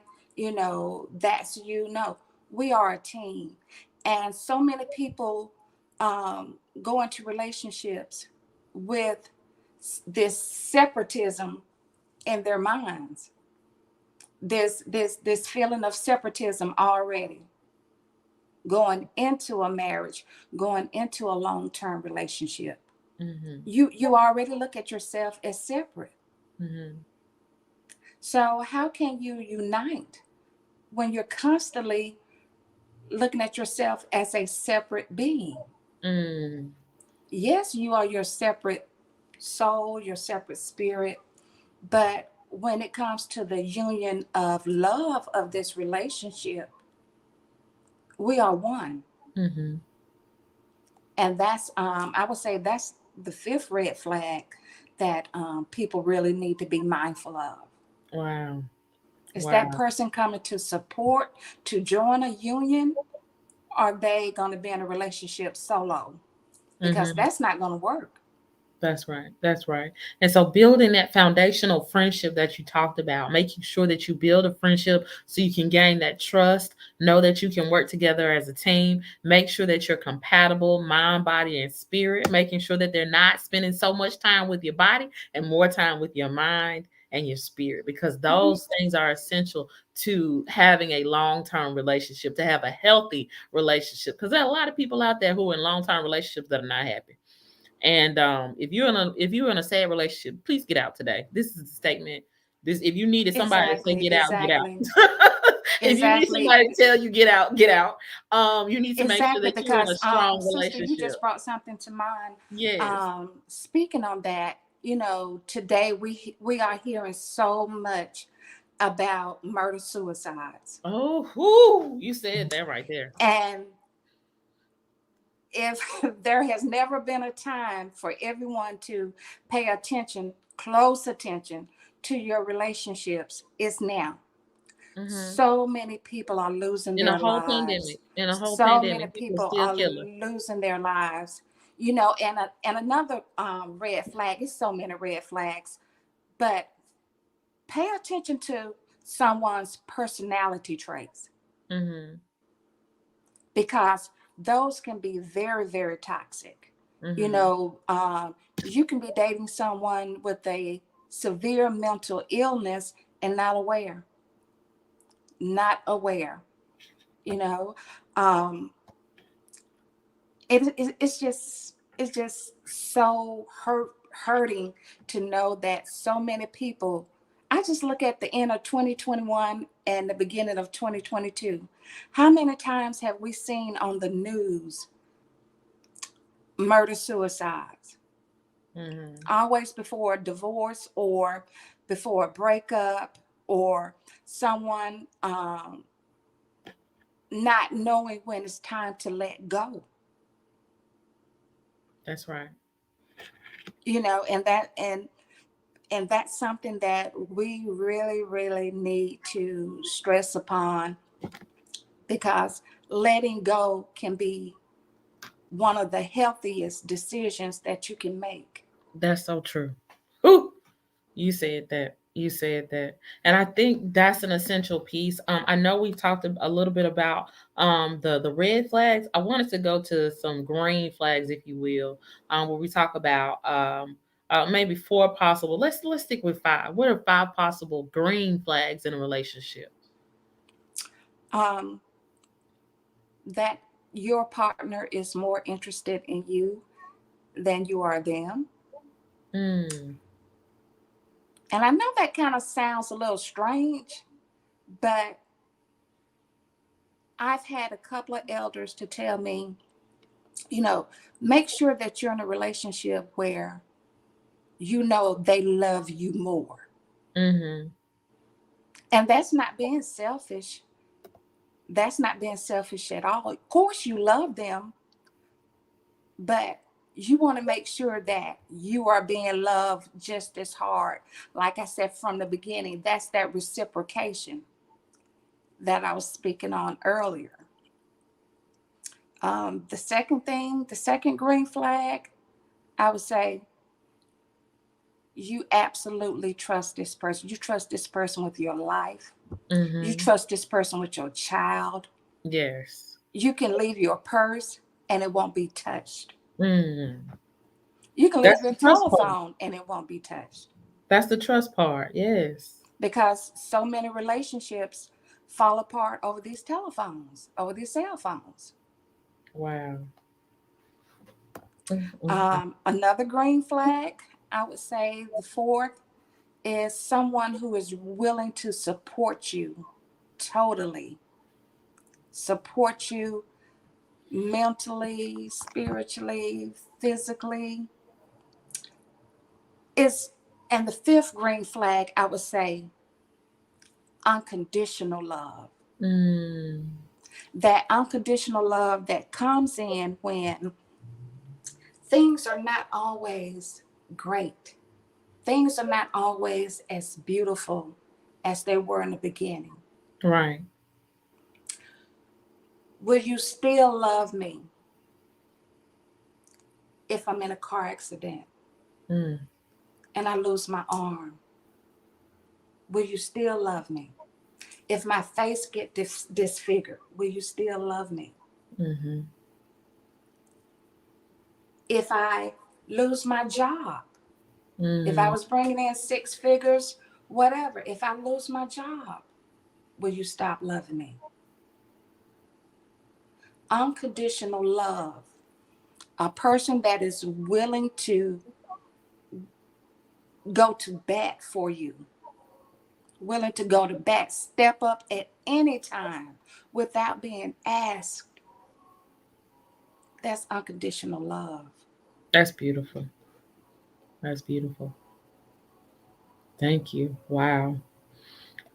that's you. No, we are a team. And so many people go into relationships with this separatism in their minds. This feeling of separatism already going into a marriage, going into a long-term relationship. You already look at yourself as separate. So how can you unite when you're constantly looking at yourself as a separate being? Yes, you are your separate soul, your separate spirit, but when it comes to the union of love of this relationship, we are one. And that's, I would say that's the fifth red flag that people really need to be mindful of. Wow. Is that person coming to support, to join a union? Are they going to be in a relationship solo? Because that's not going to work. That's right. That's right. And so building that foundational friendship that you talked about, making sure that you build a friendship so you can gain that trust, know that you can work together as a team, make sure that you're compatible, mind, body, and spirit, making sure that they're not spending so much time with your body and more time with your mind and your spirit, because those things are essential to having a long-term relationship, to have a healthy relationship. Because there are a lot of people out there who are in long-term relationships that are not happy. And if you're in a sad relationship, please get out today. This is a statement. If you needed somebody to say get out, get out. If you need somebody to tell you get out, get out. You need to make sure that you're in a strong relationship. Sister, you just brought something to mind. Yes. Speaking on that, today we are hearing so much about murder suicides. Oh, you said that right there. And if there has never been a time for everyone to pay attention, close attention to your relationships, it's now. So many people are losing their lives. So many people are losing their lives. And another red flag, it's so many red flags, but pay attention to someone's personality traits. Because those can be very, very toxic. You can be dating someone with a severe mental illness and not aware. It's just so hurting to know that so many people. I just look at the end of 2021 and the beginning of 2022. How many times have we seen on the news murder suicides. Mm-hmm. Always before a divorce or before a breakup or someone not knowing when it's time to let go. That's right. You know, and that's something that we really, really need to stress upon, because letting go can be one of the healthiest decisions that you can make. That's so true. Ooh, you said that. You said that. And I think that's an essential piece. I know we talked a little bit about the red flags. I wanted to go to some green flags, if you will, where we talk about maybe 4 possible. Let's stick with 5. What are 5 possible green flags in a relationship? That your partner is more interested in you than you are them. Mm. And I know that kind of sounds a little strange, but I've had a couple of elders to tell me, you know, make sure that you're in a relationship where you know they love you more. Mm-hmm. And that's not being selfish. That's not being selfish at all. Of course, you love them, but you want to make sure that you are being loved just as hard. Like I said from the beginning, that's that reciprocation that I was speaking on earlier. The second green flag, I would say, you absolutely trust this person. You trust this person with your life. Mm-hmm. You trust this person with your child. Yes. You can leave your purse and it won't be touched. Mm. You can That's leave your the trust part. telephone and it won't be touched. That's the trust part. Yes. Because so many relationships fall apart over these telephones, over these cell phones. Wow. Another green flag, I would say the 4th, is someone who is willing to support you totally. Support you mentally, spiritually, physically. And the 5th green flag, I would say, unconditional love. Mm. That unconditional love that comes in when things are not always great. Things are not always as beautiful as they were in the beginning. Right. Will you still love me if I'm in a car accident Mm. and I lose my arm? Will you still love me? If my face get disfigured, will you still love me? Mm-hmm. If I lose my job, if I Mm. was bringing in 6 figures, whatever, if I lose my job, will you stop loving me? Unconditional love. A person that is willing to go to bat for you, willing to go to bat, step up at any time without being asked. That's unconditional love. That's beautiful. That's beautiful. Thank you. Wow.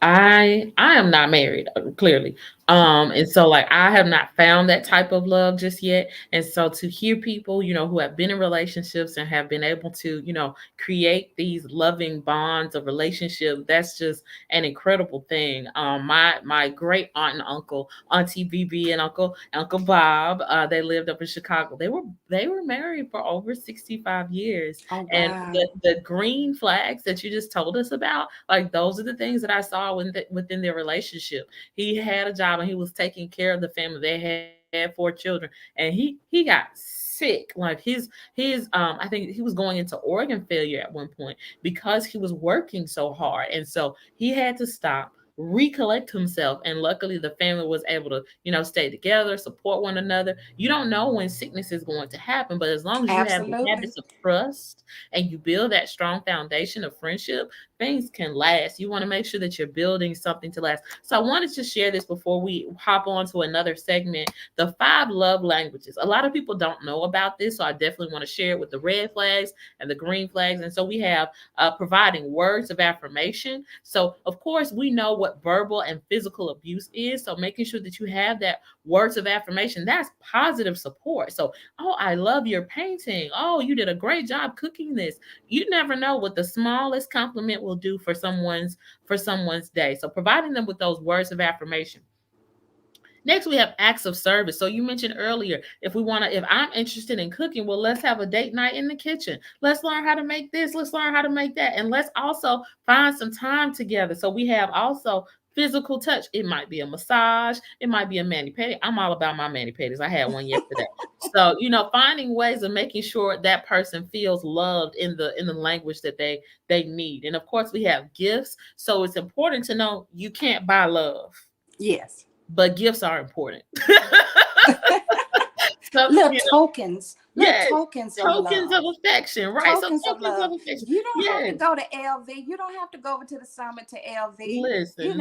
I am not married, clearly. And so like I have not found that type of love just yet. And so to hear people, who have been in relationships and have been able to, create these loving bonds of relationship, that's just an incredible thing. My great aunt and uncle, Auntie BB and Uncle Bob, they lived up in Chicago. They were married for over 65 years. Oh, And wow. the green flags that you just told us about, like those are the things that I saw within their relationship. He had a job and he was taking care of the family. They had 4 children, and he got sick. Like his I think he was going into organ failure at one point because he was working so hard, and so he had to stop. recollect himself. And luckily the family was able to, stay together, support one another. You don't know when sickness is going to happen, but as long as you have the Absolutely. habits of trust and you build that strong foundation of friendship, things can last. You want to make sure that you're building something to last. So I wanted to share this before we hop on to another segment, the 5 love languages. A lot of people don't know about this, so I definitely want to share it with the red flags and the green flags. And so we have providing words of affirmation. So of course we know what verbal and physical abuse is. So making sure that you have that words of affirmation, that's positive support. So, oh, I love your painting. Oh, you did a great job cooking this. You never know what the smallest compliment will do for someone's day. So providing them with those words of affirmation. Next, we have acts of service. So you mentioned earlier, if I'm interested in cooking, well, let's have a date night in the kitchen. Let's learn how to make this. Let's learn how to make that. And let's also find some time together. So we have also physical touch. It might be a massage. It might be a mani-pedi. I'm all about my mani-pedis. I had one yesterday. So, finding ways of making sure that person feels loved in the language that they need. And of course, we have gifts. So it's important to know you can't buy love. Yes. But gifts are important. Little tokens. Yes, Tokens of tokens love. of affection, right? Tokens of love. affection. You don't have to Yes. go to LV. You don't have to go over to the summit to LV. Listen.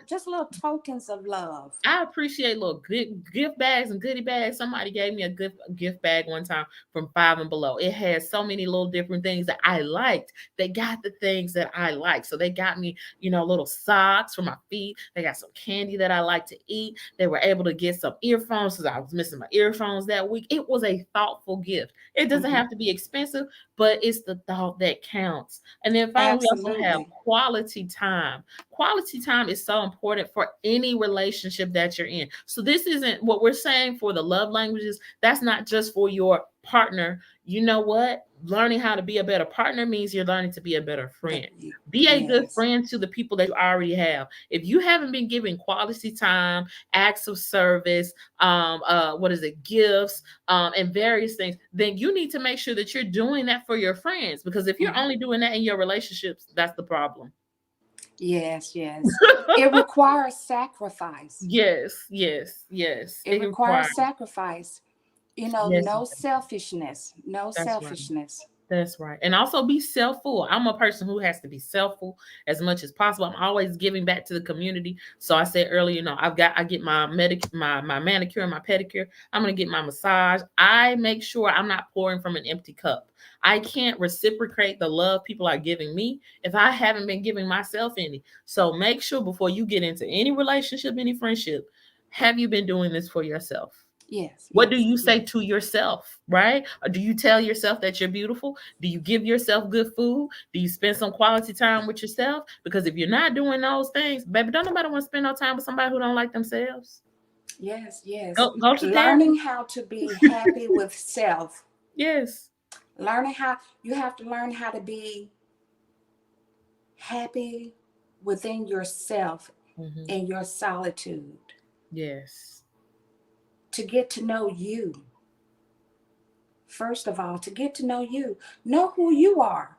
Just little tokens of love. I appreciate little good gift bags and goodie bags. Somebody gave me a good gift bag one time from 5 and Below. It had so many little different things that I liked. They got the things that I like. So they got me, little socks for my feet. They got some candy that I like to eat. They were able to get some earphones because I was missing my earphones that week. It was a thoughtful gift. It doesn't have to be expensive, but it's the thought that counts. And then finally, we also have quality time. Quality time is so important for any relationship that you're in. So this isn't what we're saying for the love languages. That's not just for your partner. You know what? Learning how to be a better partner means you're learning to be a better friend. Be a good friend to the people that you already have. If you haven't been giving quality time, acts of service, gifts, and various things, then you need to make sure that you're doing that for your friends. Because if you're only doing that in your relationships, that's the problem. Yes. It requires sacrifice. Yes. It requires sacrifice. No selfishness. Right. That's right. And also be self-full. I'm a person who has to be self-full as much as possible. I'm always giving back to the community. So I said earlier, I get my manicure and my pedicure. I'm going to get my massage. I make sure I'm not pouring from an empty cup. I can't reciprocate the love people are giving me if I haven't been giving myself any. So make sure before you get into any relationship, any friendship, have you been doing this for yourself? Yes. What do you say to yourself, right? Or do you tell yourself that you're beautiful? Do you give yourself good food? Do you spend some quality time with yourself? Because if you're not doing those things, baby, don't nobody want to spend no time with somebody who don't like themselves. Yes. Go to learning how to be happy with self. Yes. You have to learn how to be happy within yourself in your solitude. Yes. To get to know you. First of all, to get to know you. Know who you are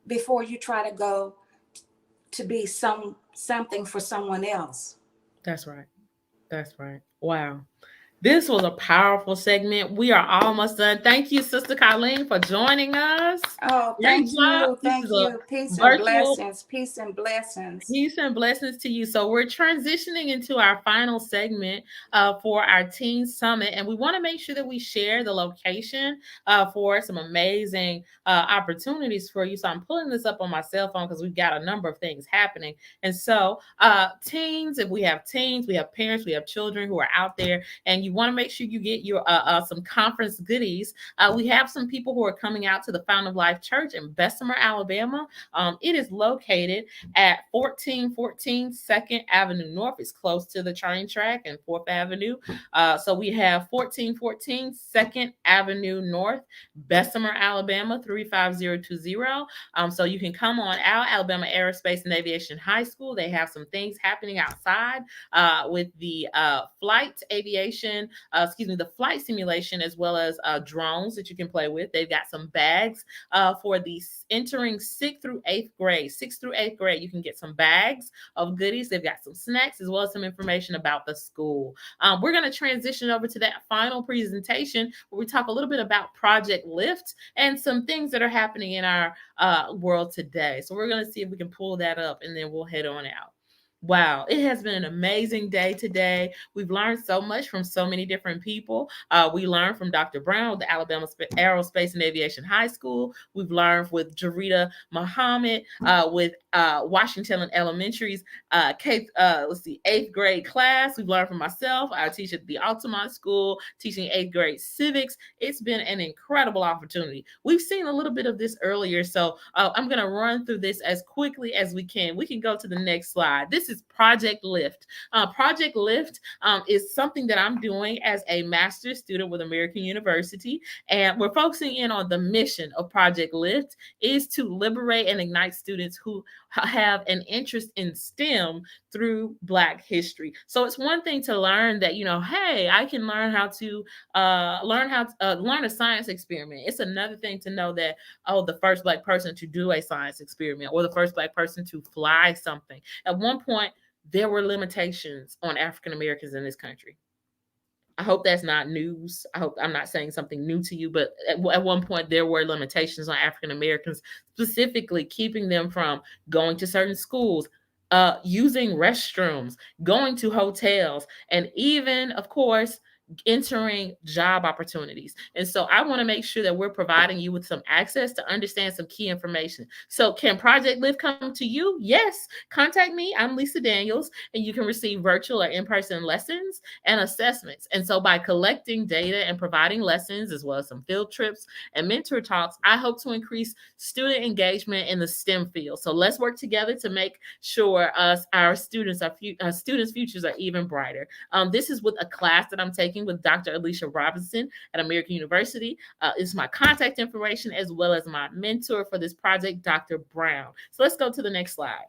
before you try to go to be something for someone else. That's right. Wow. This was a powerful segment. We are almost done. Thank you, Sister Colleen, for joining us. Oh, thank you. Thank you. Peace and blessings. Peace and blessings. Peace and blessings to you. So we're transitioning into our final segment for our Teen Summit. And we want to make sure that we share the location for some amazing opportunities for you. So I'm pulling this up on my cell phone because we've got a number of things happening. And so teens, if we have teens, we have parents, we have children who are out there, and you want to make sure you get your some conference goodies. We have some people who are coming out to the Fountain of Life Church in Bessemer, Alabama. It is located at 1414 2nd Avenue North. It's close to the train track and 4th Avenue. So we have 1414 2nd Avenue North, Bessemer, Alabama, 35020. So you can come on out. Alabama Aerospace and Aviation High School. They have some things happening outside with the flight aviation the flight simulation, as well as drones that you can play with. They've got some bags for the entering 6th through 8th grade. 6th through 8th grade, you can get some bags of goodies. They've got some snacks as well as some information about the school. We're going to transition over to that final presentation where we talk a little bit about Project Lift and some things that are happening in our world today. So we're going to see if we can pull that up, and then we'll head on out. Wow, it has been an amazing day today. We've learned so much from so many different people. We learned from Dr. Brown with the Alabama Aerospace and Aviation High School. We've learned with Jarita Muhammad with Washington Elementary's 8th grade class. We've learned from myself. I teach at the Altamont School, teaching 8th grade civics. It's been an incredible opportunity. We've seen a little bit of this earlier, so I'm going to run through this as quickly as we can. We can go to the next slide. This is Project Lift. Project Lift is something that I'm doing as a master's student with American University, and we're focusing in on the mission of Project Lift is to liberate and ignite students who have an interest in STEM through Black history. So it's one thing to learn that, hey, I can learn how to learn a science experiment. It's another thing to know that, the first Black person to do a science experiment or the first Black person to fly something. At one point, there were limitations on African Americans in this country. I hope that's not news. I hope I'm not saying something new to you, but at one point there were limitations on African Americans, specifically keeping them from going to certain schools, using restrooms, going to hotels, and even, of course, entering job opportunities. And so I want to make sure that we're providing you with some access to understand some key information. So can Project Lift come to you? Yes. Contact me. I'm Lisa Daniels, and you can receive virtual or in-person lessons and assessments. And so by collecting data and providing lessons, as well as some field trips and mentor talks, I hope to increase student engagement in the STEM field. So let's work together to make sure our students' futures are even brighter. This is with a class that I'm taking with Dr. Alicia Robinson at American University. Is my contact information as well as my mentor for this project, Dr. Brown. So let's go to the next slide.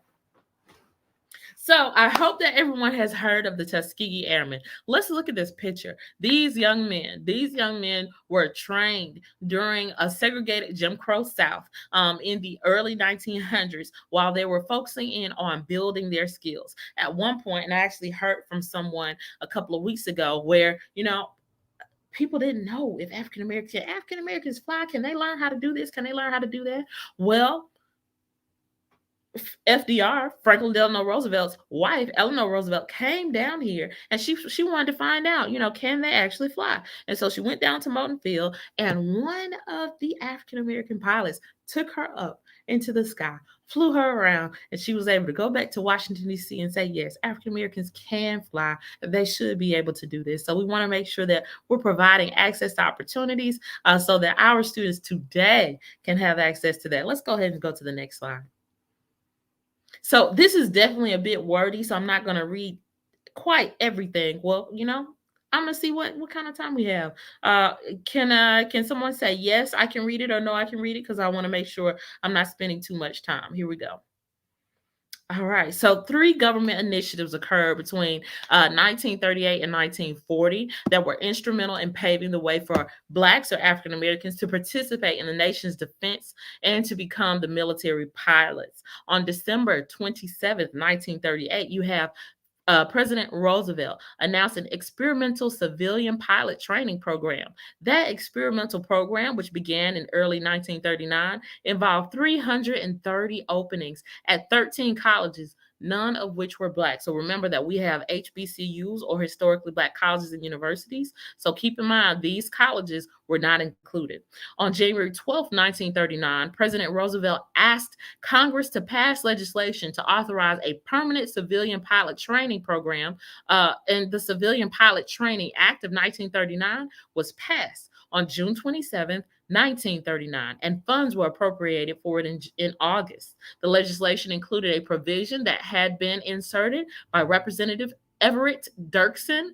So I hope that everyone has heard of the Tuskegee Airmen. Let's look at this picture. These young men were trained during a segregated Jim Crow South in the early 1900s while they were focusing in on building their skills. At one point, and I actually heard from someone a couple of weeks ago where, people didn't know if African Americans fly. Can they learn how to do this? Can they learn how to do that? Well, FDR, Franklin Delano Roosevelt's wife, Eleanor Roosevelt, came down here and she wanted to find out, can they actually fly? And so she went down to Moulton Field, and one of the African-American pilots took her up into the sky, flew her around, and she was able to go back to Washington, D.C. and say, yes, African-Americans can fly. They should be able to do this. So we want to make sure that we're providing access to opportunities so that our students today can have access to that. Let's go ahead and go to the next slide. So this is definitely a bit wordy, so I'm not going to read quite everything. Well, I'm going to see what kind of time we have. Can someone say, yes, I can read it, or no, I can read it? Because I want to make sure I'm not spending too much time. Here we go. All right. So 3 government initiatives occurred between 1938 and 1940 that were instrumental in paving the way for Blacks or African Americans to participate in the nation's defense and to become the military pilots. On December 27th, 1938, you have President Roosevelt announced an experimental civilian pilot training program. That experimental program, which began in early 1939, involved 330 openings at 13 colleges, none of which were Black. So remember that we have HBCUs, or historically Black colleges and universities. So keep in mind, these colleges were not included. On January 12, 1939, President Roosevelt asked Congress to pass legislation to authorize a permanent civilian pilot training program, and the Civilian Pilot Training Act of 1939 was passed on June 27th, 1939, and funds were appropriated for it in August. The legislation included a provision that had been inserted by Representative Everett Dirksen,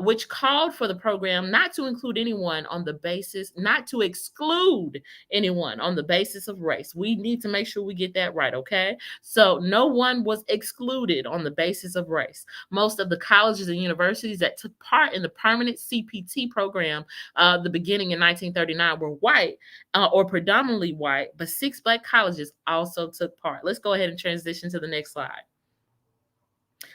which called for the program not to include anyone on the basis, not to exclude anyone on the basis of race. We need to make sure we get that right, okay? So no one was excluded on the basis of race. Most of the colleges and universities that took part in the permanent CPT program, the beginning in 1939, were white or predominantly white, but 6 Black colleges also took part. Let's go ahead and transition to the next slide.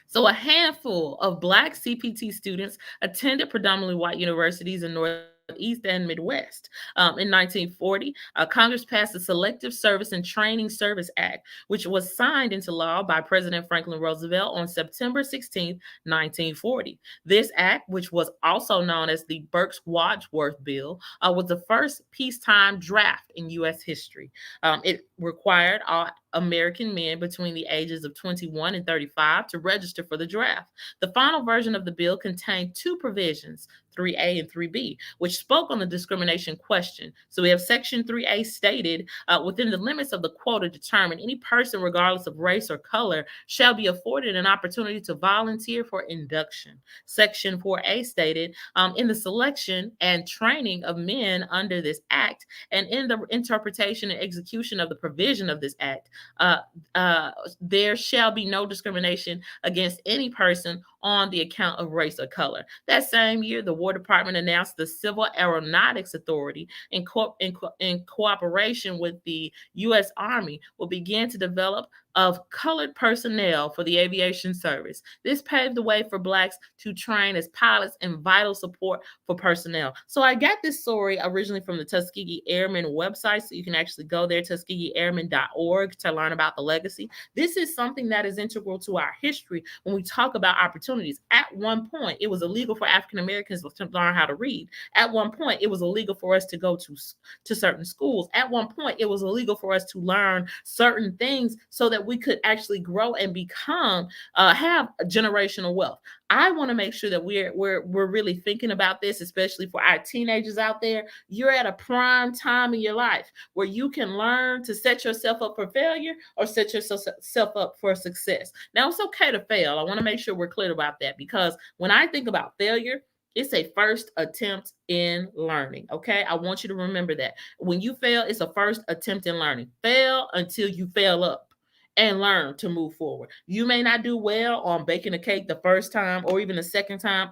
So a handful of Black CPT students attended predominantly white universities in Northeast and Midwest. In 1940, Congress passed the Selective Service and Training Service Act, which was signed into law by President Franklin Roosevelt on September 16, 1940. This act, which was also known as the Burks-Wadsworth Bill, was the first peacetime draft in U.S. history. It required all American men between the ages of 21 and 35 to register for the draft. The final version of the bill contained 2 provisions, 3A and 3B, which spoke on the discrimination question. So we have Section 3A stated, within the limits of the quota determined, any person, regardless of race or color, shall be afforded an opportunity to volunteer for induction. Section 4A stated, in the selection and training of men under this act, and in the interpretation and execution of the provision of this act, there shall be no discrimination against any person on the account of race or color. That same year, the War Department announced the Civil Aeronautics Authority, in cooperation with the U.S. Army, will begin to develop of colored personnel for the aviation service. This paved the way for Blacks to train as pilots and vital support for personnel. So I got this story originally from the Tuskegee Airmen website, so you can actually go there, TuskegeeAirmen.org, to learn about the legacy. This is something that is integral to our history when we talk about opportunities. At one point, it was illegal for African Americans to learn how to read. At one point, it was illegal for us to go to certain schools. At one point, it was illegal for us to learn certain things so that we could actually grow and become, have generational wealth. I want to make sure that we're really thinking about this, especially for our teenagers out there. You're at a prime time in your life where you can learn to set yourself up for failure or set yourself up for success. Now, it's okay to fail. I want to make sure we're clear about that, because when I think about failure, it's a first attempt in learning, okay? I want you to remember that. When you fail, it's a first attempt in learning. Fail until you fail up and learn to move forward. You may not do well on baking a cake the first time or even the second time.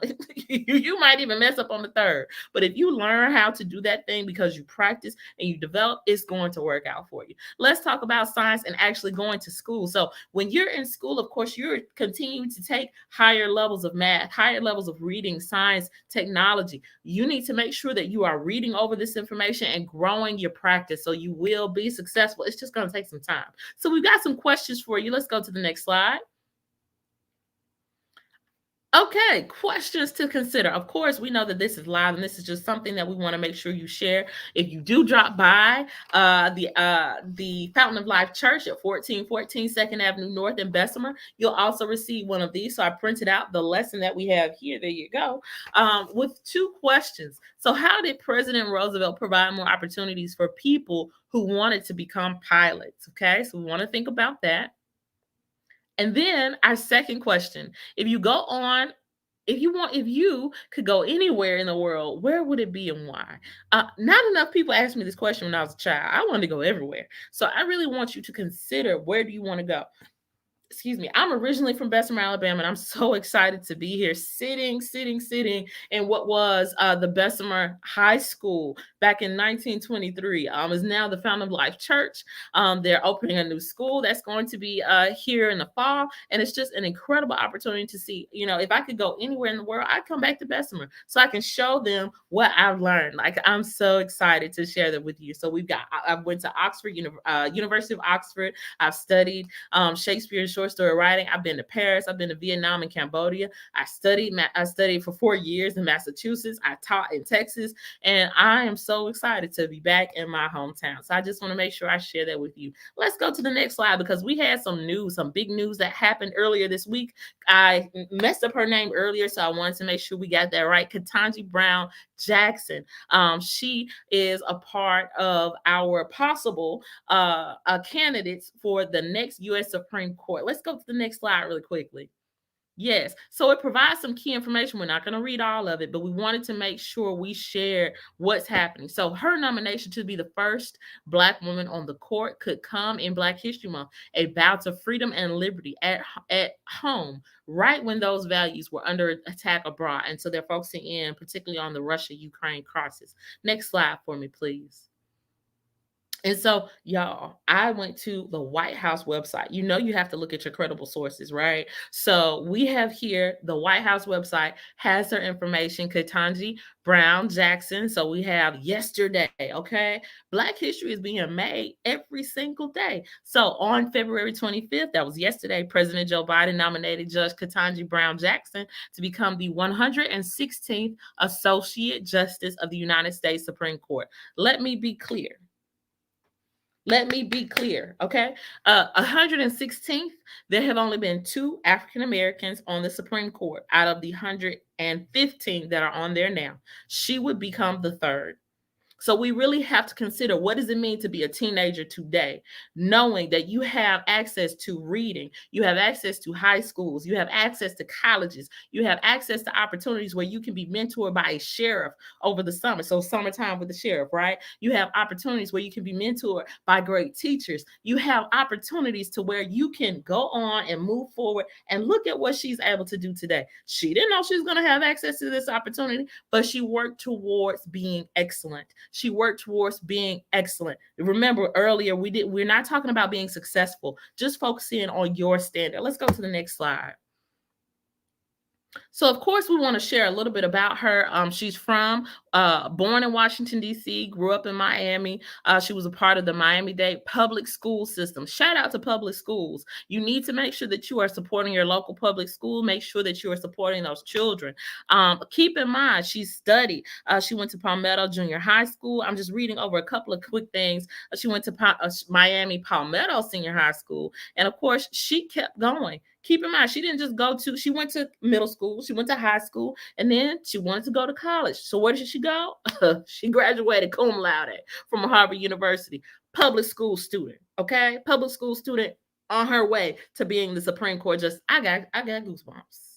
You might even mess up on the third. But if you learn how to do that thing because you practice and you develop, it's going to work out for you. Let's talk about science and actually going to school. So when you're in school, of course, you're continuing to take higher levels of math, higher levels of reading, science, technology. You need to make sure that you are reading over this information and growing your practice so you will be successful. It's just going to take some time. So we've got some questions for you. Let's go to the next slide. Okay, questions to consider. Of course, we know that this is live and this is just something that we want to make sure you share. If you do drop by the Fountain of Life Church at 1414 2nd Avenue North in Bessemer, you'll also receive one of these. So I printed out the lesson that we have here. There you go. With 2 questions. So how did President Roosevelt provide more opportunities for people who wanted to become pilots? Okay, so we want to think about that. And then our second question, if you could go anywhere in the world, where would it be and why? Not enough people asked me this question when I was a child. I wanted to go everywhere. So I really want you to consider, where do you want to go? Excuse me, I'm originally from Bessemer, Alabama, and I'm so excited to be here sitting in what was the Bessemer High School back in 1923. Is now the Fountain of Life Church. They're opening a new school that's going to be here in the fall, and it's just an incredible opportunity to see, if I could go anywhere in the world, I'd come back to Bessemer so I can show them what I've learned. Like, I'm so excited to share that with you. So I went to Oxford, University of Oxford. I've studied Shakespeare and short story writing. I've been to Paris. I've been to Vietnam and Cambodia. I studied for 4 years in Massachusetts. I taught in Texas, and I am so excited to be back in my hometown. So I just want to make sure I share that with you. Let's go to the next slide, because we had some big news that happened earlier this week. I messed up her name earlier, so I wanted to make sure we got that right. Ketanji Brown Jackson. She is a part of our possible candidates for the next U.S. Supreme Court. Let's go to the next slide really quickly. Yes. So it provides some key information. We're not going to read all of it, but we wanted to make sure we share what's happening. So her nomination to be the first Black woman on the court could come in Black History Month, a bout of freedom and liberty at home, right when those values were under attack abroad. And so they're focusing in particularly on the Russia-Ukraine crisis. Next slide for me, please. And so, y'all, I went to the White House website. You know, you have to look at your credible sources, right? So we have here the White House website has her information, Ketanji Brown Jackson. So we have yesterday, okay? Black history is being made every single day. So on February 25th, that was yesterday, President Joe Biden nominated Judge Ketanji Brown Jackson to become the 116th Associate Justice of the United States Supreme Court. Let me be clear. Okay? 116th, there have only been 2 African Americans on the Supreme Court out of the 115 that are on there now. She would become the 3rd. So we really have to consider, what does it mean to be a teenager today, knowing that you have access to reading, you have access to high schools, you have access to colleges, you have access to opportunities where you can be mentored by a sheriff over the summer. So summertime with the sheriff, right? You have opportunities where you can be mentored by great teachers. You have opportunities to where you can go on and move forward, and look at what she's able to do today. She didn't know she was going to have access to this opportunity, but she worked towards being excellent. She worked towards being excellent. Remember earlier, we're not talking about being successful, just focusing on your standard. Let's go to the next slide. So, of course, we want to share a little bit about her. She's born in Washington, D.C., grew up in Miami. She was a part of the Miami-Dade public school system. Shout out to public schools. You need to make sure that you are supporting your local public school. Make sure that you are supporting those children. Keep in mind, she studied. She went to Palmetto Junior High School. I'm just reading over a couple of quick things. She went to Miami Palmetto Senior High School. And, of course, she kept going. Keep in mind, she didn't just she went to middle school, she went to high school, and then she wanted to go to college. So where did she go? She graduated cum laude from Harvard University. Public school student, okay? Public school student on her way to being the Supreme Court justice. I got goosebumps.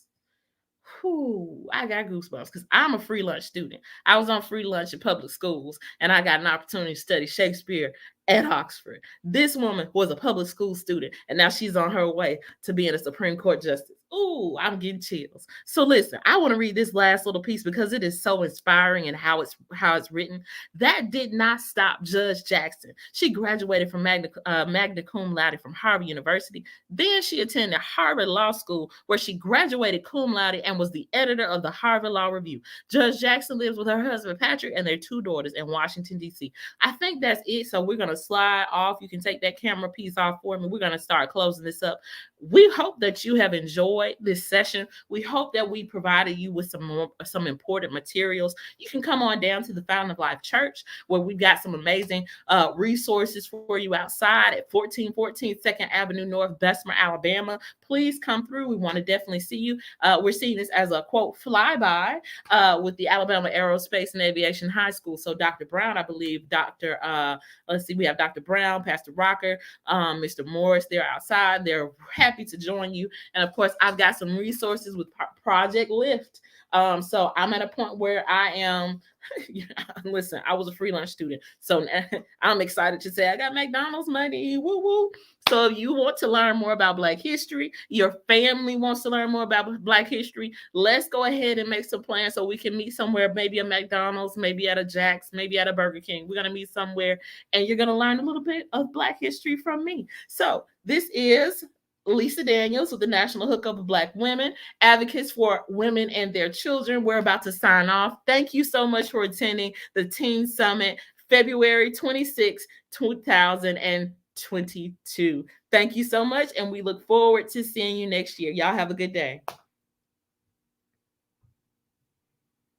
I got goosebumps because I'm a free lunch student. I was on free lunch in public schools, and I got an opportunity to study Shakespeare at Oxford. This woman was a public school student, and now she's on her way to being a Supreme Court justice. Ooh, I'm getting chills. So listen, I want to read this last little piece because it is so inspiring and how it's written. That did not stop Judge Jackson. She graduated from magna cum laude from Harvard University. Then she attended Harvard Law School, where she graduated cum laude and was the editor of the Harvard Law Review. Judge Jackson lives with her husband, Patrick, and their 2 daughters in Washington, D.C. I think that's it. So we're going to slide off. You can take that camera piece off for me. We're going to start closing this up. We hope that you have enjoyed this session. We hope that we provided you with some important materials. You can come on down to the Fountain of Life Church, where we've got some amazing resources for you outside at 1414 2nd Avenue North, Bessemer, Alabama. Please come through. We want to definitely see you. We're seeing this as a, quote, flyby with the Alabama Aerospace and Aviation High School. So Dr. Brown, I believe, we have Dr. Brown, Pastor Rocker, Mr. Morris, they're outside. They're happy to join you. And of course, I've got some resources with Project Lift. So I'm at a point where I am, listen, I was a free lunch student. So I'm excited to say I got McDonald's money. Woo woo. So if you want to learn more about Black history, your family wants to learn more about Black history, let's go ahead and make some plans so we can meet somewhere, maybe a McDonald's, maybe at a Jack's, maybe at a Burger King. We're going to meet somewhere and you're going to learn a little bit of Black history from me. So this is Lisa Daniels with the National Hookup of Black Women, advocates for women and their children. We're about to sign off. Thank you so much for attending the Teen Summit, February 26, 2022. Thank you so much, and we look forward to seeing you next year. Y'all have a good day.